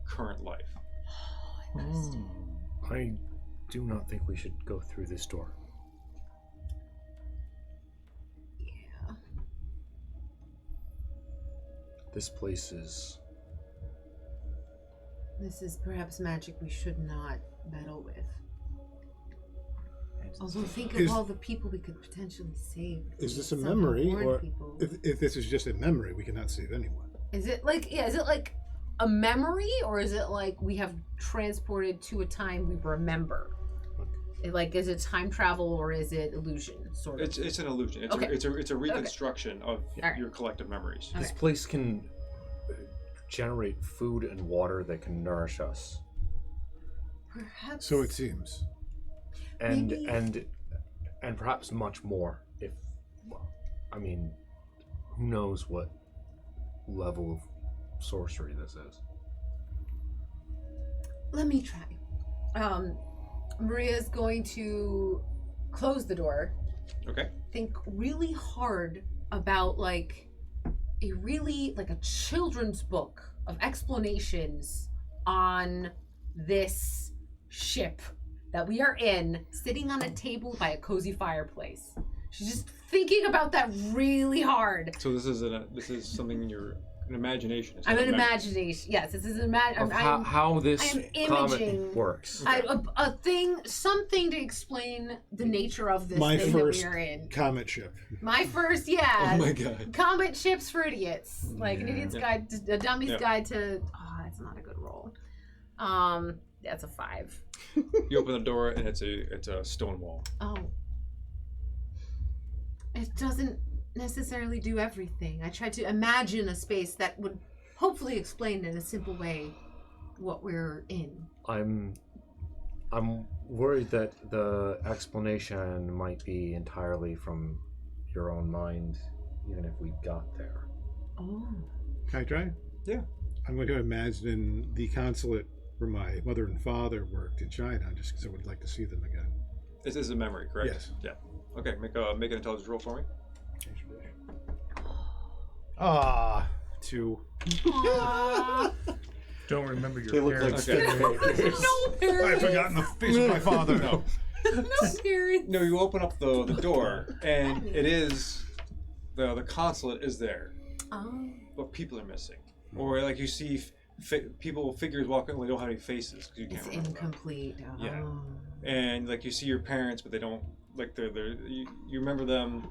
S1: current life.
S5: I do not think we should go through this door.
S7: Yeah.
S5: This place is...
S7: This is perhaps magic we should not meddle with. Also, think of all the people we could potentially save. if
S4: Is
S7: we
S4: this a
S7: somehow
S4: memory,
S7: warned
S4: or
S7: people.
S4: if this is just a memory, we cannot save anyone?
S7: Is it like a memory, or is it like we have transported to a time we remember? Is it time travel or is it illusion? Sort of.
S1: It's an illusion. It's a reconstruction of your collective memories.
S5: This place can generate food and water that can nourish us.
S7: Perhaps.
S4: So it seems.
S5: and
S7: Maybe.
S5: and perhaps much more. If, well, I mean, who knows what level of sorcery this is?
S7: Let me try. Maria's going to close the door.
S1: Okay.
S7: Think really hard about like a children's book of explanations on this ship that we are in, sitting on a table by a cozy fireplace. She's just thinking about that really hard.
S1: So this is something in your imagination. It's
S7: I'm
S1: not
S7: an
S1: a memory.
S7: imagination. Yes, this is an imagination.
S5: Of how this
S7: I am
S5: comet
S7: imaging-
S5: works.
S7: A thing, something to explain the nature of this
S4: My
S7: thing
S4: first
S7: that we are in.
S4: comet ship.
S7: My first, yeah.
S1: Oh my god.
S7: Comet ships for idiots. Like an idiot's
S1: Yeah.
S7: guide, a dummy's
S1: Yeah.
S7: guide to. Oh, that's not a good roll. That's a 5.
S1: You open the door and it's a stone wall.
S7: Oh. It doesn't necessarily do everything. I tried to imagine a space that would hopefully explain in a simple way what we're in.
S5: I'm worried that the explanation might be entirely from your own mind, even if we got there.
S7: Oh.
S4: Can I try?
S1: Yeah.
S4: I'm going to imagine the consulate where my mother and father worked in China, just because I would like to see them again.
S1: This is a memory, correct?
S4: Yes.
S1: Yeah. Okay, make an intelligence roll for me.
S4: Ah, 2.
S7: Aww.
S6: Don't remember your
S2: They look like
S6: parents.
S1: Okay.
S7: No parents.
S4: I've forgotten the face of my father.
S1: No.
S7: No parents.
S1: No, you open up the door and it is the consulate is there,
S7: Oh.
S1: but people are missing. Or like you see figures walking, they don't have any faces because you can't
S7: It's
S1: remember them.
S7: incomplete. Oh.
S1: Yeah. And like you see your parents, but they don't like they're you remember them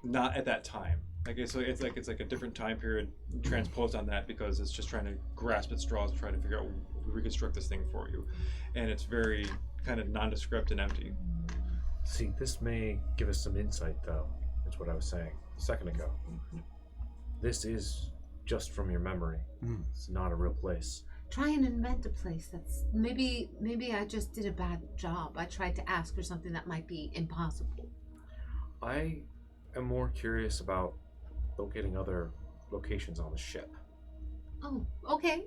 S1: not at that time. Like it's like a different time period transposed on that because it's just trying to grasp at straws and trying to figure out reconstruct this thing for you, and it's very kind of nondescript and empty.
S5: See, this may give us some insight, though. That's what I was saying a second ago. This is just from your memory. It's not a real place.
S7: Try and invent a place that's maybe I just did a bad job. I tried to ask for something that might be impossible.
S5: I am more curious about locating other locations on the ship.
S7: Oh, okay.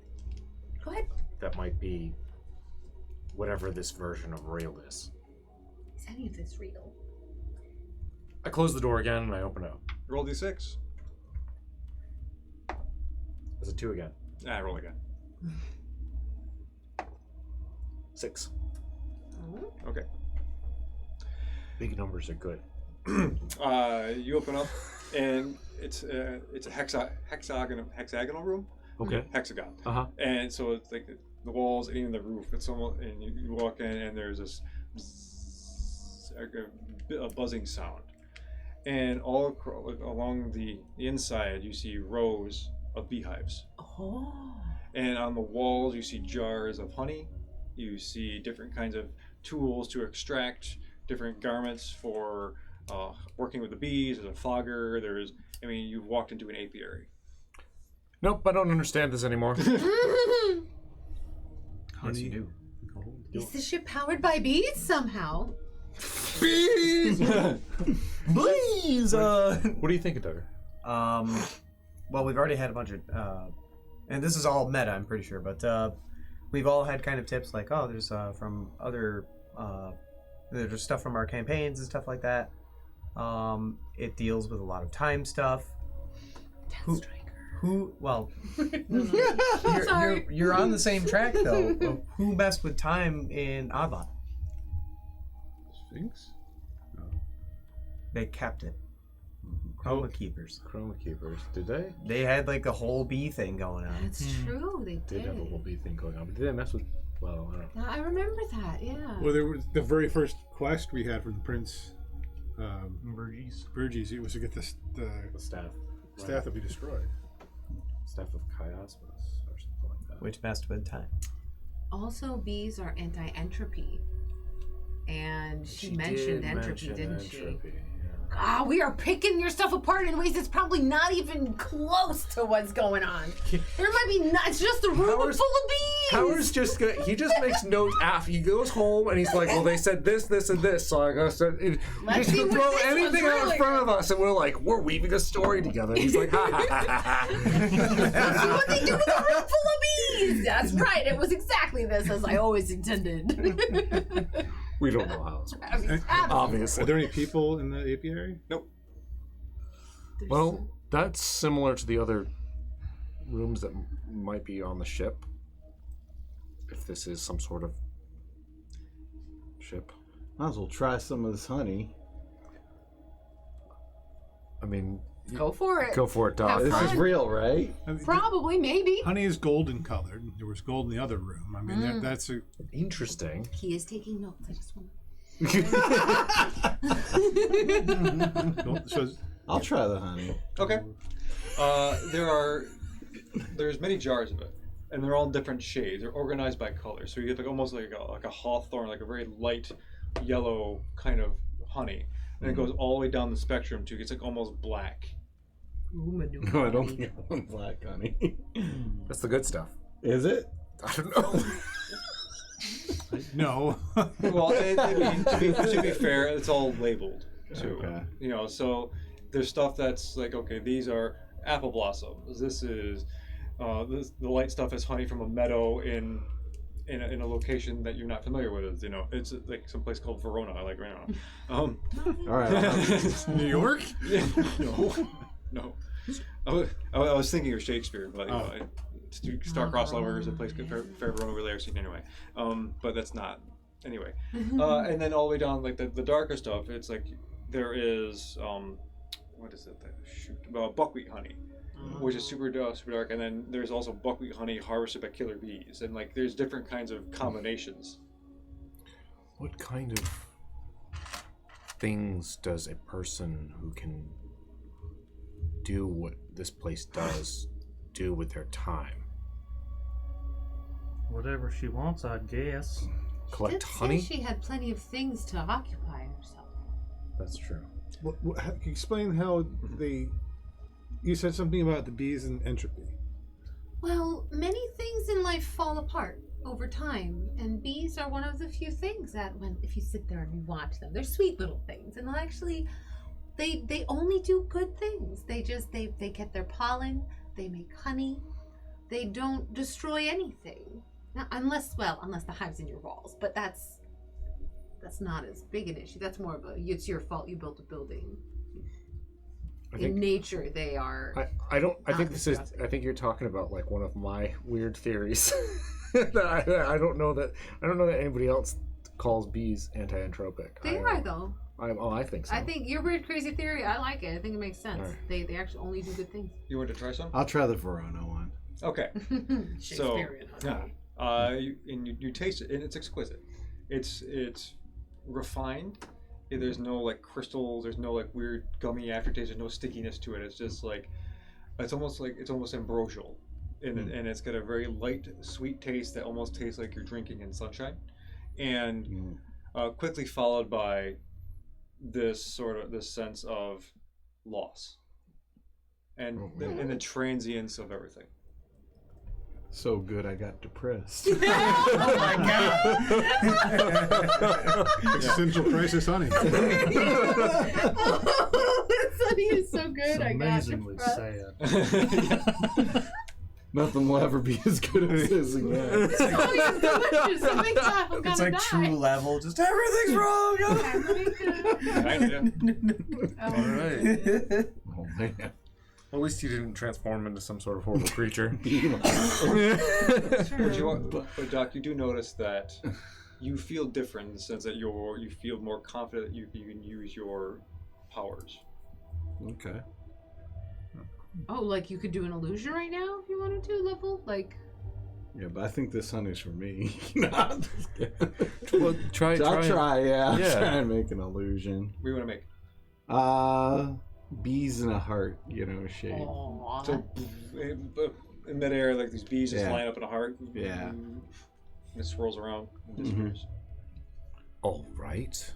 S7: Go ahead.
S5: That might be whatever this version of real is.
S7: Is any of this real?
S5: I close the door again and I open it up.
S1: Roll d6.
S5: It's a 2 again.
S1: Roll again.
S5: 6.
S7: Oh.
S1: Okay.
S5: Big numbers are good.
S1: You open up, and it's a hexagonal room.
S5: Okay.
S1: Hexagon.
S5: Uh-huh.
S1: And so it's like the walls and even the roof. It's almost, and you walk in, and there's this bzzz, like a buzzing sound, and all along the inside you see rows of beehives.
S7: Oh.
S1: And on the walls you see jars of honey. You see different kinds of tools to extract different garments for working with the bees. There's a fogger. You've walked into an apiary.
S5: Nope, I don't understand this anymore.
S8: Yes, you do.
S7: Is the ship powered by bees somehow?
S8: Please.
S5: What do you think, Doug?
S8: Well, we've already had a bunch of, and this is all meta, I'm pretty sure, but we've all had kind of tips like, oh, there's from other, there's stuff from our campaigns and stuff like that. It deals with a lot of time stuff. Well,
S7: Sorry.
S8: you're on the same track though. Of who messed with time in Abba?
S4: Sphinx?
S8: They kept it. Chroma Keepers.
S5: Chroma Keepers. Did they?
S8: They had like a whole bee thing going on.
S7: That's true. They
S5: Did have a whole bee thing going on. But did they mess with... Well, I don't know.
S7: I remember that. Yeah.
S4: Well, there was the very first quest we had from the Prince
S6: Virgies.
S4: It was to get the
S5: The staff.
S4: staff that we destroyed.
S5: Staff of Chiasmus or something like that.
S8: Which messed with time.
S7: Also, bees are anti-entropy, and she mentioned
S5: did
S7: entropy,
S5: mention
S7: didn't
S5: entropy,
S7: she?
S5: yeah.
S7: Ah, we are picking your stuff apart in ways that's probably not even close to what's going on. There might be not. It's just a room full of
S5: Howard's he just makes notes after he goes home and he's like, well, they said this, this, and this, so I gotta start.
S7: Let's
S5: Just
S7: see what
S5: throw
S7: this
S5: anything
S7: one's
S5: out in
S7: really
S5: front of us, and we're like, we're weaving a story together. And he's like, ha ha ha ha.
S7: That's what they do with a room full of bees. That's right. It was exactly this as I always intended.
S5: We don't know how it's
S4: Are
S5: obviously.
S4: there any people in the apiary?
S1: Nope.
S5: Well, that's similar to the other rooms that might be on the ship. If this is some sort of ship.
S2: Might as well try some of this honey.
S5: I mean,
S7: Go for it.
S5: go for it, Doc.
S7: Have
S2: This is
S7: fun.
S2: real, right?
S4: I mean,
S7: Probably, maybe.
S4: honey is golden colored. There was gold in the other room. I mean, that's a.
S5: Interesting.
S7: He is taking notes. I just want
S4: So
S2: I'll try the honey.
S1: Okay. There's many jars of it, and they're all different shades. They're organized by color, so you get like almost like a hawthorn, like a very light yellow kind of honey, and it goes all the way down the spectrum to it's like almost black.
S2: No, I don't think I want black honey.
S5: That's the good stuff.
S2: Is it?
S5: I don't know.
S4: no.
S1: Well, to be fair, it's all labeled too.
S2: Okay.
S1: You know, so there's stuff that's like, okay, these are apple blossoms. This is the light stuff is honey from a meadow in a location that you're not familiar with. You know, it's like some place called Verona. I like Verona.
S2: All right.
S4: New York?
S1: No. I was thinking of Shakespeare, but Star-Crossed Lovers, a place called Fair Verona we later seen anyway. But that's not. Anyway. And then all the way down, like the darker stuff, it's like there is, what is it? Buckwheat honey, which is super dark. And then there's also buckwheat honey harvested by killer bees. And like there's different kinds of combinations.
S5: What kind of things does a person who can do what this place does do with their time?
S6: Whatever she wants, I guess.
S5: Collect
S7: Did
S5: honey?
S7: say she had plenty of things to occupy herself.
S5: That's true.
S4: Can you explain how you said something about the bees and entropy.
S7: Well, many things in life fall apart over time, and bees are one of the few things that, if you sit there and you watch them, they're sweet little things, and actually, they only do good things. They get their pollen, they make honey, they don't destroy anything, now, unless the hive's in your walls, but that's not as big an issue. That's more of it's your fault you built a building. In nature, they are.
S5: I think you're talking about like one of my weird theories. that I don't know that anybody else calls bees anti-entropic.
S7: They are though.
S5: I think so.
S7: I think your weird crazy theory. I like it. I think it makes sense.
S5: Right.
S7: They actually only do good things.
S1: You want to try some?
S2: I'll try the Verona one.
S1: Okay. So,
S7: Shakespearean.
S1: you taste it, and it's exquisite. It's refined. There's no like crystals. There's no like weird gummy aftertaste. There's no stickiness to it. It's just like it's almost ambrosial, and it's got a very light, sweet taste that almost tastes like you're drinking in sunshine, and quickly followed by this sense of loss, and the transience of everything.
S2: So good, I got depressed.
S8: Oh my god!
S4: Existential crisis honey.
S7: This honey is so good.
S6: It's
S7: I got
S6: amazingly
S7: depressed.
S6: sad.
S2: Nothing will ever be as good as this again.
S7: This honey is delicious. Oh my god, I'm
S8: It's
S7: gonna
S8: like
S7: die.
S8: true level, just everything's wrong.
S5: Alright.
S2: Oh man.
S5: At least you didn't transform into some sort of horrible creature.
S1: But Doc, you do notice that you feel different in the sense that you feel more confident that you can use your powers.
S2: Okay.
S7: Oh, like you could do an illusion right now if you wanted to, level? Like.
S2: Yeah, but I think this honey's for me. No, I'm just kidding.
S5: Well, try.
S2: I'll try, yeah. I'll
S5: Yeah.
S2: try and make an illusion.
S1: What do you want to make?
S2: Bees in a heart, shape.
S7: Aww.
S1: So in midair, like these bees just
S2: Yeah.
S1: line up in a heart.
S2: Yeah.
S1: And it swirls around and disappears.
S5: All right.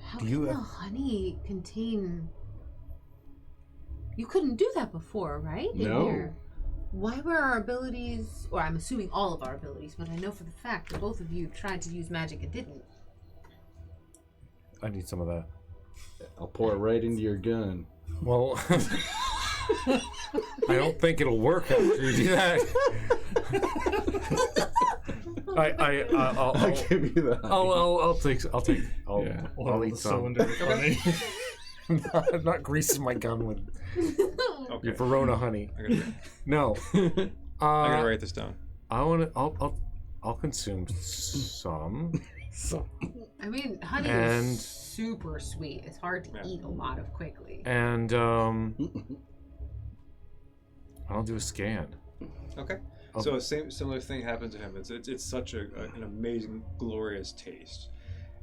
S7: How
S5: Do
S7: can
S5: you
S7: the
S5: have-
S7: honey contain? You couldn't do that before, right? In
S2: No.
S7: here. Why were our abilities, or I'm assuming all of our abilities, but I know for the fact that both of you tried to use magic and didn't.
S5: I need some of that.
S2: I'll pour it right into your gun.
S5: Well, I don't think it'll work after you do that.
S2: I'll give you that.
S5: I'll eat
S6: the
S5: some.
S6: cylinder of honey.
S5: I'm not greasing my gun with
S1: Okay.
S5: your Verona honey. No.
S1: I gotta write this down.
S5: I'll consume some.
S7: I mean, honey
S5: And-
S7: is super sweet. It's hard to eat a lot of quickly.
S5: And I'll do a scan.
S1: Okay.
S5: Oh.
S1: So a similar thing happens to him. It's such an amazing, glorious taste.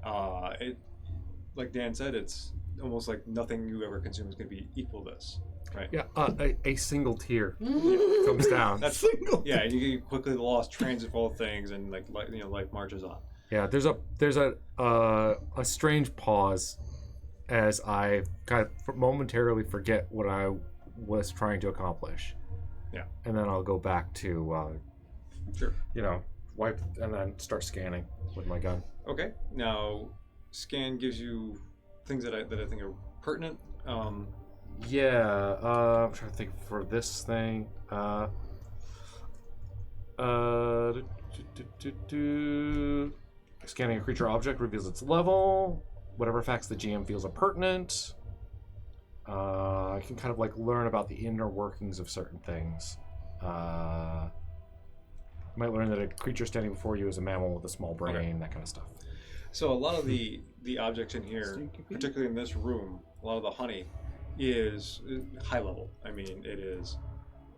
S1: It, like Dan said, it's almost like nothing you ever consume is going to be equal to this, right?
S5: Yeah, a single tear comes down.
S1: That's yeah. You quickly lost trains of all things, and life marches on.
S5: Yeah, there's a strange pause as I kind of momentarily forget what I was trying to accomplish.
S1: Yeah.
S5: And then I'll go back to
S1: Sure.
S5: wipe and then start scanning with my gun.
S1: Okay. Now, scan gives you things that I think are pertinent.
S5: Yeah, I'm trying to think for this thing. Scanning a creature object reveals its level. Whatever facts the GM feels are pertinent. I can kind of learn about the inner workings of certain things. You might learn that a creature standing before you is a mammal with a small brain, that kind of stuff.
S1: So a lot of the objects in here, particularly in this room, a lot of the honey is high level. I mean, it is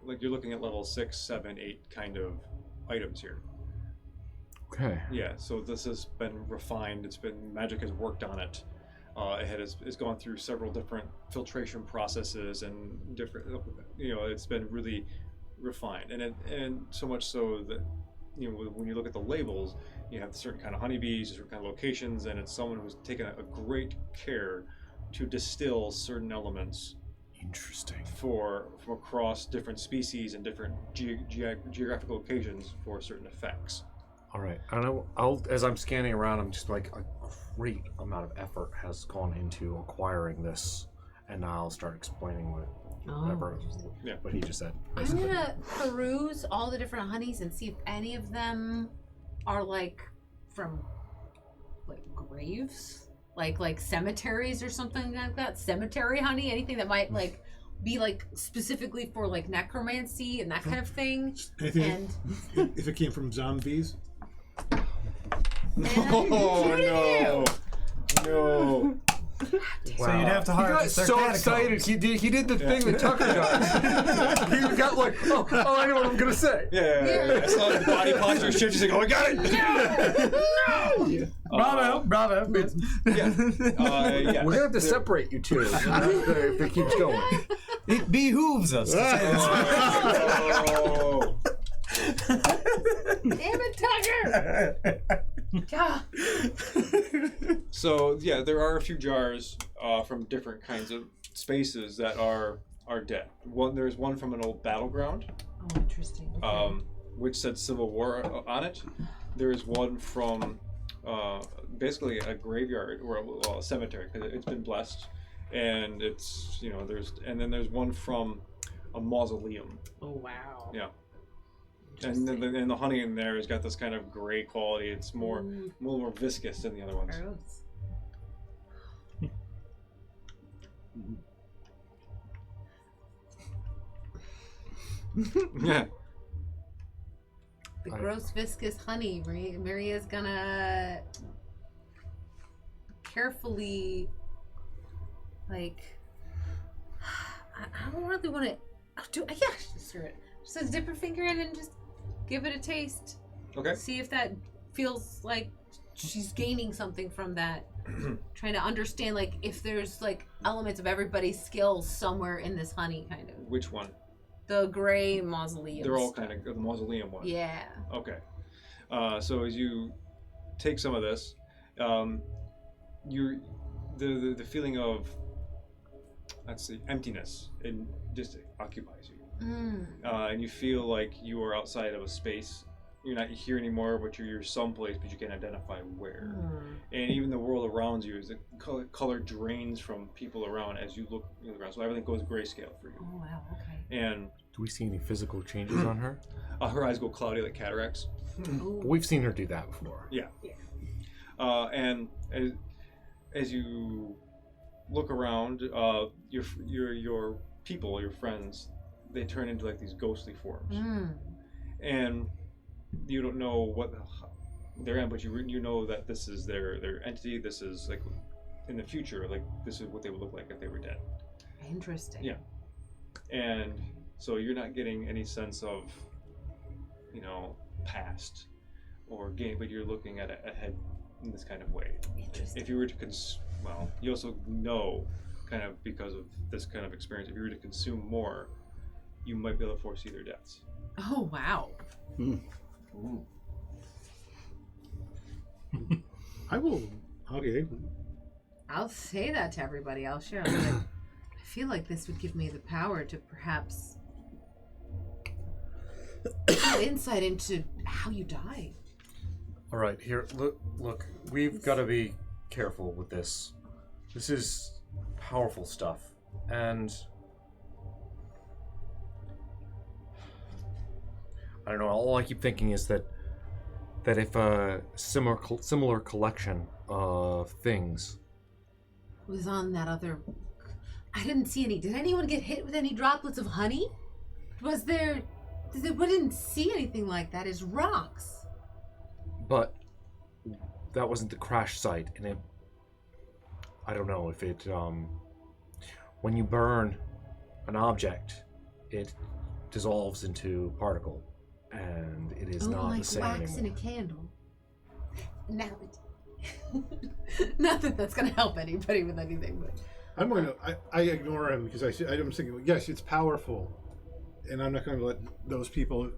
S1: like you're looking at level 6, 7, 8 kind of items here.
S5: Okay.
S1: Yeah, so this has been refined. Magic has worked on it. It's gone through several different filtration processes and different. It's been really refined, and so much so that when you look at the labels, you have certain kind of honeybees, certain kind of locations, and it's someone who's taken a great care to distill certain elements.
S5: Interesting.
S1: From across different species and different geographical locations for certain effects.
S5: All right. And I'll as I'm scanning around, I'm just like a great amount of effort has gone into acquiring this, and now I'll start explaining what he just said.
S7: I'm gonna peruse all the different honeys and see if any of them are from graves, like cemeteries or something like that. Cemetery honey, anything that might be specifically for necromancy and that kind of thing.
S4: Anything if it came from zombies.
S1: Oh no!
S8: So you'd have to hire.
S5: He got so excited. He did the thing that Tucker does. He got oh, I know what I'm gonna say.
S1: Yeah. I saw the body posture shift. He's like, oh, I got it. No.
S8: Bravo.
S1: Yeah.
S5: We're gonna have to separate you two if it keeps going.
S8: It behooves us.
S1: Oh.
S7: Damn it, Tucker! God.
S1: So yeah, there are a few jars from different kinds of spaces that are dead. There's one from an old battleground.
S7: Oh, interesting. Okay.
S1: Which said Civil War on it. There is one from basically a graveyard or a cemetery because it's been blessed, and it's then there's one from a mausoleum.
S7: Oh wow.
S1: Yeah. And the honey in there has got this kind of gray quality. It's more viscous than the other ones. Yeah.
S7: The gross viscous honey. Maria's gonna carefully I don't really want to just do it. Just dip her finger in and just give it a taste.
S1: Okay.
S7: See if that feels like she's gaining something from that. Trying to understand if there's elements of everybody's skills somewhere in this honey kind of.
S1: Which one?
S7: The gray mausoleum.
S1: They're all kind of the mausoleum one.
S7: Yeah.
S1: Okay. So as you take some of this, the feeling of emptiness, it just occupies you.
S7: Mm.
S1: And you feel like you are outside of a space. You're not here anymore, but you're someplace, but you can't identify where. And even the world around you, is the color drains from people around as you look around. So everything goes grayscale for you.
S7: Oh wow. Okay.
S1: And
S5: Do we see any physical changes on her?
S1: her eyes go cloudy like cataracts.
S7: Ooh.
S5: We've seen her do that before.
S1: Yeah. And as you look around, your people, your friends, they turn into like these ghostly forms, and you don't know what they're in, but you know that this is their entity. This is like in the future, like this is what they would look like if they were dead.
S7: Interesting.
S1: Yeah. And so you're not getting any sense of, past or game, but you're looking at it ahead in this kind of way.
S7: Interesting.
S1: If you were to you also know, kind of because of this kind of experience, if you were to consume more, you might be able to foresee their deaths.
S7: Oh wow.
S4: I will. Okay.
S7: I'll say that to everybody. I'll share. I'll be like, I feel like this would give me the power to perhaps get insight into how you died.
S5: All right, here. Look. We've got to be careful with this. This is powerful stuff, and I don't know. All I keep thinking is that if a similar collection of things
S7: Was on that other. I didn't see any. Did anyone get hit with any droplets of honey? Was there? We didn't see anything like that. It's rocks.
S5: But that wasn't the crash site, and I don't know if it, when you burn an object, it dissolves into particle, and it is not
S7: like
S5: the same
S7: wax
S5: anymore.
S7: in a candle. Now not that that's gonna help anybody with anything, but
S4: I'm going to. I ignore him because I'm thinking, yes, it's powerful, and I'm not going to let those people.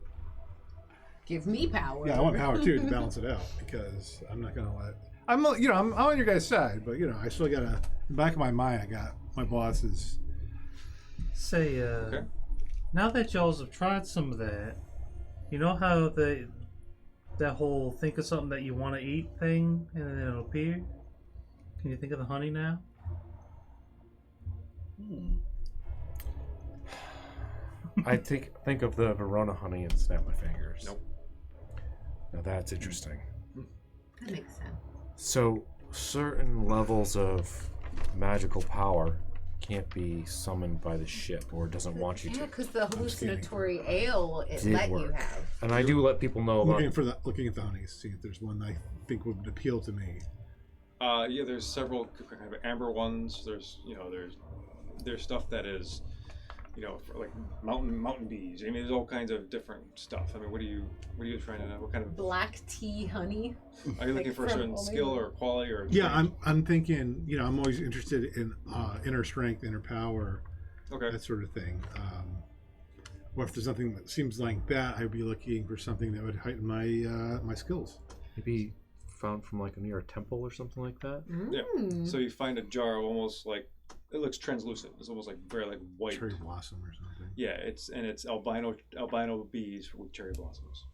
S7: give me power.
S4: Yeah, I want power too to balance it out because I'm not going to let. I'm on your guys' side, but I still got to. In the back of my mind, I got my bosses.
S6: Say,
S1: Okay.
S6: now that y'all have tried some of that, you know how that whole think of something that you want to eat thing and then it'll appear? Can you think of the honey now?
S5: I think of the Verona honey and snap my fingers.
S1: Nope.
S5: Now that's interesting.
S7: That makes sense.
S5: So certain levels of magical power can't be summoned by the ship, or doesn't want you
S7: Yeah,
S5: to.
S7: because the hallucinatory ale it
S5: Did
S7: let you
S5: work.
S7: have.
S5: And I do let people know about.
S4: Looking at the honeys, see if there's one I think would appeal to me.
S1: Yeah, there's several kind of amber ones. There's there's stuff that is, for like mountain bees. I mean, there's all kinds of different stuff. I mean, what are you trying to know? What kind of
S7: Black tea honey.
S1: are you looking for a
S7: from
S1: certain
S7: only
S1: skill
S7: one.
S1: or quality or?
S4: Yeah, I'm thinking. I'm always interested in inner strength, inner power,
S1: Okay.
S4: that sort of thing. Or if there's something that seems like that, I'd be looking for something that would heighten my skills.
S5: Maybe found from like near a temple or something like that.
S1: Yeah. So you find a jar almost like it looks translucent. It's almost like very like white.
S4: Cherry blossom or something.
S1: Yeah, it's albino bees with cherry blossoms.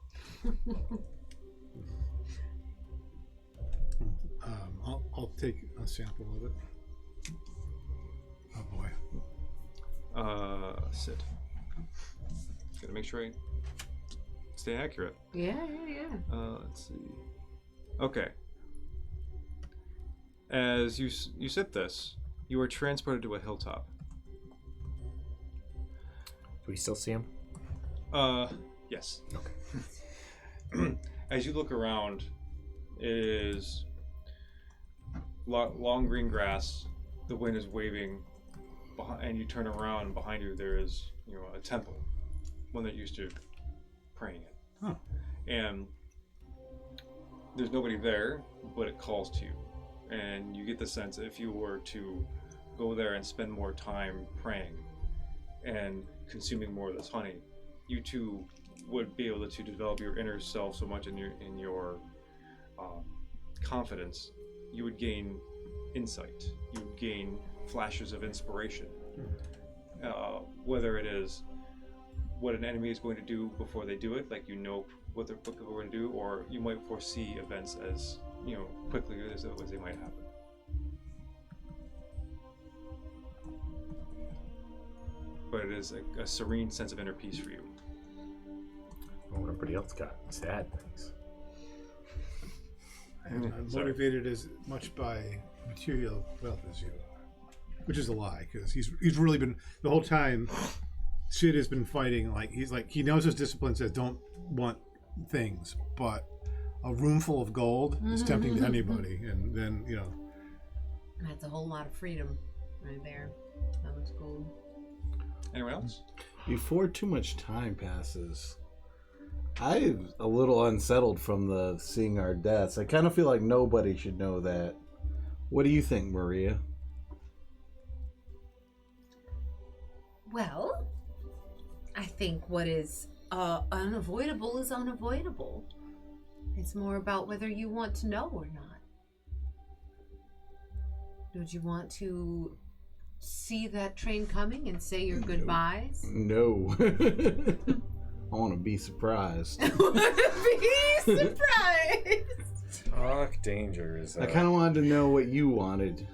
S4: I'll take a sample of it. Oh boy.
S1: Sit. Gotta make sure I stay accurate.
S7: Yeah.
S1: Let's see. Okay. As you sit this, you are transported to a hilltop.
S5: Do we still see him?
S1: Yes. Okay. As you look around, it is long green grass. The wind is waving, and you turn around. Behind you, there is a temple, one that used to praying in.
S4: Huh.
S1: And there's nobody there, but it calls to you, and you get the sense that if you were to go there and spend more time praying and consuming more of this honey, you too would be able to develop your inner self so much in your confidence. You would gain insight. You would gain flashes of inspiration. Whether it is what an enemy is going to do before they do it, like you know what they're going to do, or you might foresee events as quickly as they might happen. But it is a serene sense of inner peace for you.
S5: Well, everybody else got sad things.
S4: I'm not motivated as much by material wealth as you are, which is a lie, because he's really been the whole time. Sid has been fighting he knows his discipline says don't want things, but a room full of gold is tempting to anybody, and then
S7: That's a whole lot of freedom right there. That looks cool.
S1: Anyone else?
S2: Before too much time passes, I'm a little unsettled from the seeing our deaths. I kind of feel like nobody should know that. What do you think, Maria?
S7: Well, I think what is unavoidable is unavoidable. It's more about whether you want to know or not. Would you want to see that train coming and say your goodbyes?
S2: No. I want to be surprised.
S7: Be surprised.
S5: Talk dangers.
S2: I kind of wanted to know what you wanted.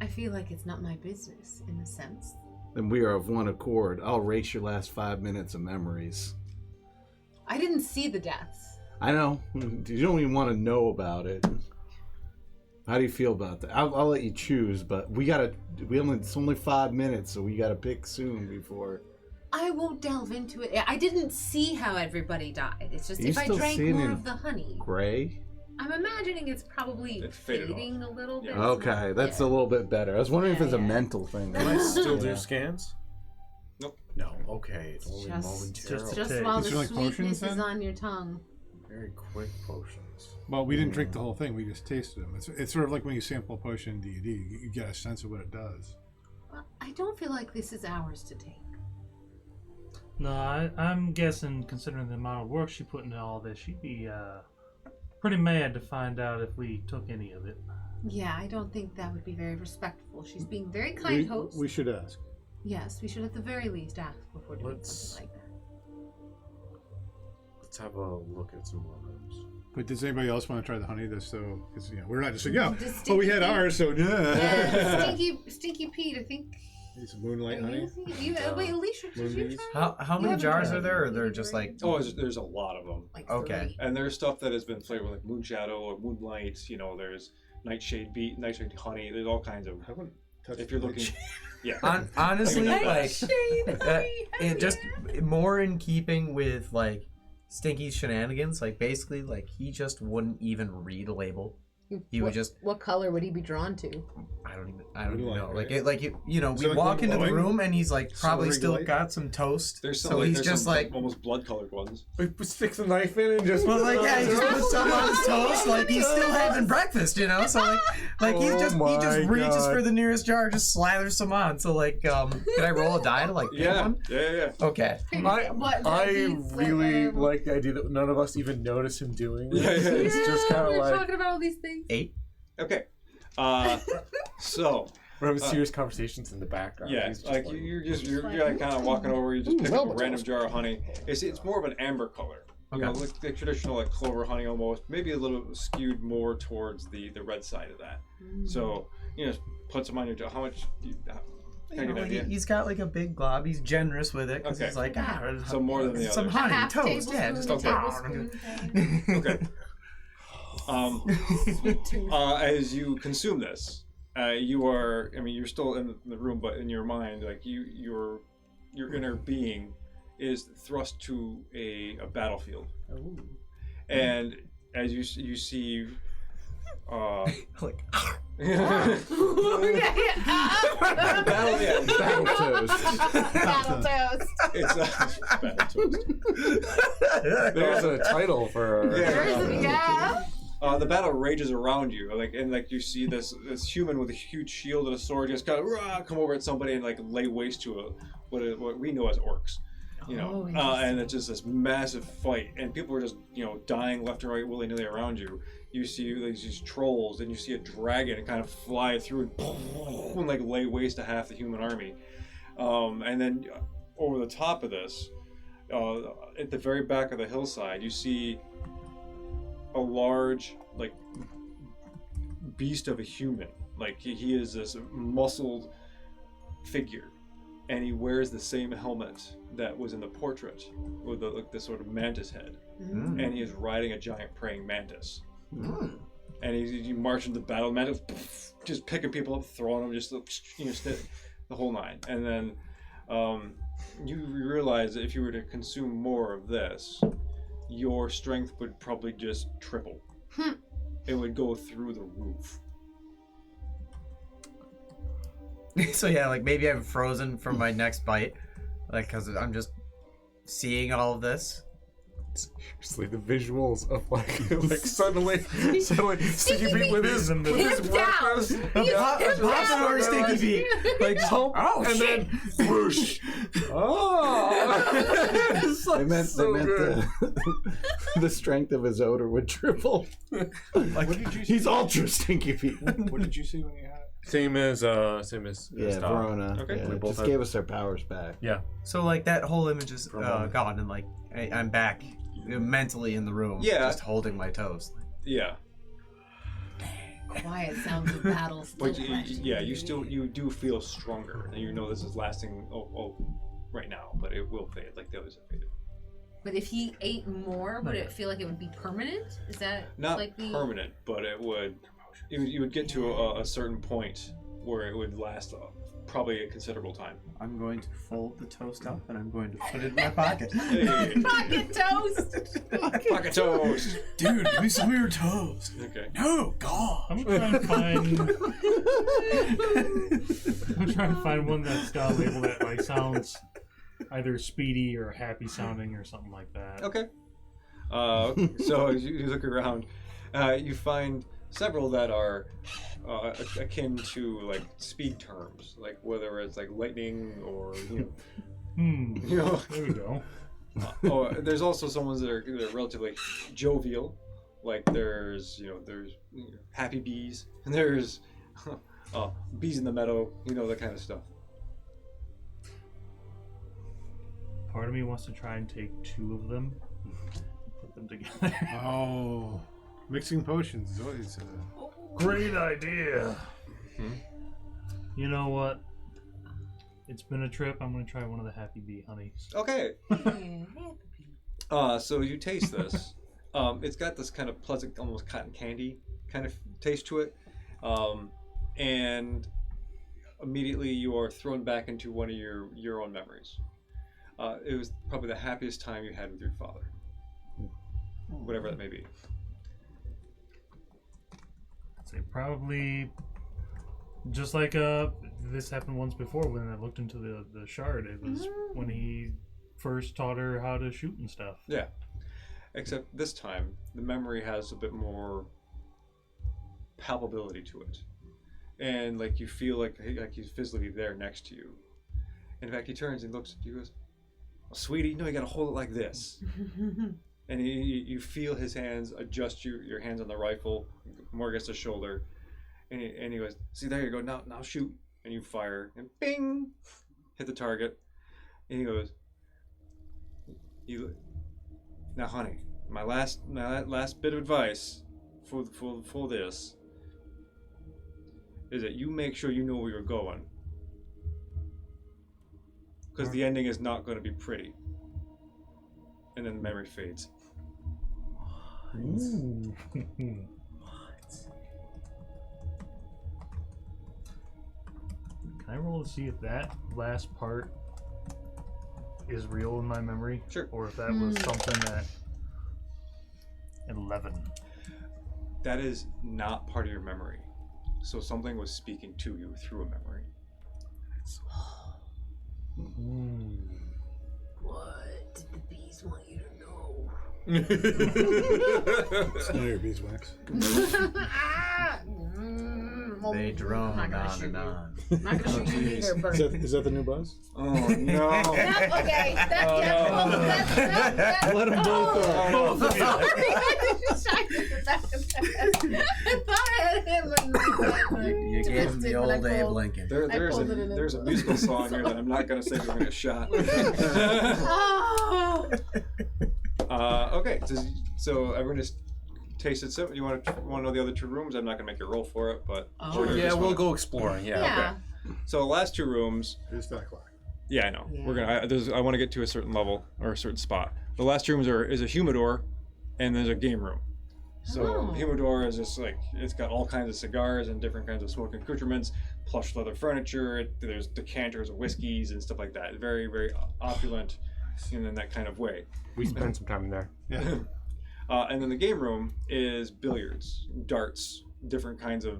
S7: I feel like it's not my business, in a sense.
S2: Then we are of one accord. I'll erase your last 5 minutes of memories.
S7: I didn't see the deaths.
S2: I know. You don't even want to know about it. How do you feel about that? I'll let you choose, but it's only 5 minutes, so we gotta pick soon before.
S7: I won't delve into it. I didn't see how everybody died. It's just
S2: You
S7: if I
S2: still
S7: drank
S2: seeing
S7: more
S2: in
S7: of the honey.
S2: Gray?
S7: I'm imagining it's probably
S1: It faded
S7: fading a little bit.
S1: Yeah.
S2: Okay, that's a little bit better. I was wondering if it's a mental thing.
S5: Can I still do
S2: Yeah.
S5: scans?
S1: Nope.
S5: No. Okay. It's only
S7: Just-
S5: momentarily.
S7: Just while
S4: Is
S7: the
S4: there, like, potions
S7: sweetness is
S4: then?
S7: on your tongue.
S5: Very quick potions.
S4: Well, we didn't drink the whole thing. We just tasted them. It's sort of like when you sample a potion in D&D. You get a sense of what it does.
S7: Well, I don't feel like this is ours to take.
S6: No, I'm guessing, considering the amount of work she put into all this, she'd be pretty mad to find out if we took any of it.
S7: Yeah, I don't think that would be very respectful. She's being very kind host.
S4: We should ask.
S7: Yes, we should at the very least ask before doing
S5: Let's-
S7: something like that.
S5: Let's have a look at some more rooms.
S4: But does anybody else want to try the honey? Because we're not just saying,
S7: Does
S4: we had
S7: Stinky-
S4: ours, so
S7: Yeah, Stinky Pete, I think.
S4: It's moonlight honey.
S7: Wait, Alicia, did you
S5: Moonbeams?
S7: try?
S8: How many
S7: haven't
S8: jars
S7: tried
S8: are there? Or
S7: it.
S8: they're just like
S1: Oh, there's a lot of them.
S7: Like
S8: Okay.
S7: 3.
S1: And there's stuff that has been flavored like Moonshadow or Moonlight. There's Nightshade honey. There's all kinds of.
S4: I wouldn't touch
S1: If you're
S4: the
S1: looking, yeah.
S8: honestly like
S7: Nightshade honey,
S8: it just more in keeping with like Stinky's shenanigans. Like basically, like he just wouldn't even read a label. He would just.
S7: What color would he be drawn to?
S8: I don't even
S4: Moonlight,
S8: know.
S4: right?
S8: Like we
S4: like
S8: walk into the
S4: glowing?
S8: room and he's like probably
S4: Silvery
S8: still
S4: light?
S8: got some toast.
S1: There's some,
S8: so he's
S1: there's
S8: just
S1: some
S8: like.
S1: almost blood-colored ones.
S5: We sticks a knife in and just.
S8: Well, like yeah, he just puts some on his toast, like he's still having breakfast, So like he just reaches
S5: God.
S8: for the nearest jar, just slathers some on. So like, can I roll a die to like pick one?
S1: Yeah.
S8: Okay.
S5: I really like the idea that none of us even notice him doing this. It's just kind of
S7: we're
S5: like
S7: talking about all these things.
S8: 8.
S1: Okay. So.
S5: we're having serious conversations in the background.
S1: Yeah,
S5: He's just
S1: like you're like kind of walking over. You just pick up a random jar of honey. It's more of an amber color. Like the traditional like clover honey almost. Maybe a little skewed more towards the red side of that. So just put some on your jar. How much? Can I get an idea?
S8: He's got like a big glob. He's generous with it because
S1: Okay.
S8: he's like,
S1: So more than the
S8: some
S1: others.
S8: honey,
S7: Half
S8: toast, yeah. Just
S7: tablespoon, tablespoon.
S1: Okay. As you consume this, you're still in the room, but in your mind, like your inner being is thrust to a battlefield.
S8: Ooh.
S1: And as you see,
S8: Like,
S2: Battle toast.
S7: Battle toast.
S1: it's battle toast.
S5: there's a title for.
S7: Yeah.
S1: The battle rages around you, and you see this human with a huge shield and a sword just kind of come over at somebody and lay waste to what we know as orcs, and it's just this massive fight, and people are just dying left and right willy nilly around you. You see these trolls, and you see a dragon kind of fly through and lay waste to half the human army. And then over the top of this, at the very back of the hillside, you see a large, like, beast of a human. Like, he is this muscled figure, and he wears the same helmet that was in the portrait with this sort of mantis head, and he is riding a giant praying mantis. And he marches into battle, mantis, just picking people up, throwing them, just the whole nine. And then you realize that if you were to consume more of this, your strength would probably just triple. It would go through the roof.
S8: So yeah, like maybe I'm frozen from my next bite, like because I'm just seeing all of this.
S5: Just like the visuals of like suddenly Sticky Pete with his breakfast.
S8: Pops over Sticky Pete. Like, oh,
S5: and
S8: shit.
S5: then whoosh. Oh, it's like
S2: They meant
S5: so good.
S2: the strength of his odor would triple.
S4: What did you see?
S2: He's ultra Stinky Pete.
S4: What did you see when you had it?
S5: Same as
S2: Yeah,
S5: Star.
S2: Verona.
S1: Okay.
S2: Yeah,
S5: We both
S2: just
S5: had-
S2: gave us their powers back.
S5: Yeah.
S8: So like that whole image is gone, and like I'm back mentally in the room,
S1: Yeah.
S8: just holding my toes.
S1: Yeah.
S7: Quiet sounds of battle still
S1: But you do feel stronger, and you know this is lasting right now, but it will fade like the others have faded.
S7: But if he ate more, would it feel like it would be permanent? Is that
S1: Not
S7: like the
S1: permanent, but you would get to a certain point where it would last probably a considerable time.
S8: I'm going to fold the toast up and I'm going to put it in my pocket.
S1: Hey.
S7: pocket toast?
S1: Pocket toast.
S8: Dude, give me some of your toast.
S1: Okay.
S8: No, God.
S6: I'm trying to find one that's got a label that like sounds either speedy or happy sounding or something like that.
S1: Okay. So as you look around, you find several that are akin to like speed terms, like whether it's like lightning or you know.
S6: There we go.
S1: There's also some ones that are relatively jovial, like there's happy bees, and there's bees in the meadow, that kind of stuff.
S6: Part of me wants to try and take two of them, put them together.
S4: Oh, mixing potions is always
S6: Great idea. You know what? It's been a trip. I'm gonna try one of the Happy Bee honeys.
S1: Okay. So you taste this. It's got this kind of pleasant, almost cotton candy kind of taste to it, and immediately you are thrown back into one of your own memories. It was probably the happiest time you had with your father, whatever that may be.
S6: I'd say probably just like this happened once before when I looked into the shard. It was when he first taught her how to shoot and stuff.
S1: Yeah. Except this time, the memory has a bit more palpability to it. And like you feel like he's physically there next to you. In fact, he turns and looks at you and goes, "Oh, sweetie, you gotta hold it like this." And you feel his hands adjust your hands on the rifle, more against the shoulder. And he goes, "See, there you go, now shoot." And you fire, and bing! Hit the target. And he goes, "Now, honey, my last bit of advice for this is that you make sure you know where you're going, because the ending is not going to be pretty." And then the memory fades.
S6: Ooh. Can I roll to see if that last part is real in my memory?
S1: Sure.
S6: Or if that was something that 11.
S1: That is not part of your memory. So something was speaking to you through a memory.
S7: What did the bees want you to know?
S4: Smell your beeswax.
S8: They drone
S7: I'm not
S8: on
S7: gonna
S8: and on.
S7: I'm not gonna shoot you either, Bert.
S4: Is that the new buzz?
S1: Oh no!
S7: Okay, that's
S2: Let them both go.
S7: Sorry, I thought I had him.
S8: You gave him the old Abe Lincoln.
S1: There's there's a musical song here that I'm not going to say we're going to get shot.
S7: Oh!
S1: Okay, so everyone just taste it. So you want to know the other two rooms? I'm not going to make you roll for it, but
S7: Oh.
S1: sure,
S5: Yeah, we'll go exploring. Yeah.
S7: Yeah.
S1: So the last two rooms.
S4: It's 5 o'clock.
S1: Yeah, I know.
S7: Yeah.
S1: We're gonna. I want to get to a certain level or a certain spot. The last two rooms is a humidor, and there's a game room. So
S7: Oh.
S1: humidor is just like it's got all kinds of cigars and different kinds of smoking accoutrements, plush leather furniture. There's decanters of whiskeys and stuff like that. Very, very opulent, in that kind of way.
S5: We spend some time in there.
S4: Yeah.
S1: And then the game room is billiards, darts, different kinds of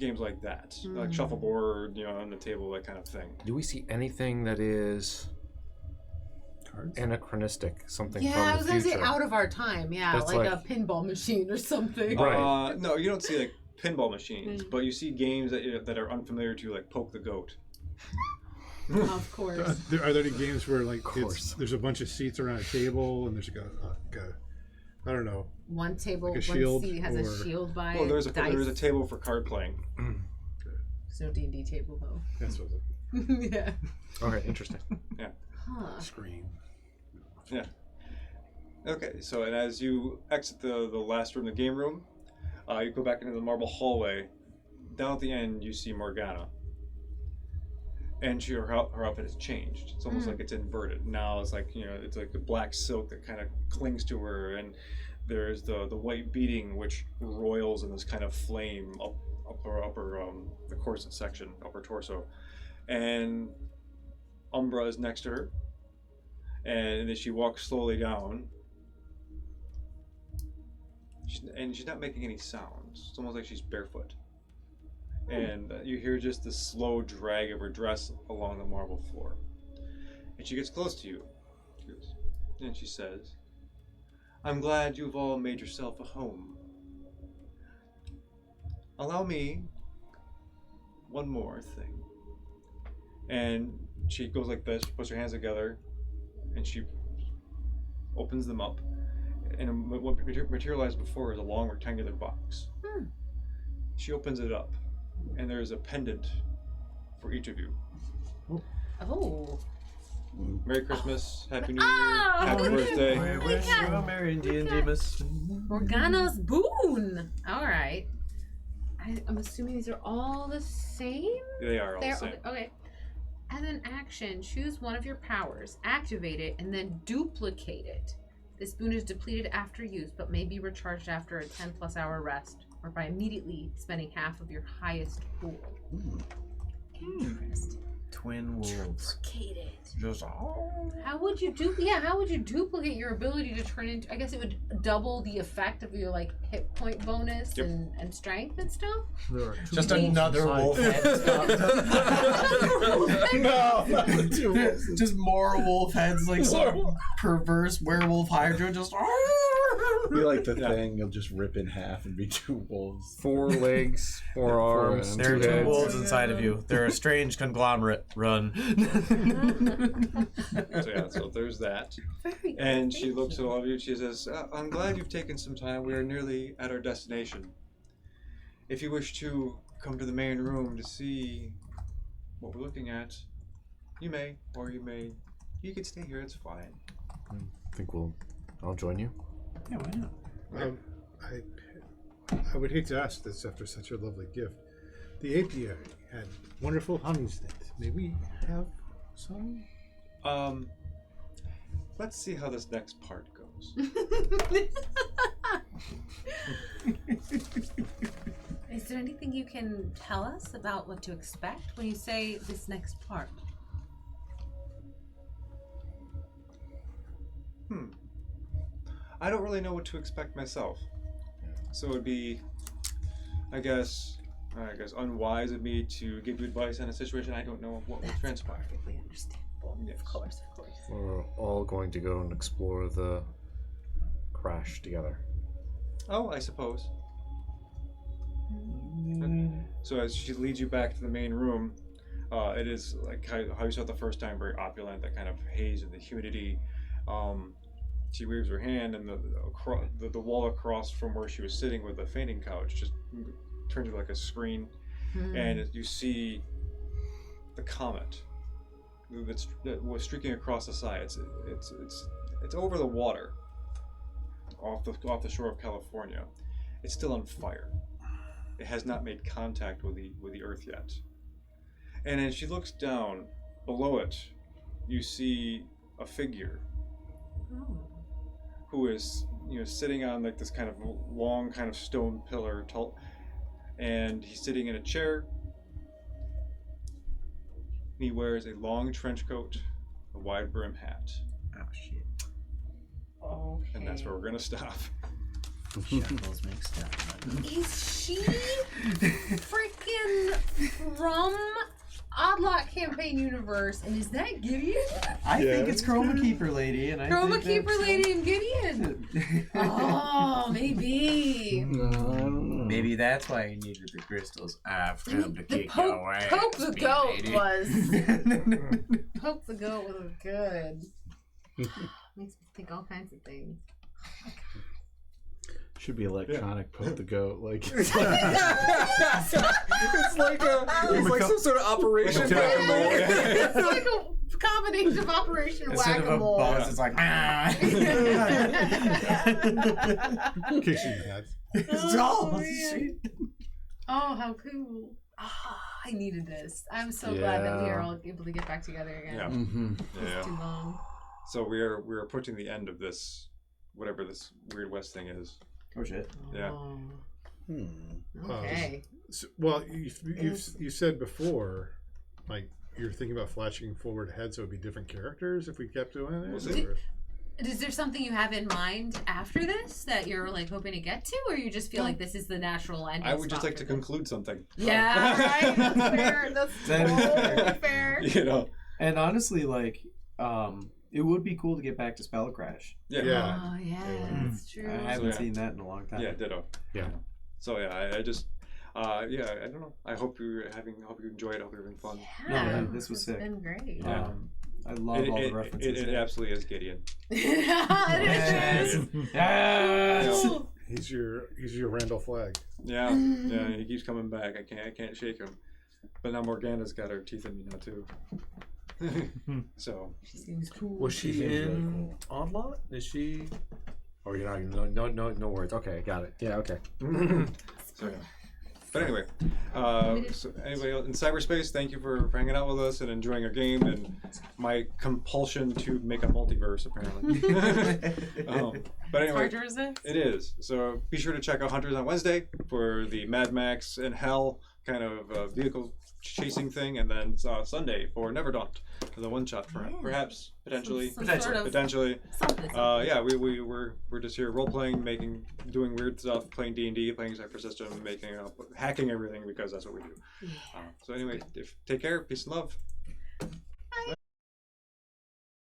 S1: games like that, like shuffleboard, on the table, that kind of thing.
S5: Do we see anything that is
S2: Cards?
S5: anachronistic? Something
S7: Yeah,
S5: from
S7: I
S5: the
S7: was gonna
S5: future?
S7: say out of our time. Yeah,
S5: That's
S7: like
S5: like-
S7: a pinball machine or something.
S5: Right.
S1: No, you don't see like pinball machines, but you see games that are unfamiliar to you, like Poke the Goat.
S7: Of course.
S4: Are there any games where like
S2: course.
S4: there's a bunch of seats around a table and there's like a I don't know.
S7: One table,
S4: Like a
S7: one
S4: shield
S7: seat has
S4: or-
S7: a shield by
S1: Well,
S7: it.
S1: there's
S7: dice.
S1: a table for card playing.
S7: There's no D&D table though.
S4: That's what
S7: Yeah.
S5: Okay, interesting.
S7: Huh.
S4: the screen.
S1: Okay, so and as you exit the last room, the game room, you go back into the marble hallway. Down at the end, you see Morgana. And her outfit has changed. It's almost like it's inverted. Now it's like, it's like the black silk that kind of clings to her, and there's the white beading which roils in this kind of flame up the corset section, upper torso. And Umbra is next to her. And then she walks slowly down. She's not making any sounds. It's almost like she's barefoot. And you hear just the slow drag of her dress along the marble floor. And she gets close to you. And she says, "I'm glad you've all made yourself a home. Allow me one more thing." And she goes like this, puts her hands together, and she opens them up. And what materialized before is a long rectangular box. She opens it up, and there's a pendant for each of you.
S7: Oh.
S1: Merry Christmas, Happy New Year,
S7: Oh,
S1: Happy birthday.
S7: Oh my God.
S8: Merry D&D Miss.
S7: Morgana's boon. All right. I'm assuming these are all the same.
S1: They are all the
S7: They're
S1: same.
S7: okay. As an action, choose one of your powers, activate it, and then duplicate it. This boon is depleted after use, but may be recharged after a 10+ hour rest, or by immediately spending half of your highest pool. Interesting.
S8: Twin wolves.
S7: Duplicate it.
S8: Just
S7: How would you duplicate your ability to turn into? I guess it would double the effect of your like hit point bonus
S1: Yep.
S7: and strength and stuff.
S6: There are two
S8: Just
S6: wolves
S8: another
S6: inside.
S8: wolf head.
S2: No.
S8: Just more wolf heads, like some perverse werewolf hydra. Just.
S2: Be like the thing, you'll just rip in half and be two wolves.
S5: 4 legs, 4 arms,
S8: There are
S5: 2
S8: two
S5: heads.
S8: wolves inside of you. They're a strange conglomerate. Run.
S1: So there's that.
S7: Very
S1: And she looks at all of you. She says, "I'm glad you've taken some time. We are nearly at our destination. If you wish to come to the main room to see what we're looking at, you may, or you can stay here. It's fine."
S5: I think I'll join you.
S8: Yeah, why not?
S4: I would hate to ask this after such a lovely gift. The apiary had wonderful honeys in it. May we have some?
S1: Let's see how this next part goes.
S7: Is there anything you can tell us about what to expect when you say this next part?
S1: I don't really know what to expect myself. So it would be, I guess unwise of me to give you advice on a situation I don't know what will transpire.
S7: Perfectly understandable.
S1: Yes.
S7: Of course, of course.
S5: We're all going to go and explore the crash together.
S1: Oh, I suppose. So as she leads you back to the main room, it is like how you saw it the first time, very opulent, that kind of haze and the humidity. She waves her hand, and the wall across from where she was sitting with the fainting couch just turns into like a screen, and you see the comet that was streaking across the sky. It's over the water, off the shore of California. It's still on fire. It has not made contact with the Earth yet. And as she looks down below it, you see a figure who is sitting on like this kind of long kind of stone pillar, tall, and he's sitting in a chair. He wears a long trench coat, a wide brim hat.
S8: Oh shit.
S7: Okay.
S1: And that's where we're gonna stop.
S8: Shackles make stuff.
S7: Is she freaking from Oddlot Campaign universe? And is that Gideon?
S8: I think it's Chroma Keeper Lady, and I
S7: Chroma
S8: think
S7: Keeper
S8: that's,
S7: Lady and Gideon. Oh, maybe.
S2: No, I don't know.
S8: Maybe that's why you needed the crystals. I've come to kick your ass.
S7: Poke the
S8: me
S7: goat
S8: lady.
S7: was. Poke the goat was good. Makes me think all kinds of things.
S2: Should be electronic poke the goat. Like
S5: It's like some sort of operation.
S7: It's like a combination of Operation
S8: Instead of a
S7: Whack-A-Mole.
S8: buzz, it's like
S4: Kicks you in the head.
S7: Oh, man. Oh, how cool. Ah, I needed this. I'm so glad that we are all able to get back together again.
S1: Yeah.
S2: mm-hmm.
S1: Yeah.
S7: Too long.
S1: So we're approaching the end of this, whatever this Weird West thing is.
S8: Oh shit.
S1: Yeah.
S7: Oh, okay.
S4: So, well, you said before, like you're thinking about flashing forward ahead, so it'd be different characters if we kept doing it.
S1: We'll see.
S7: Is there something you have in mind after this that you're like hoping to get to, or you just feel like this is the natural end?
S1: I would just like to conclude something.
S7: Yeah, right. That's fair. That's totally fair.
S1: You know.
S8: And honestly, like, it would be cool to get back to Spell Crash.
S1: Yeah.
S4: Yeah.
S7: Oh yeah, that's true.
S8: I haven't
S1: yeah.
S8: seen that in a long time.
S1: Yeah. Ditto.
S4: Yeah.
S1: So yeah, I just. Yeah, I don't know. I hope you enjoyed it. I hope you're having fun.
S7: Yeah,
S8: No, this was sick.
S7: It's been great.
S1: Yeah.
S8: I love all the references.
S1: It absolutely is Gideon.
S7: It is.
S8: Yes.
S7: Oh.
S4: He's your Randall Flagg.
S1: Yeah, he keeps coming back. I can't shake him. But now Morgana's got her teeth in me now too. So
S7: She seems cool.
S5: Was she
S2: Seems really
S5: in Oddlot? Is she? Oh, you're not. No words. Okay, got it. Yeah. Okay.
S1: so yeah. But anyway, so anybody else in cyberspace, thank you for hanging out with us and enjoying our game and my compulsion to make a multiverse, apparently. But anyway,
S7: Hard to resist.
S1: it is. So be sure to check out Hunters on Wednesday for the Mad Max and Hell kind of vehicle chasing thing, and then Sunday for Never Daunt, the one shot, perhaps, potentially.
S7: Some sort of
S1: Potentially.
S7: something.
S1: Yeah, we're just here role playing, doing weird stuff, playing D&D, playing Cypher System, hacking everything because that's what we do. So anyway, take care, peace and love.